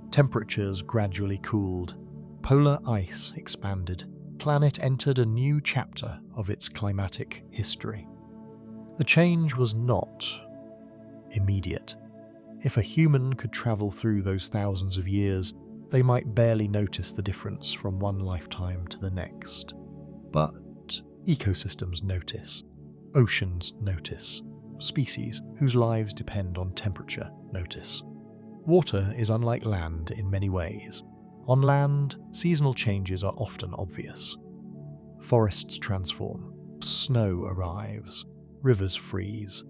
Temperatures gradually cooled, polar ice expanded, the planet entered a new chapter of its climatic history. The change was not immediate. If a human could travel through those thousands of years, they might barely notice the difference from one lifetime to the next. But ecosystems notice, oceans notice, species whose lives depend on temperature notice. Water is unlike land in many ways. On land, seasonal changes are often obvious. Forests transform, snow arrives, rivers freeze.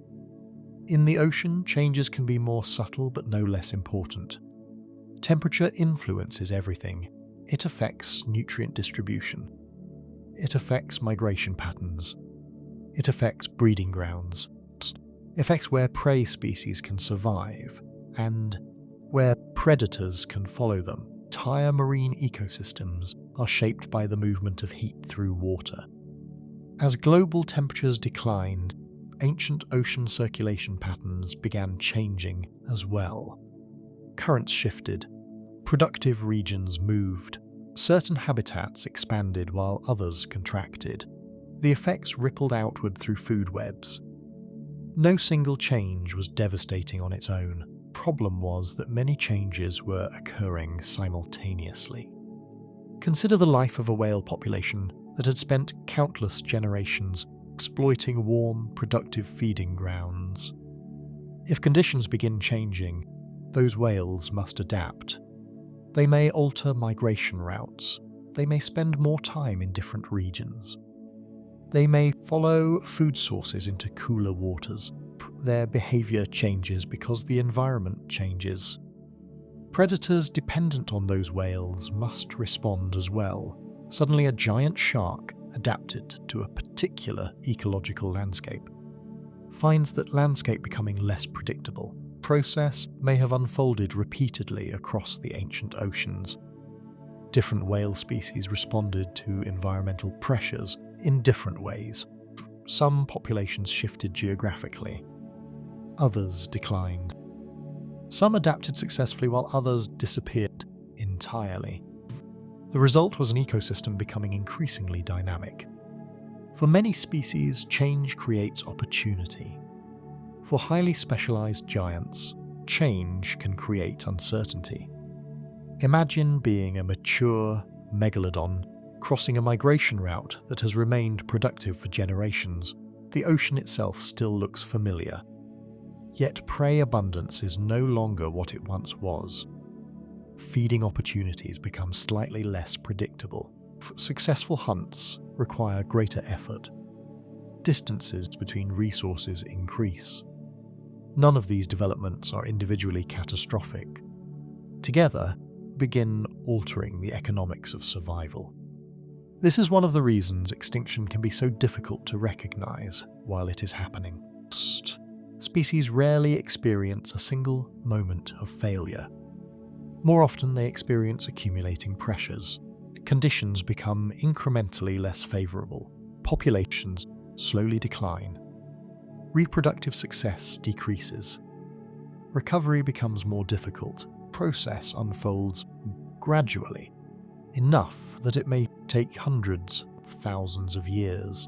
In the ocean, changes can be more subtle but no less important. Temperature influences everything. It affects nutrient distribution. It affects migration patterns. It affects breeding grounds. It affects where prey species can survive and where predators can follow them. Entire marine ecosystems are shaped by the movement of heat through water. As global temperatures declined, ancient ocean circulation patterns began changing as well. Currents shifted, productive regions moved, certain habitats expanded while others contracted. The effects rippled outward through food webs. No single change was devastating on its own. The problem was that many changes were occurring simultaneously. Consider the life of a whale population that had spent countless generations exploiting warm, productive feeding grounds. If conditions begin changing, those whales must adapt. They may alter migration routes. They may spend more time in different regions. They may follow food sources into cooler waters. Their behavior changes because the environment changes. Predators dependent on those whales must respond as well. Suddenly, a giant shark adapted to a particular ecological landscape finds that landscape becoming less predictable. Process may have unfolded repeatedly across the ancient oceans. Different whale species responded to environmental pressures in different ways. Some populations shifted geographically. Others declined. Some adapted successfully while others disappeared entirely. The result was an ecosystem becoming increasingly dynamic. For many species, change creates opportunity. For highly specialized giants, change can create uncertainty. Imagine being a mature megalodon Crossing a migration route that has remained productive for generations, the ocean itself still looks familiar. Yet prey abundance is no longer what it once was. Feeding opportunities become slightly less predictable. Successful hunts require greater effort. Distances between resources increase. None of these developments are individually catastrophic. Together, begin altering the economics of survival. This is one of the reasons extinction can be so difficult to recognize while it is happening. Species rarely experience a single moment of failure. More often, they experience accumulating pressures. Conditions become incrementally less favorable. Populations slowly decline. Reproductive success decreases. Recovery becomes more difficult. Process unfolds gradually, enough that it may take hundreds of thousands of years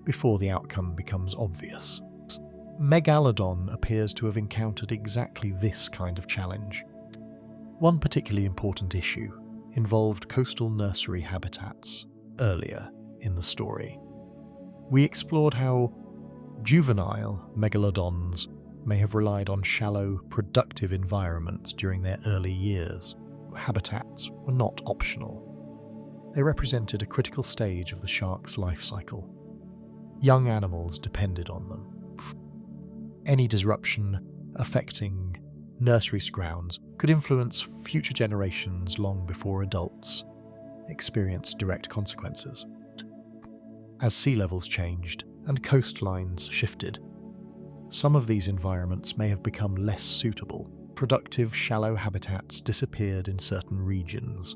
before the outcome becomes obvious. Megalodon appears to have encountered exactly this kind of challenge. One particularly important issue involved coastal nursery habitats earlier in the story. We explored how juvenile megalodons may have relied on shallow, productive environments during their early years. Habitats were not optional. They represented a critical stage of the shark's life cycle. Young animals depended on them. Any disruption affecting nursery grounds could influence future generations long before adults experienced direct consequences. As sea levels changed and coastlines shifted, some of these environments may have become less suitable. Productive, shallow habitats disappeared in certain regions.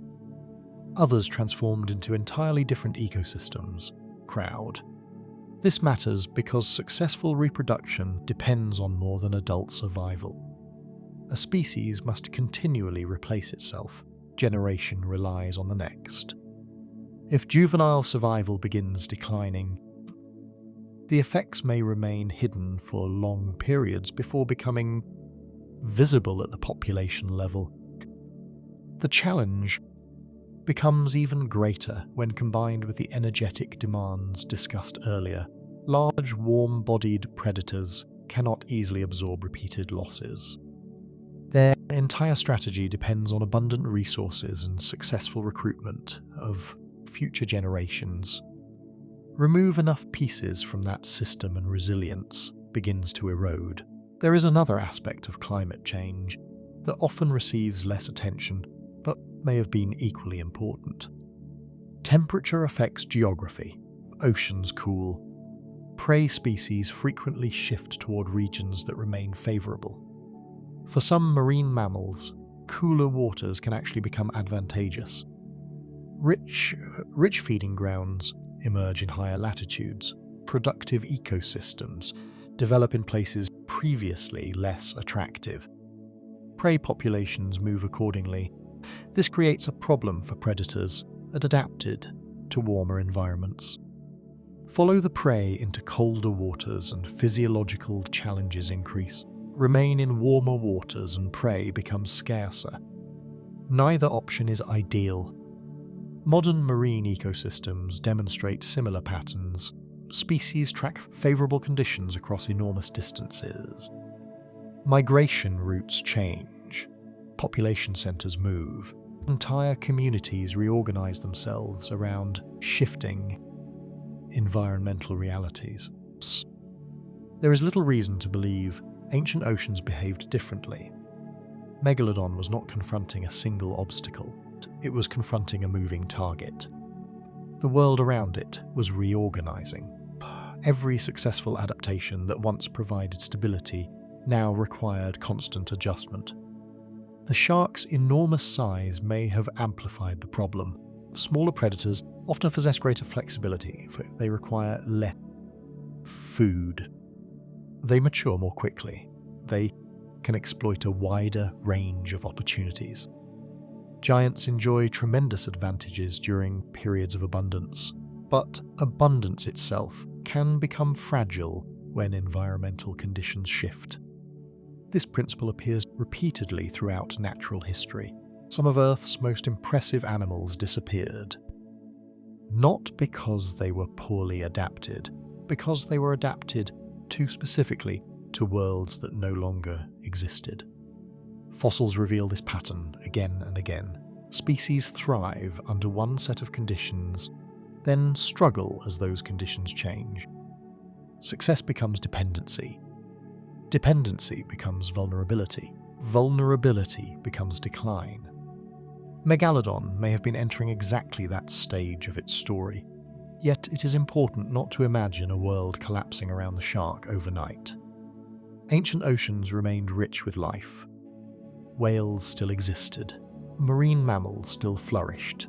Others transformed into entirely different ecosystems. This matters because successful reproduction depends on more than adult survival. A species must continually replace itself. Generation relies on the next. If juvenile survival begins declining, the effects may remain hidden for long periods before becoming visible at the population level. The challenge becomes even greater when combined with the energetic demands discussed earlier. Large, warm-bodied predators cannot easily absorb repeated losses. Their entire strategy depends on abundant resources and successful recruitment of future generations. Remove enough pieces from that system and resilience begins to erode. There is another aspect of climate change that often receives less attention, but may have been equally important. Temperature affects geography. Oceans cool. Prey species frequently shift toward regions that remain favorable. For some marine mammals, cooler waters can actually become advantageous. Rich feeding grounds emerge in higher latitudes. Productive ecosystems develop in places previously less attractive. Prey populations move accordingly. This creates a problem for predators that adapted to warmer environments. Follow the prey into colder waters and physiological challenges increase. Remain in warmer waters and prey becomes scarcer. Neither option is ideal. Modern marine ecosystems demonstrate similar patterns. Species track favorable conditions across enormous distances. Migration routes change. Population centers move. Entire communities reorganize themselves around shifting environmental realities. There is little reason to believe ancient oceans behaved differently. Megalodon was not confronting a single obstacle. It was confronting a moving target. The world around it was reorganizing. Every successful adaptation that once provided stability now required constant adjustment. The shark's enormous size may have amplified the problem. Smaller predators often possess greater flexibility, for they require less food. They mature more quickly. They can exploit a wider range of opportunities. Giants enjoy tremendous advantages during periods of abundance, but abundance itself can become fragile when environmental conditions shift. This principle appears repeatedly throughout natural history. Some of Earth's most impressive animals disappeared. Not because they were poorly adapted, because they were adapted too specifically to worlds that no longer existed. Fossils reveal this pattern again and again. Species thrive under one set of conditions, then struggle as those conditions change. Success becomes dependency. Dependency becomes vulnerability. Vulnerability becomes decline. Megalodon may have been entering exactly that stage of its story, yet it is important not to imagine a world collapsing around the shark overnight. Ancient oceans remained rich with life. Whales still existed. Marine mammals still flourished.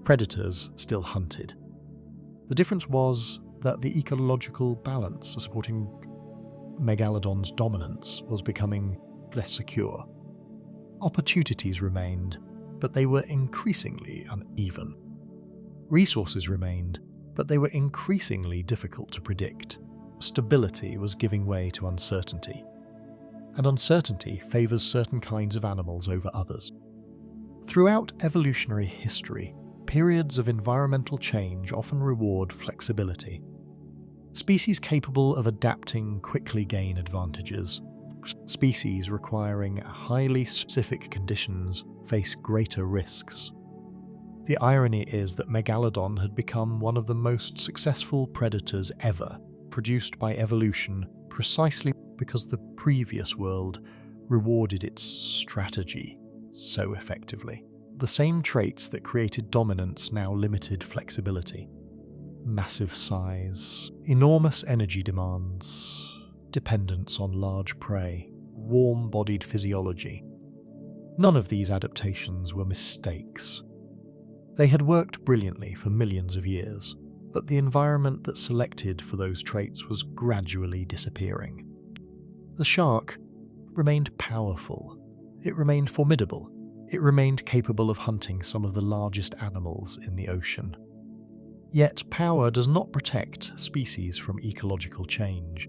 Predators still hunted. The difference was that the ecological balance supporting Megalodon's dominance was becoming less secure. Opportunities remained, but they were increasingly uneven. Resources remained, but they were increasingly difficult to predict. Stability was giving way to uncertainty, and uncertainty favors certain kinds of animals over others. Throughout evolutionary history, periods of environmental change often reward flexibility. Species capable of adapting quickly gain advantages. Species requiring highly specific conditions face greater risks. The irony is that Megalodon had become one of the most successful predators ever, produced by evolution precisely because the previous world rewarded its strategy so effectively. The same traits that created dominance now limited flexibility. Massive size, enormous energy demands, dependence on large prey, warm-bodied physiology. None of these adaptations were mistakes. They had worked brilliantly for millions of years, but the environment that selected for those traits was gradually disappearing. The shark remained powerful. It remained formidable. It remained capable of hunting some of the largest animals in the ocean. Yet power does not protect species from ecological change.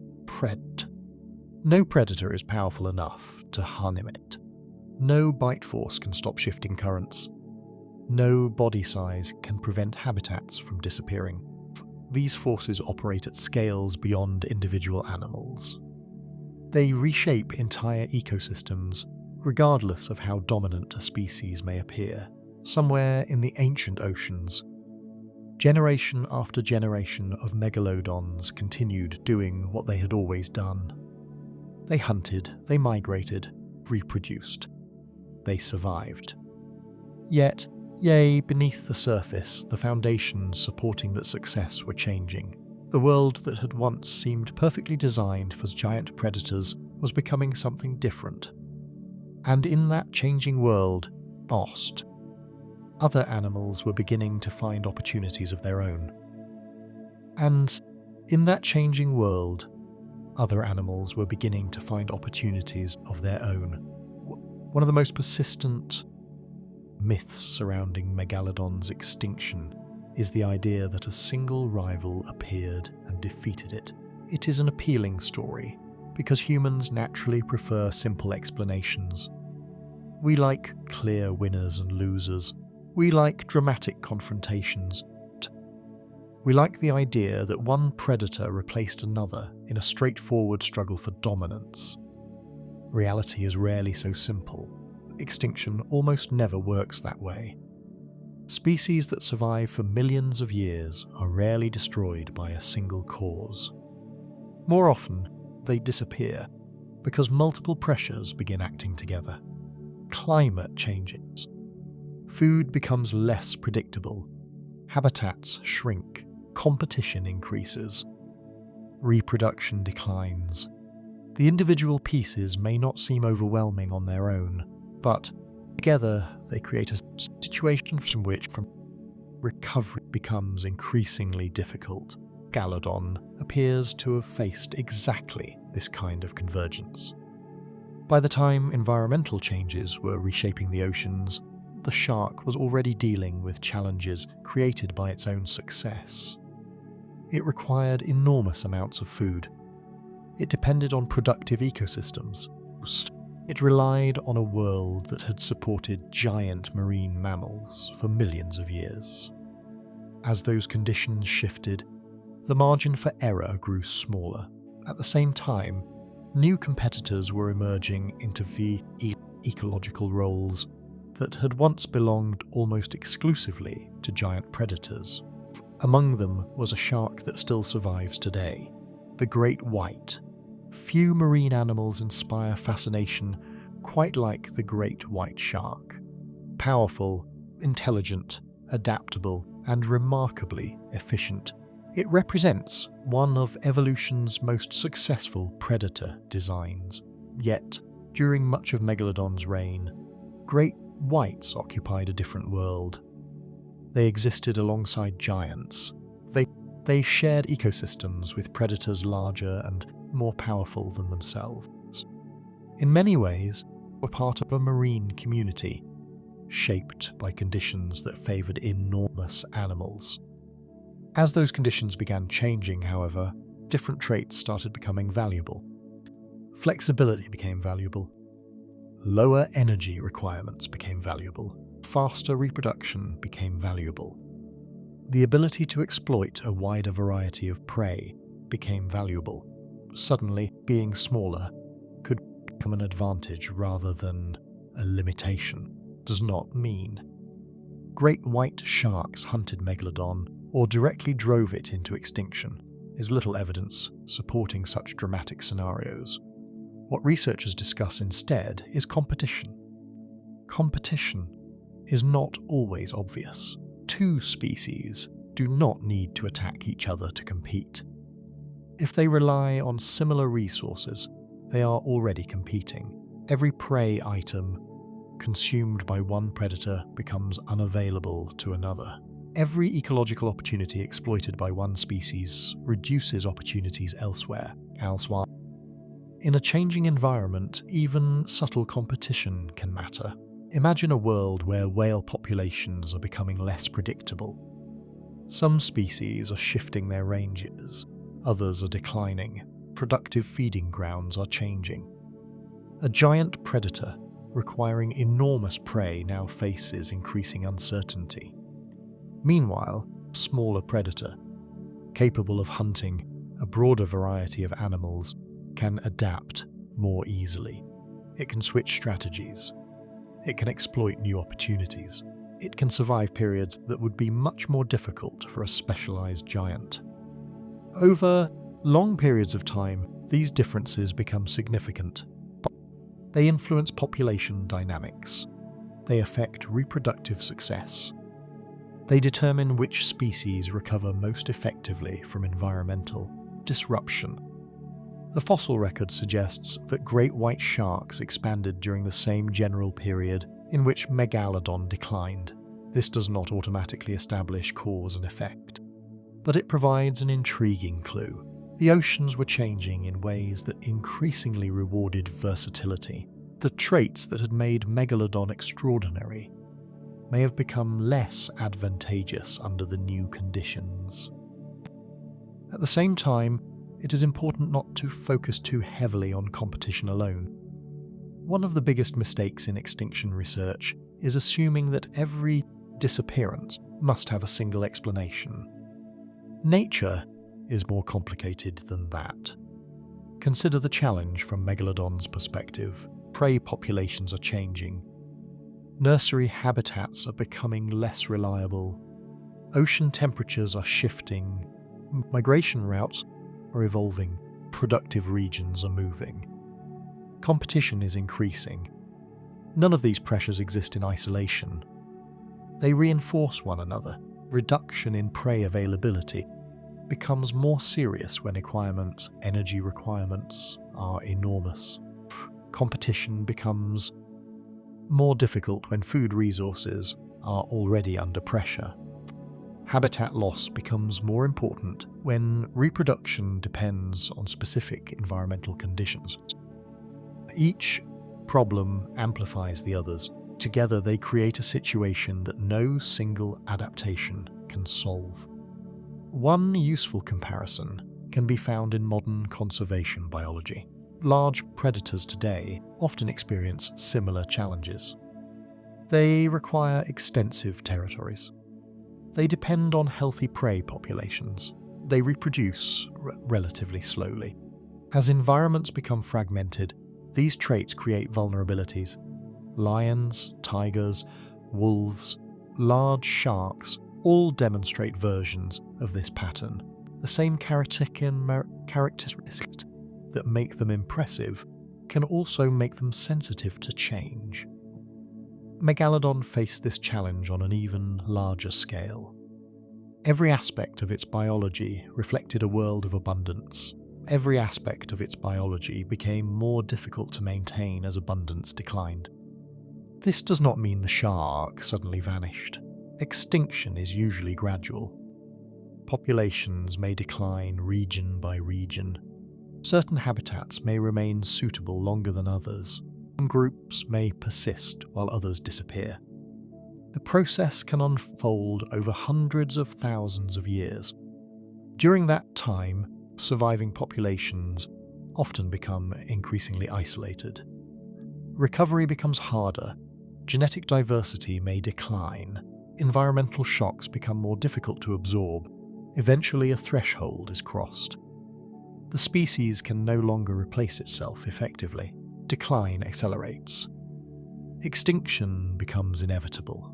No predator is powerful enough to harm it. No bite force can stop shifting currents. No body size can prevent habitats from disappearing. These forces operate at scales beyond individual animals. They reshape entire ecosystems, regardless of how dominant a species may appear. Somewhere in the ancient oceans, generation after generation of megalodons continued doing what they had always done. They hunted, they migrated, reproduced. They survived. Yet, beneath the surface, the foundations supporting that success were changing. The world that had once seemed perfectly designed for giant predators was becoming something different. And in that changing world, other animals were beginning to find opportunities of their own. And in that changing world, other animals were beginning to find opportunities of their own. One of the most persistent myths surrounding Megalodon's extinction is the idea that a single rival appeared and defeated it. It is an appealing story, because humans naturally prefer simple explanations. We like clear winners and losers. We like dramatic confrontations. We like the idea that one predator replaced another in a straightforward struggle for dominance. Reality is rarely so simple. Extinction almost never works that way. Species that survive for millions of years are rarely destroyed by a single cause. More often, they disappear because multiple pressures begin acting together. Climate changes. Food becomes less predictable. Habitats shrink. Competition increases. Reproduction declines. The individual pieces may not seem overwhelming on their own, but together they create a situation from which recovery becomes increasingly difficult. Megalodon appears to have faced exactly this kind of convergence. By the time environmental changes were reshaping the oceans, the shark was already dealing with challenges created by its own success. It required enormous amounts of food. It depended on productive ecosystems. It relied on a world that had supported giant marine mammals for millions of years. As those conditions shifted, the margin for error grew smaller. At the same time, new competitors were emerging into the ecological roles that had once belonged almost exclusively to giant predators. Among them was a shark that still survives today, the great white. Few marine animals inspire fascination quite like the great white shark. Powerful, intelligent, adaptable, and remarkably efficient, it represents one of evolution's most successful predator designs. Yet, during much of Megalodon's reign, great whites occupied a different world. They existed alongside giants. They shared ecosystems with predators larger and more powerful than themselves. In many ways, were part of a marine community, shaped by conditions that favoured enormous animals. As those conditions began changing, however, different traits started becoming valuable. Flexibility became valuable. Lower energy requirements became valuable. Faster reproduction became valuable. The ability to exploit a wider variety of prey became valuable. Suddenly, being smaller could become an advantage rather than a limitation. Does not mean great white sharks hunted Megalodon or directly drove it into extinction. Is little evidence supporting such dramatic scenarios. What researchers discuss instead is competition. Competition is not always obvious. Two species do not need to attack each other to compete. If they rely on similar resources, they are already competing. Every prey item consumed by one predator becomes unavailable to another. Every ecological opportunity exploited by one species reduces opportunities elsewhere. In a changing environment, even subtle competition can matter. Imagine a world where whale populations are becoming less predictable. Some species are shifting their ranges, others are declining. Productive feeding grounds are changing. A giant predator requiring enormous prey now faces increasing uncertainty. Meanwhile, a smaller predator, capable of hunting a broader variety of animals, can adapt more easily. It can switch strategies. It can exploit new opportunities. It can survive periods that would be much more difficult for a specialized giant. Over long periods of time, these differences become significant. They influence population dynamics. They affect reproductive success. They determine which species recover most effectively from environmental disruption. The fossil record suggests that great white sharks expanded during the same general period in which Megalodon declined. This does not automatically establish cause and effect, but it provides an intriguing clue. The oceans were changing in ways that increasingly rewarded versatility. The traits that had made Megalodon extraordinary may have become less advantageous under the new conditions. At the same time, it is important not to focus too heavily on competition alone. One of the biggest mistakes in extinction research is assuming that every disappearance must have a single explanation. Nature is more complicated than that. Consider the challenge from Megalodon's perspective. Prey populations are changing. Nursery habitats are becoming less reliable. Ocean temperatures are shifting. Migration routes are evolving. Productive regions are moving. Competition is increasing. None of these pressures exist in isolation. They reinforce one another. Reduction in prey availability becomes more serious when energy requirements are enormous. Competition becomes more difficult when food resources are already under pressure. Habitat loss becomes more important when reproduction depends on specific environmental conditions. Each problem amplifies the others. Together they create a situation that no single adaptation can solve. One useful comparison can be found in modern conservation biology. Large predators today often experience similar challenges. They require extensive territories. They depend on healthy prey populations. They reproduce relatively slowly. As environments become fragmented, these traits create vulnerabilities. Lions, tigers, wolves, large sharks all demonstrate versions of this pattern. The same characteristics that make them impressive can also make them sensitive to change. Megalodon faced this challenge on an even larger scale. Every aspect of its biology reflected a world of abundance. Every aspect of its biology became more difficult to maintain as abundance declined. This does not mean the shark suddenly vanished. Extinction is usually gradual. Populations may decline region by region. Certain habitats may remain suitable longer than others. Some groups may persist while others disappear. The process can unfold over hundreds of thousands of years. During that time, surviving populations often become increasingly isolated. Recovery becomes harder. Genetic diversity may decline. Environmental shocks become more difficult to absorb. Eventually, a threshold is crossed. The species can no longer replace itself effectively. Decline accelerates. Extinction becomes inevitable.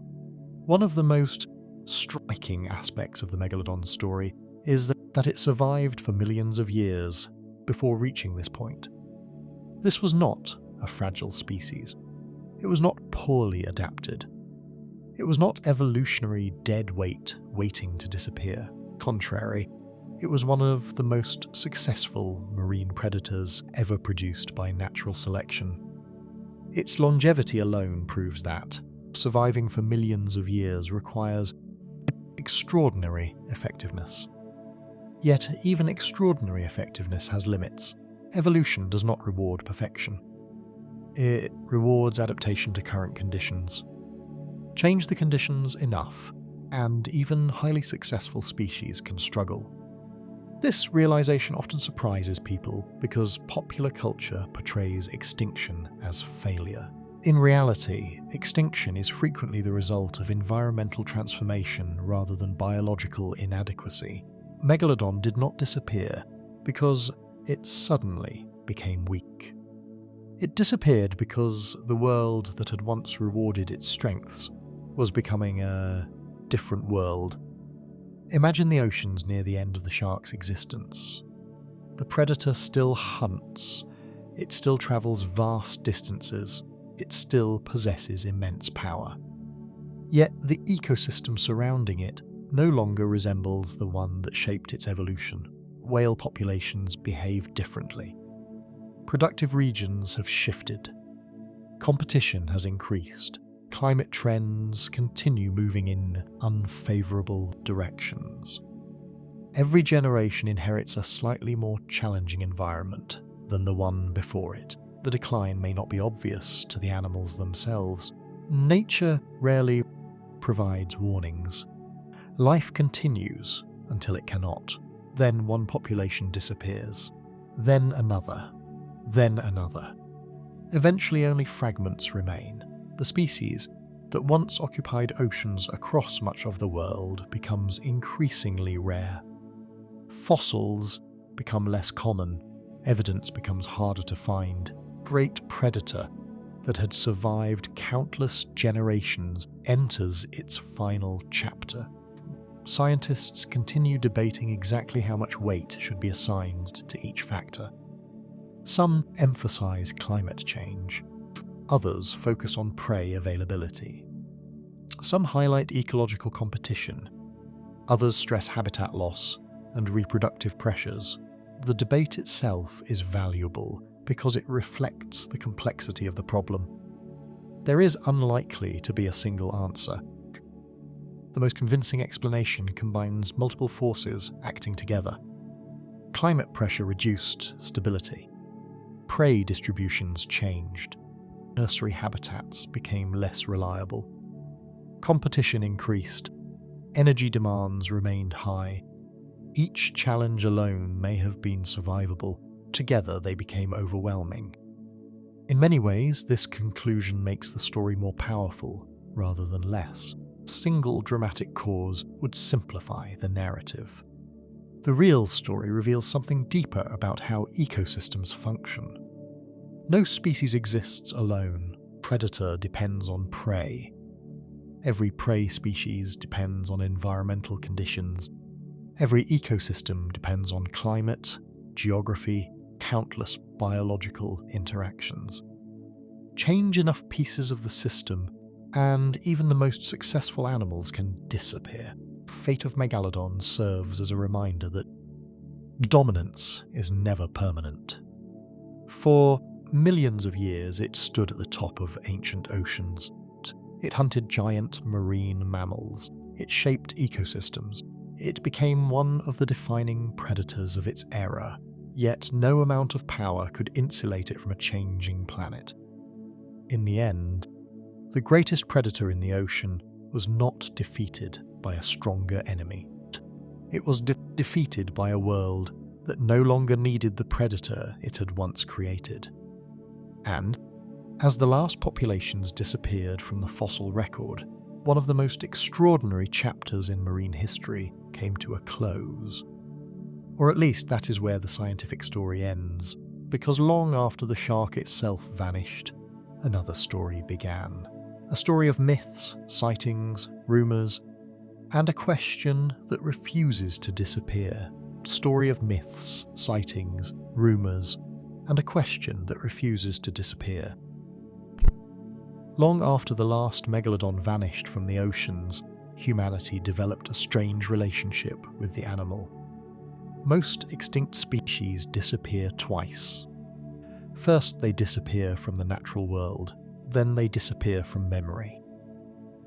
One of the most striking aspects of the Megalodon story is that it survived for millions of years before reaching this point. This was not a fragile species. It was not poorly adapted. It was not evolutionary dead weight waiting to disappear. Contrary, it was one of the most successful marine predators ever produced by natural selection. Its longevity alone proves that surviving for millions of years requires extraordinary effectiveness. Yet even extraordinary effectiveness has limits. Evolution does not reward perfection. It rewards adaptation to current conditions. Change the conditions enough, and even highly successful species can struggle. This realization often surprises people because popular culture portrays extinction as failure. In reality, extinction is frequently the result of environmental transformation rather than biological inadequacy. Megalodon did not disappear because it suddenly became weak. It disappeared because the world that had once rewarded its strengths was becoming a different world. Imagine the oceans near the end of the shark's existence. The predator still hunts, it still travels vast distances, it still possesses immense power. Yet the ecosystem surrounding it no longer resembles the one that shaped its evolution. Whale populations behave differently. Productive regions have shifted. Competition has increased. Climate trends continue moving in unfavorable directions. Every generation inherits a slightly more challenging environment than the one before it. The decline may not be obvious to the animals themselves. Nature rarely provides warnings. Life continues until it cannot. Then one population disappears. Then another. Then another. Eventually only fragments remain. The species that once occupied oceans across much of the world becomes increasingly rare. Fossils become less common, evidence becomes harder to find. Great predator that had survived countless generations enters its final chapter. Scientists continue debating exactly how much weight should be assigned to each factor. Some emphasize climate change. Others focus on prey availability. Some highlight ecological competition. Others stress habitat loss and reproductive pressures. The debate itself is valuable because it reflects the complexity of the problem. There is unlikely to be a single answer. The most convincing explanation combines multiple forces acting together. Climate pressure reduced stability. Prey distributions changed. Nursery habitats became less reliable. Competition increased. Energy demands remained high. Each challenge alone may have been survivable. Together they became overwhelming. In many ways, this conclusion makes the story more powerful rather than less. single dramatic cause would simplify the narrative. The real story reveals something deeper about how ecosystems function. No species exists alone. Predator depends on prey. Every prey species depends on environmental conditions. Every ecosystem depends on climate, geography, countless biological interactions. Change enough pieces of the system, and even the most successful animals can disappear. The fate of Megalodon serves as a reminder that dominance is never permanent. For millions of years, it stood at the top of ancient oceans. It hunted giant marine mammals. It shaped ecosystems. It became one of the defining predators of its era. Yet no amount of power could insulate it from a changing planet. In the end, the greatest predator in the ocean was not defeated by a stronger enemy. It was defeated by a world that no longer needed the predator it had once created. And, as the last populations disappeared from the fossil record, one of the most extraordinary chapters in marine history came to a close. Or at least that is where the scientific story ends, because long after the shark itself vanished, another story began. A story of myths, sightings, rumours, and a question that refuses to disappear. Story of myths, sightings, rumours, and a question that refuses to disappear. Long after the last megalodon vanished from the oceans, humanity developed a strange relationship with the animal. Most extinct species disappear twice. First, they disappear from the natural world, then they disappear from memory.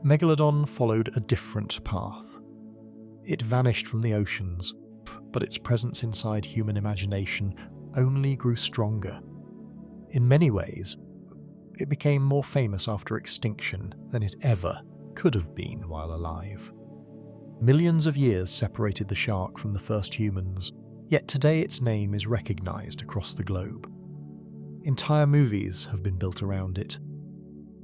Megalodon followed a different path. It vanished from the oceans, but its presence inside human imagination only grew stronger. In many ways, it became more famous after extinction than it ever could have been while alive. Millions of years separated the shark from the first humans, yet today its name is recognized across the globe. Entire movies have been built around it.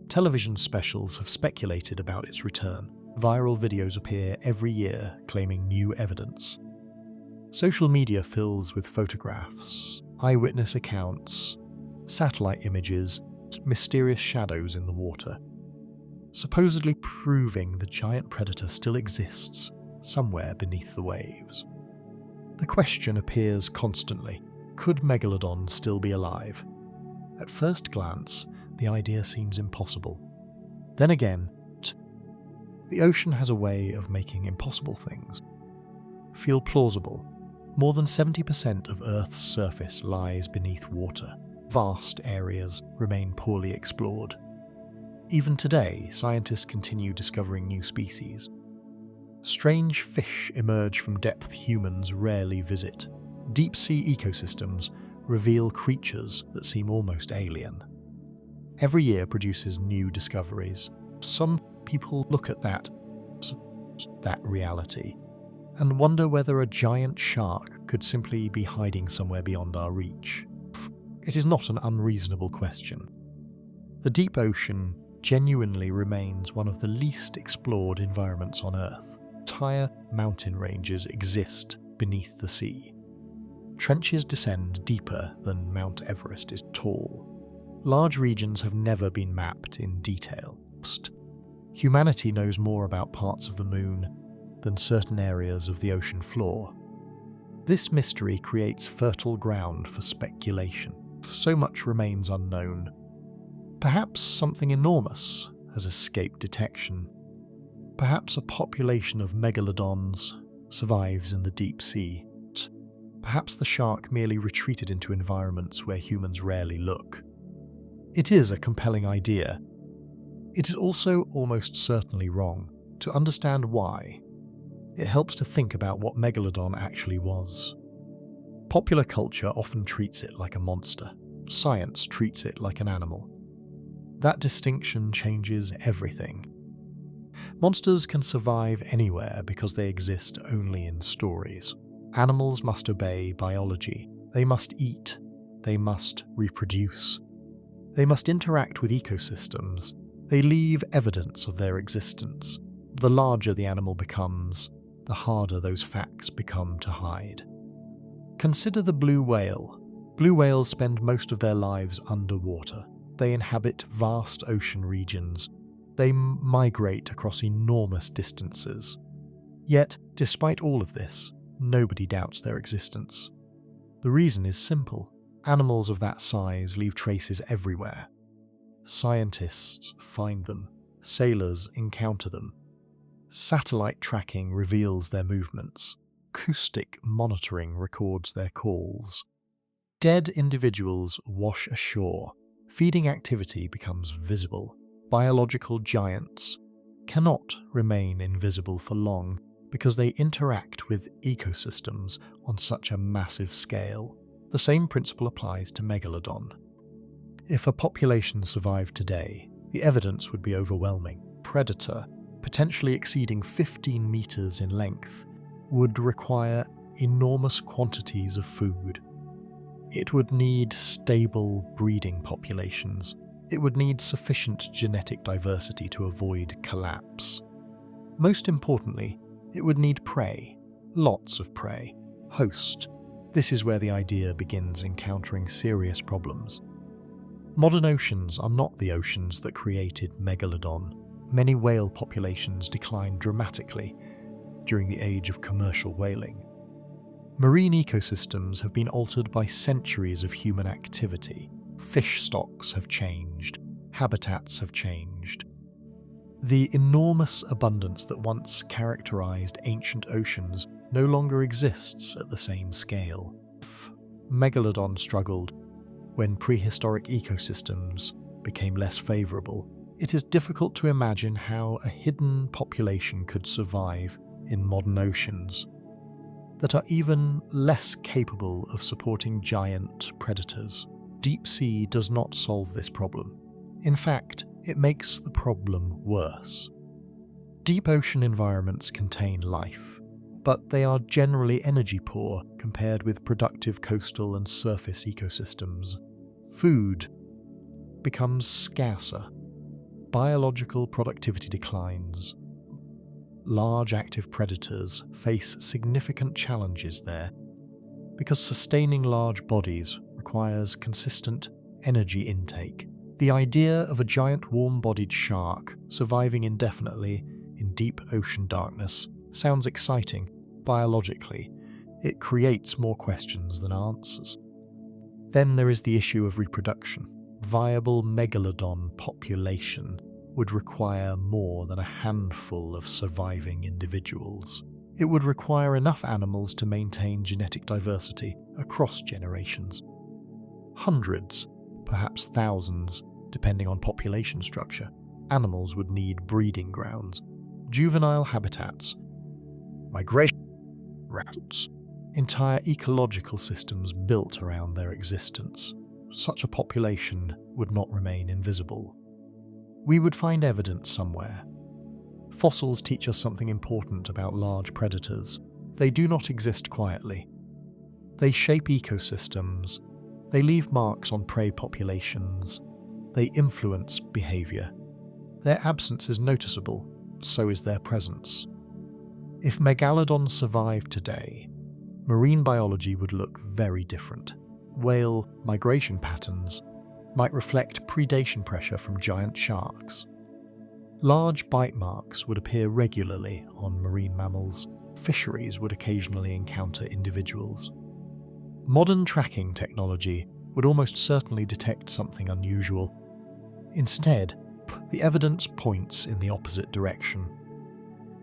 Television specials have speculated about its return. Viral videos appear every year claiming new evidence. Social media fills with photographs, eyewitness accounts, satellite images, mysterious shadows in the water, supposedly proving the giant predator still exists somewhere beneath the waves. The question appears constantly: could Megalodon still be alive? At first glance, the idea seems impossible. Then again, the ocean has a way of making impossible things feel plausible. More than 70% of Earth's surface lies beneath water. Vast areas remain poorly explored. Even today, scientists continue discovering new species. Strange fish emerge from depths humans rarely visit. Deep-sea ecosystems reveal creatures that seem almost alien. Every year produces new discoveries. Some people look at that reality and wonder whether a giant shark could simply be hiding somewhere beyond our reach. It is not an unreasonable question. The deep ocean genuinely remains one of the least explored environments on Earth. Entire mountain ranges exist beneath the sea. Trenches descend deeper than Mount Everest is tall. Large regions have never been mapped in detail. Humanity knows more about parts of the moon than certain areas of the ocean floor. This mystery creates fertile ground for speculation. So much remains unknown. Perhaps something enormous has escaped detection. Perhaps a population of megalodons survives in the deep sea. Perhaps the shark merely retreated into environments where humans rarely look. It is a compelling idea. It is also almost certainly wrong. To understand why, it helps to think about what Megalodon actually was. Popular culture often treats it like a monster. Science treats it like an animal. That distinction changes everything. Monsters can survive anywhere because they exist only in stories. Animals must obey biology. They must eat. They must reproduce. They must interact with ecosystems. They leave evidence of their existence. The larger the animal becomes, the harder those facts become to hide. Consider the blue whale. Blue whales spend most of their lives underwater. They inhabit vast ocean regions. They migrate across enormous distances. Yet, despite all of this, nobody doubts their existence. The reason is simple. Animals of that size leave traces everywhere. Scientists find them. Sailors encounter them. Satellite tracking reveals their movements. Acoustic monitoring records their calls. Dead individuals wash ashore. Feeding activity becomes visible. Biological giants cannot remain invisible for long because they interact with ecosystems on such a massive scale. The same principle applies to Megalodon. If a population survived today, the evidence would be overwhelming. Predator, potentially exceeding 15 meters in length, would require enormous quantities of food. It would need stable breeding populations. It would need sufficient genetic diversity to avoid collapse. Most importantly, it would need prey, lots of prey, host. This is where the idea begins encountering serious problems. Modern oceans are not the oceans that created Megalodon. Many whale populations declined dramatically during the age of commercial whaling. Marine ecosystems have been altered by centuries of human activity. Fish stocks have changed, habitats have changed. The enormous abundance that once characterized ancient oceans no longer exists at the same scale. Megalodon struggled when prehistoric ecosystems became less favorable. It is difficult to imagine how a hidden population could survive in modern oceans that are even less capable of supporting giant predators. Deep sea does not solve this problem. In fact, it makes the problem worse. Deep ocean environments contain life, but they are generally energy poor compared with productive coastal and surface ecosystems. Food becomes scarcer. Biological productivity declines. Large active predators face significant challenges there because sustaining large bodies requires consistent energy intake. The idea of a giant warm-bodied shark surviving indefinitely in deep ocean darkness sounds exciting. Biologically, it creates more questions than answers. Then there is the issue of reproduction. Viable Megalodon population would require more than a handful of surviving individuals. It would require enough animals to maintain genetic diversity across generations. Hundreds, perhaps thousands, depending on population structure. Animals would need breeding grounds, juvenile habitats, migration routes, entire ecological systems built around their existence. Such a population would not remain invisible. We would find evidence somewhere. Fossils teach us something important about large predators. They do not exist quietly. They shape ecosystems. They leave marks on prey populations. They influence behavior. Their absence is noticeable, so is their presence. If Megalodon survived today, marine biology would look very different. Whale migration patterns might reflect predation pressure from giant sharks. Large bite marks would appear regularly on marine mammals. Fisheries would occasionally encounter individuals. Modern tracking technology would almost certainly detect something unusual. Instead, the evidence points in the opposite direction.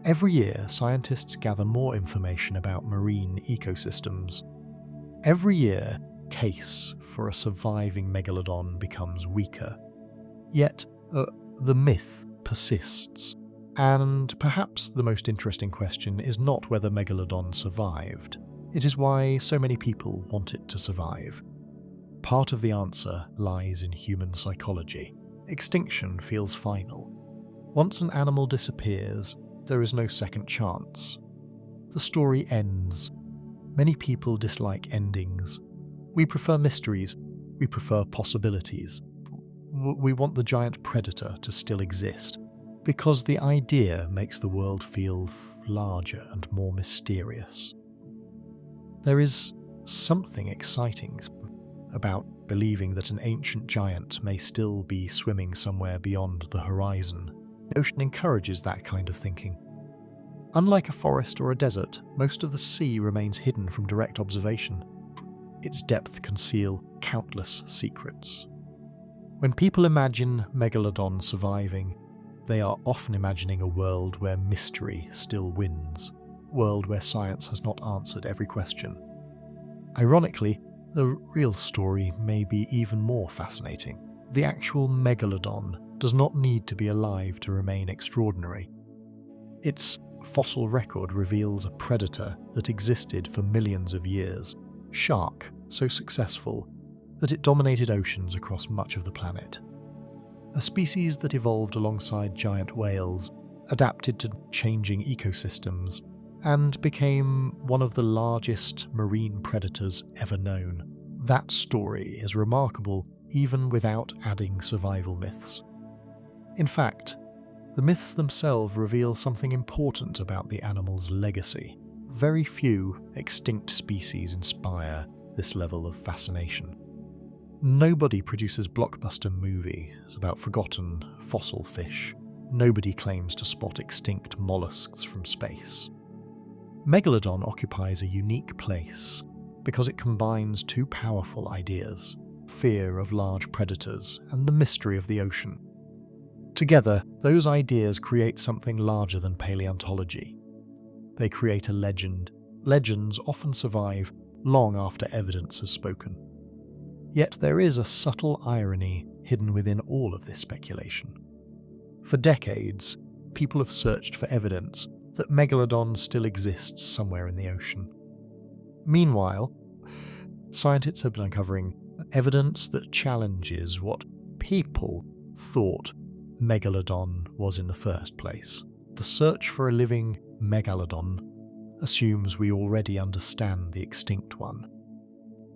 Every year, scientists gather more information about marine ecosystems. Every year, case for a surviving Megalodon becomes weaker. Yet, the myth persists. And perhaps the most interesting question is not whether Megalodon survived. It is why so many people want it to survive. Part of the answer lies in human psychology. Extinction feels final. Once an animal disappears, there is no second chance. The story ends. Many people dislike endings. We prefer mysteries. We prefer possibilities. We want the giant predator to still exist. because the idea makes the world feel larger and more mysterious. There is something exciting about believing that an ancient giant may still be swimming somewhere beyond the horizon. The ocean encourages that kind of thinking. Unlike a forest or a desert, most of the sea remains hidden from direct observation. Its depth conceals countless secrets. When people imagine Megalodon surviving, they are often imagining a world where mystery still wins, a world where science has not answered every question. Ironically, the real story may be even more fascinating. The actual Megalodon does not need to be alive to remain extraordinary. Its fossil record reveals a predator that existed for millions of years, shark so successful that it dominated oceans across much of the planet. A species that evolved alongside giant whales, adapted to changing ecosystems, and became one of the largest marine predators ever known. That story is remarkable even without adding survival myths. In fact, the myths themselves reveal something important about the animal's legacy. Very few extinct species inspire this level of fascination. Nobody produces blockbuster movies about forgotten fossil fish. Nobody claims to spot extinct mollusks from space. Megalodon occupies a unique place because it combines two powerful ideas: fear of large predators and the mystery of the ocean. Together, those ideas create something larger than paleontology. They create a legend. Legends often survive long after evidence has spoken. Yet there is a subtle irony hidden within all of this speculation. For decades, people have searched for evidence that Megalodon still exists somewhere in the ocean. Meanwhile, scientists have been uncovering evidence that challenges what people thought Megalodon was in the first place. The search for a living Megalodon assumes we already understand the extinct one.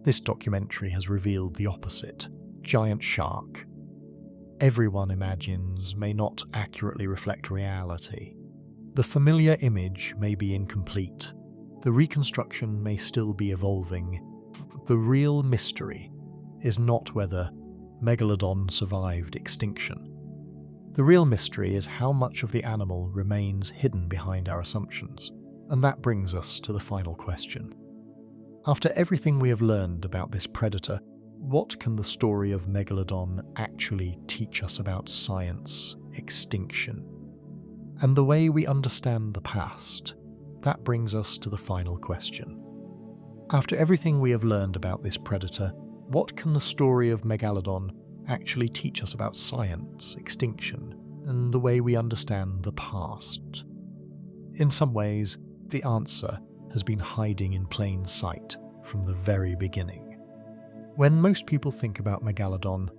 This documentary has revealed the opposite: giant shark. Everyone imagines may not accurately reflect reality. The familiar image may be incomplete. The reconstruction may still be evolving. The real mystery is not whether Megalodon survived extinction. The real mystery is how much of the animal remains hidden behind our assumptions. And that brings us to the final question. After everything we have learned about this predator, what can the story of Megalodon actually teach us about science, extinction, and the way we understand the past? That brings us to the final question. After everything we have learned about this predator, what can the story of Megalodon actually teach us about science, extinction, and the way we understand the past? In some ways, the answer has been hiding in plain sight from the very beginning. When most people think about Megalodon,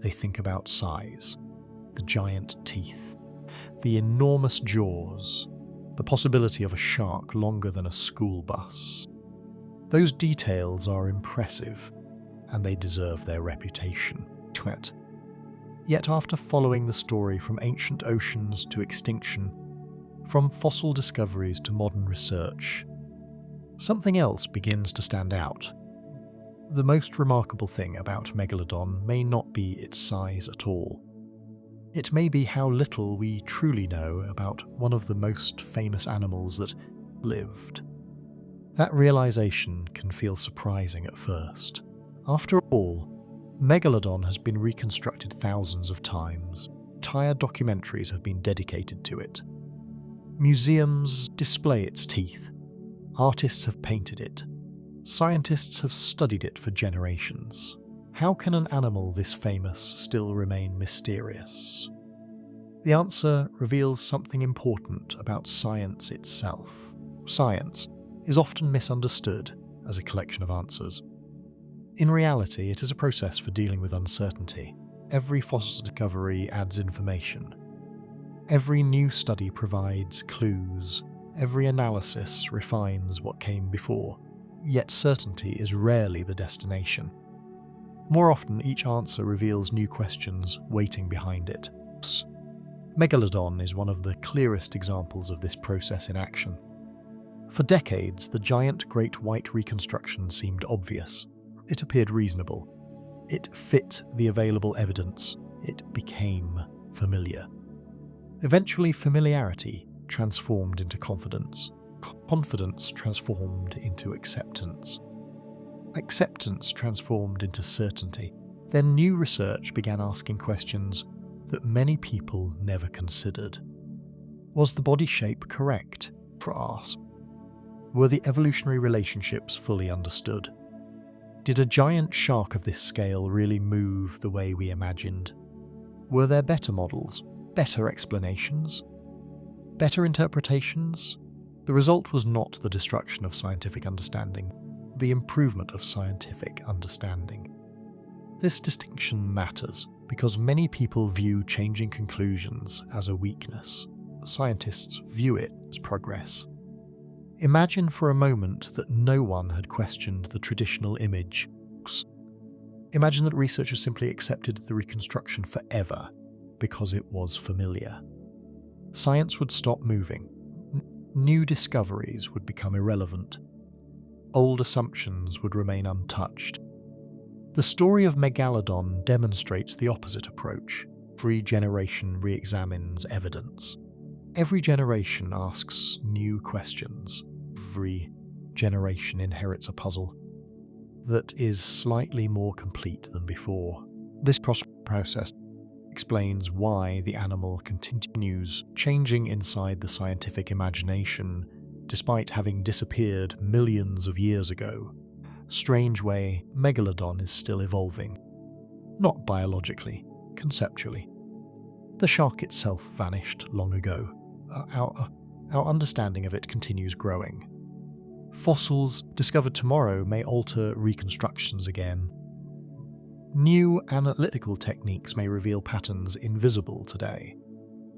they think about size, the giant teeth, the enormous jaws, the possibility of a shark longer than a school bus. Those details are impressive, and they deserve their reputation. Yet after following the story from ancient oceans to extinction, from fossil discoveries to modern research, something else begins to stand out. The most remarkable thing about Megalodon may not be its size at all. It may be how little we truly know about one of the most famous animals that lived. That realization can feel surprising at first. After all, Megalodon has been reconstructed thousands of times. Entire documentaries have been dedicated to it. Museums display its teeth. Artists have painted it. Scientists have studied it for generations. How can an animal this famous still remain mysterious? The answer reveals something important about science itself. Science is often misunderstood as a collection of answers. In reality, it is a process for dealing with uncertainty. Every fossil discovery adds information. Every new study provides clues. Every analysis refines what came before. Yet certainty is rarely the destination. More often, each answer reveals new questions waiting behind it. Megalodon is one of the clearest examples of this process in action. For decades, the giant great white reconstruction seemed obvious. It appeared reasonable. It fit the available evidence. It became familiar. Eventually, familiarity transformed into confidence. Confidence transformed into acceptance. Acceptance transformed into certainty. Then new research began asking questions that many people never considered. Was the body shape correct for us? Were the evolutionary relationships fully understood? Did a giant shark of this scale really move the way we imagined? Were there better models, better explanations, better interpretations? The result was not the destruction of scientific understanding, the improvement of scientific understanding. This distinction matters because many people view changing conclusions as a weakness. Scientists view it as progress. Imagine for a moment that no one had questioned the traditional image. Imagine that researchers simply accepted the reconstruction forever because it was familiar. Science would stop moving. New discoveries would become irrelevant. Old assumptions would remain untouched. The story of Megalodon demonstrates the opposite approach. Every generation re-examines evidence. Every generation asks new questions. Every generation inherits a puzzle that is slightly more complete than before. This process explains why the animal continues changing inside the scientific imagination despite having disappeared millions of years ago. Strange way, Megalodon is still evolving. Not biologically, conceptually. The shark itself vanished long ago. Our understanding of it continues growing. Fossils discovered tomorrow may alter reconstructions again. New analytical techniques may reveal patterns invisible today.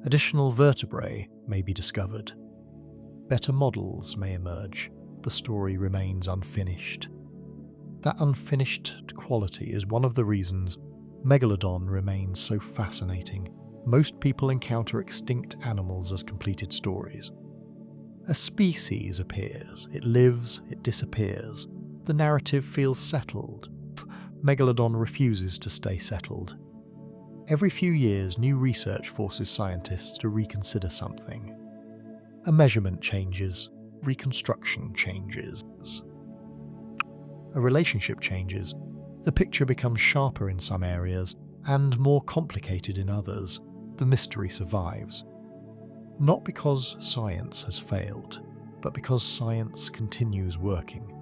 Additional vertebrae may be discovered. Better models may emerge. The story remains unfinished. That unfinished quality is one of the reasons Megalodon remains so fascinating. Most people encounter extinct animals as completed stories. A species appears, it lives, it disappears. The narrative feels settled. Megalodon refuses to stay settled. Every few years, new research forces scientists to reconsider something. A measurement changes, reconstruction changes. A relationship changes, the picture becomes sharper in some areas and more complicated in others. The mystery survives. Not because science has failed, but because science continues working.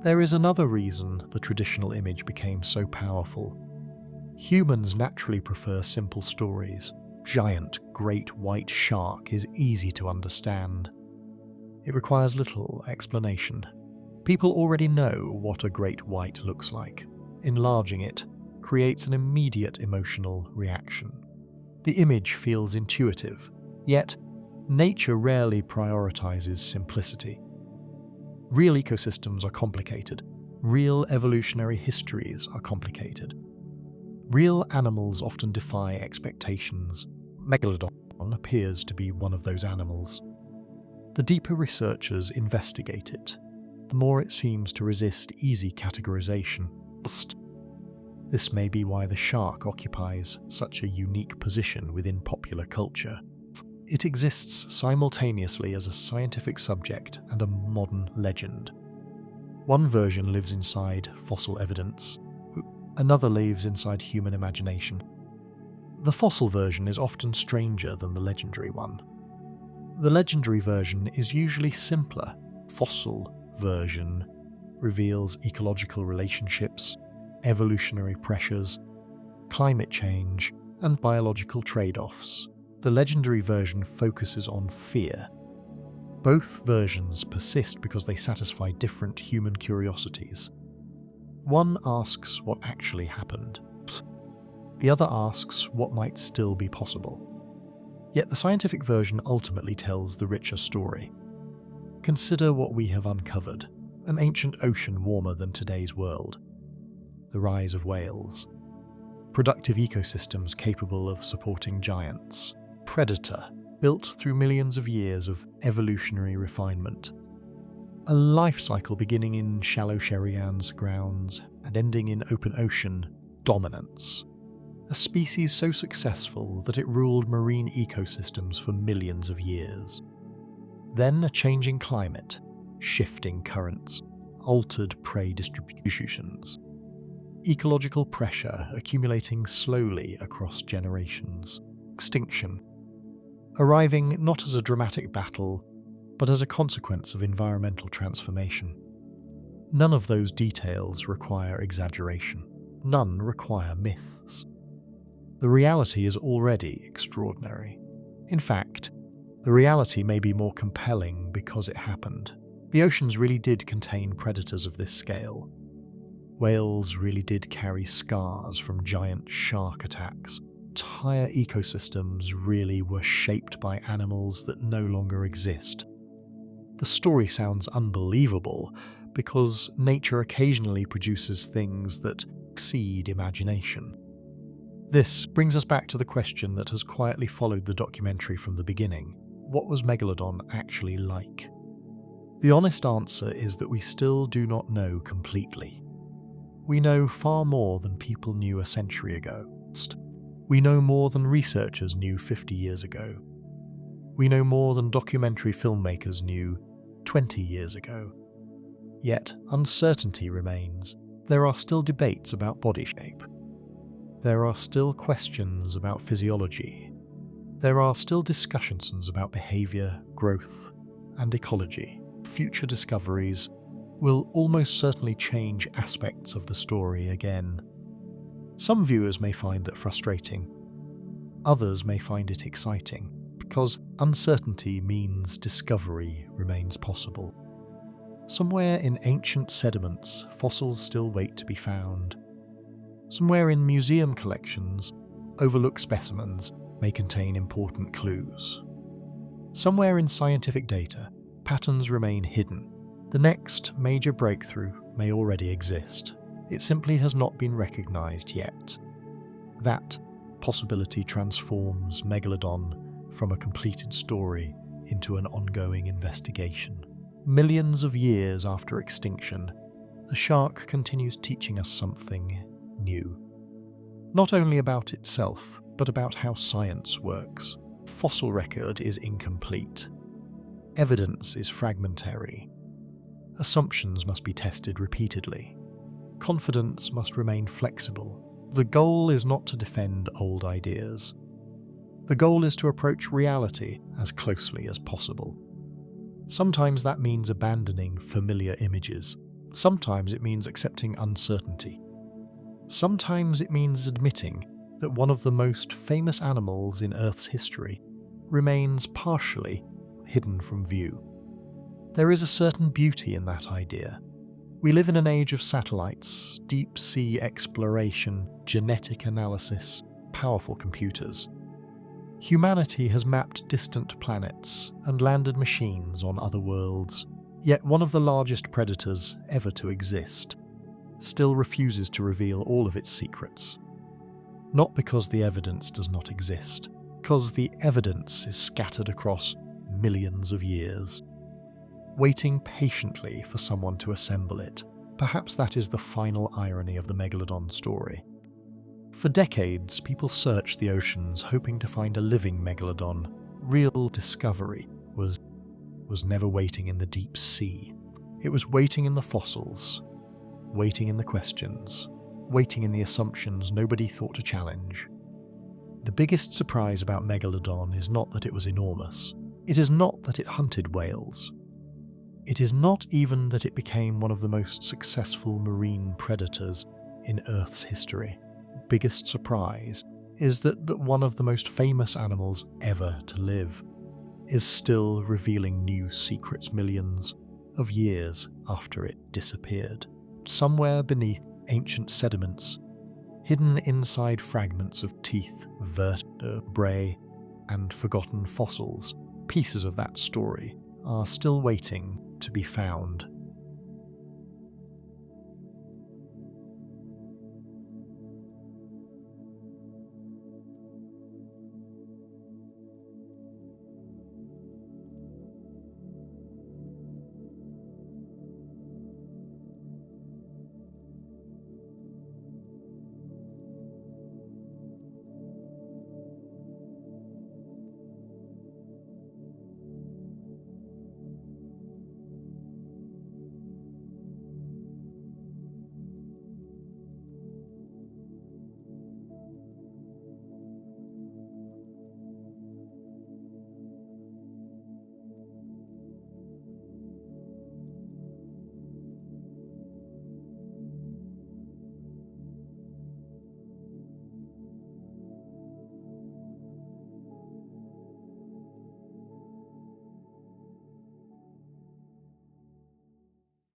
There is another reason the traditional image became so powerful. Humans naturally prefer simple stories. Giant, great white shark is easy to understand. It requires little explanation. People already know what a great white looks like. Enlarging it creates an immediate emotional reaction. The image feels intuitive, yet nature rarely prioritizes simplicity. Real ecosystems are complicated. Real evolutionary histories are complicated. Real animals often defy expectations. Megalodon appears to be one of those animals. The deeper researchers investigate it, the more it seems to resist easy categorization. This may be why the shark occupies such a unique position within popular culture. It exists simultaneously as a scientific subject and a modern legend. One version lives inside fossil evidence, another lives inside human imagination. The fossil version is often stranger than the legendary one. The legendary version is usually simpler. Fossil version reveals ecological relationships, evolutionary pressures, climate change, and biological trade-offs. The legendary version focuses on fear. Both versions persist because they satisfy different human curiosities. One asks what actually happened. The other asks what might still be possible. Yet the scientific version ultimately tells the richer story. Consider what we have uncovered: an ancient ocean warmer than today's world, the rise of whales, productive ecosystems capable of supporting giants. Predator, built through millions of years of evolutionary refinement. A life cycle beginning in shallow Sherian's grounds and ending in open ocean dominance. A species so successful that it ruled marine ecosystems for millions of years. Then a changing climate, shifting currents, altered prey distributions. Ecological pressure accumulating slowly across generations. Extinction. Arriving not as a dramatic battle, but as a consequence of environmental transformation. None of those details require exaggeration. None require myths. The reality is already extraordinary. In fact, the reality may be more compelling because it happened. The oceans really did contain predators of this scale. Whales really did carry scars from giant shark attacks. Entire ecosystems really were shaped by animals that no longer exist. The story sounds unbelievable because nature occasionally produces things that exceed imagination. This brings us back to the question that has quietly followed the documentary from the beginning. What was Megalodon actually like? The honest answer is that we still do not know completely. We know far more than people knew a century ago. We know more than researchers knew 50 years ago. We know more than documentary filmmakers knew 20 years ago. Yet uncertainty remains. There are still debates about body shape. There are still questions about physiology. There are still discussions about behavior, growth, and ecology. Future discoveries will almost certainly change aspects of the story again. Some viewers may find that frustrating. Others may find it exciting, because uncertainty means discovery remains possible. Somewhere in ancient sediments, fossils still wait to be found. Somewhere in museum collections, overlooked specimens may contain important clues. Somewhere in scientific data, patterns remain hidden. The next major breakthrough may already exist. It simply has not been recognized yet. That possibility transforms Megalodon from a completed story into an ongoing investigation. Millions of years after extinction, the shark continues teaching us something new. Not only about itself, but about how science works. Fossil record is incomplete. Evidence is fragmentary. Assumptions must be tested repeatedly. Confidence must remain flexible. The goal is not to defend old ideas. The goal is to approach reality as closely as possible. Sometimes that means abandoning familiar images. Sometimes it means accepting uncertainty. Sometimes it means admitting that one of the most famous animals in Earth's history remains partially hidden from view. There is a certain beauty in that idea. We live in an age of satellites, deep sea exploration, genetic analysis, powerful computers. Humanity has mapped distant planets and landed machines on other worlds, yet one of the largest predators ever to exist still refuses to reveal all of its secrets. Not because the evidence does not exist, because the evidence is scattered across millions of years, waiting patiently for someone to assemble it. Perhaps that is the final irony of the Megalodon story. For decades, people searched the oceans hoping to find a living Megalodon. Real discovery was never waiting in the deep sea. It was waiting in the fossils, waiting in the questions, waiting in the assumptions nobody thought to challenge. The biggest surprise about Megalodon is not that it was enormous. It is not that it hunted whales. It is not even that it became one of the most successful marine predators in Earth's history. Biggest surprise is that one of the most famous animals ever to live is still revealing new secrets millions of years after it disappeared. Somewhere beneath ancient sediments, hidden inside fragments of teeth, vertebrae, and forgotten fossils, pieces of that story are still waiting to be found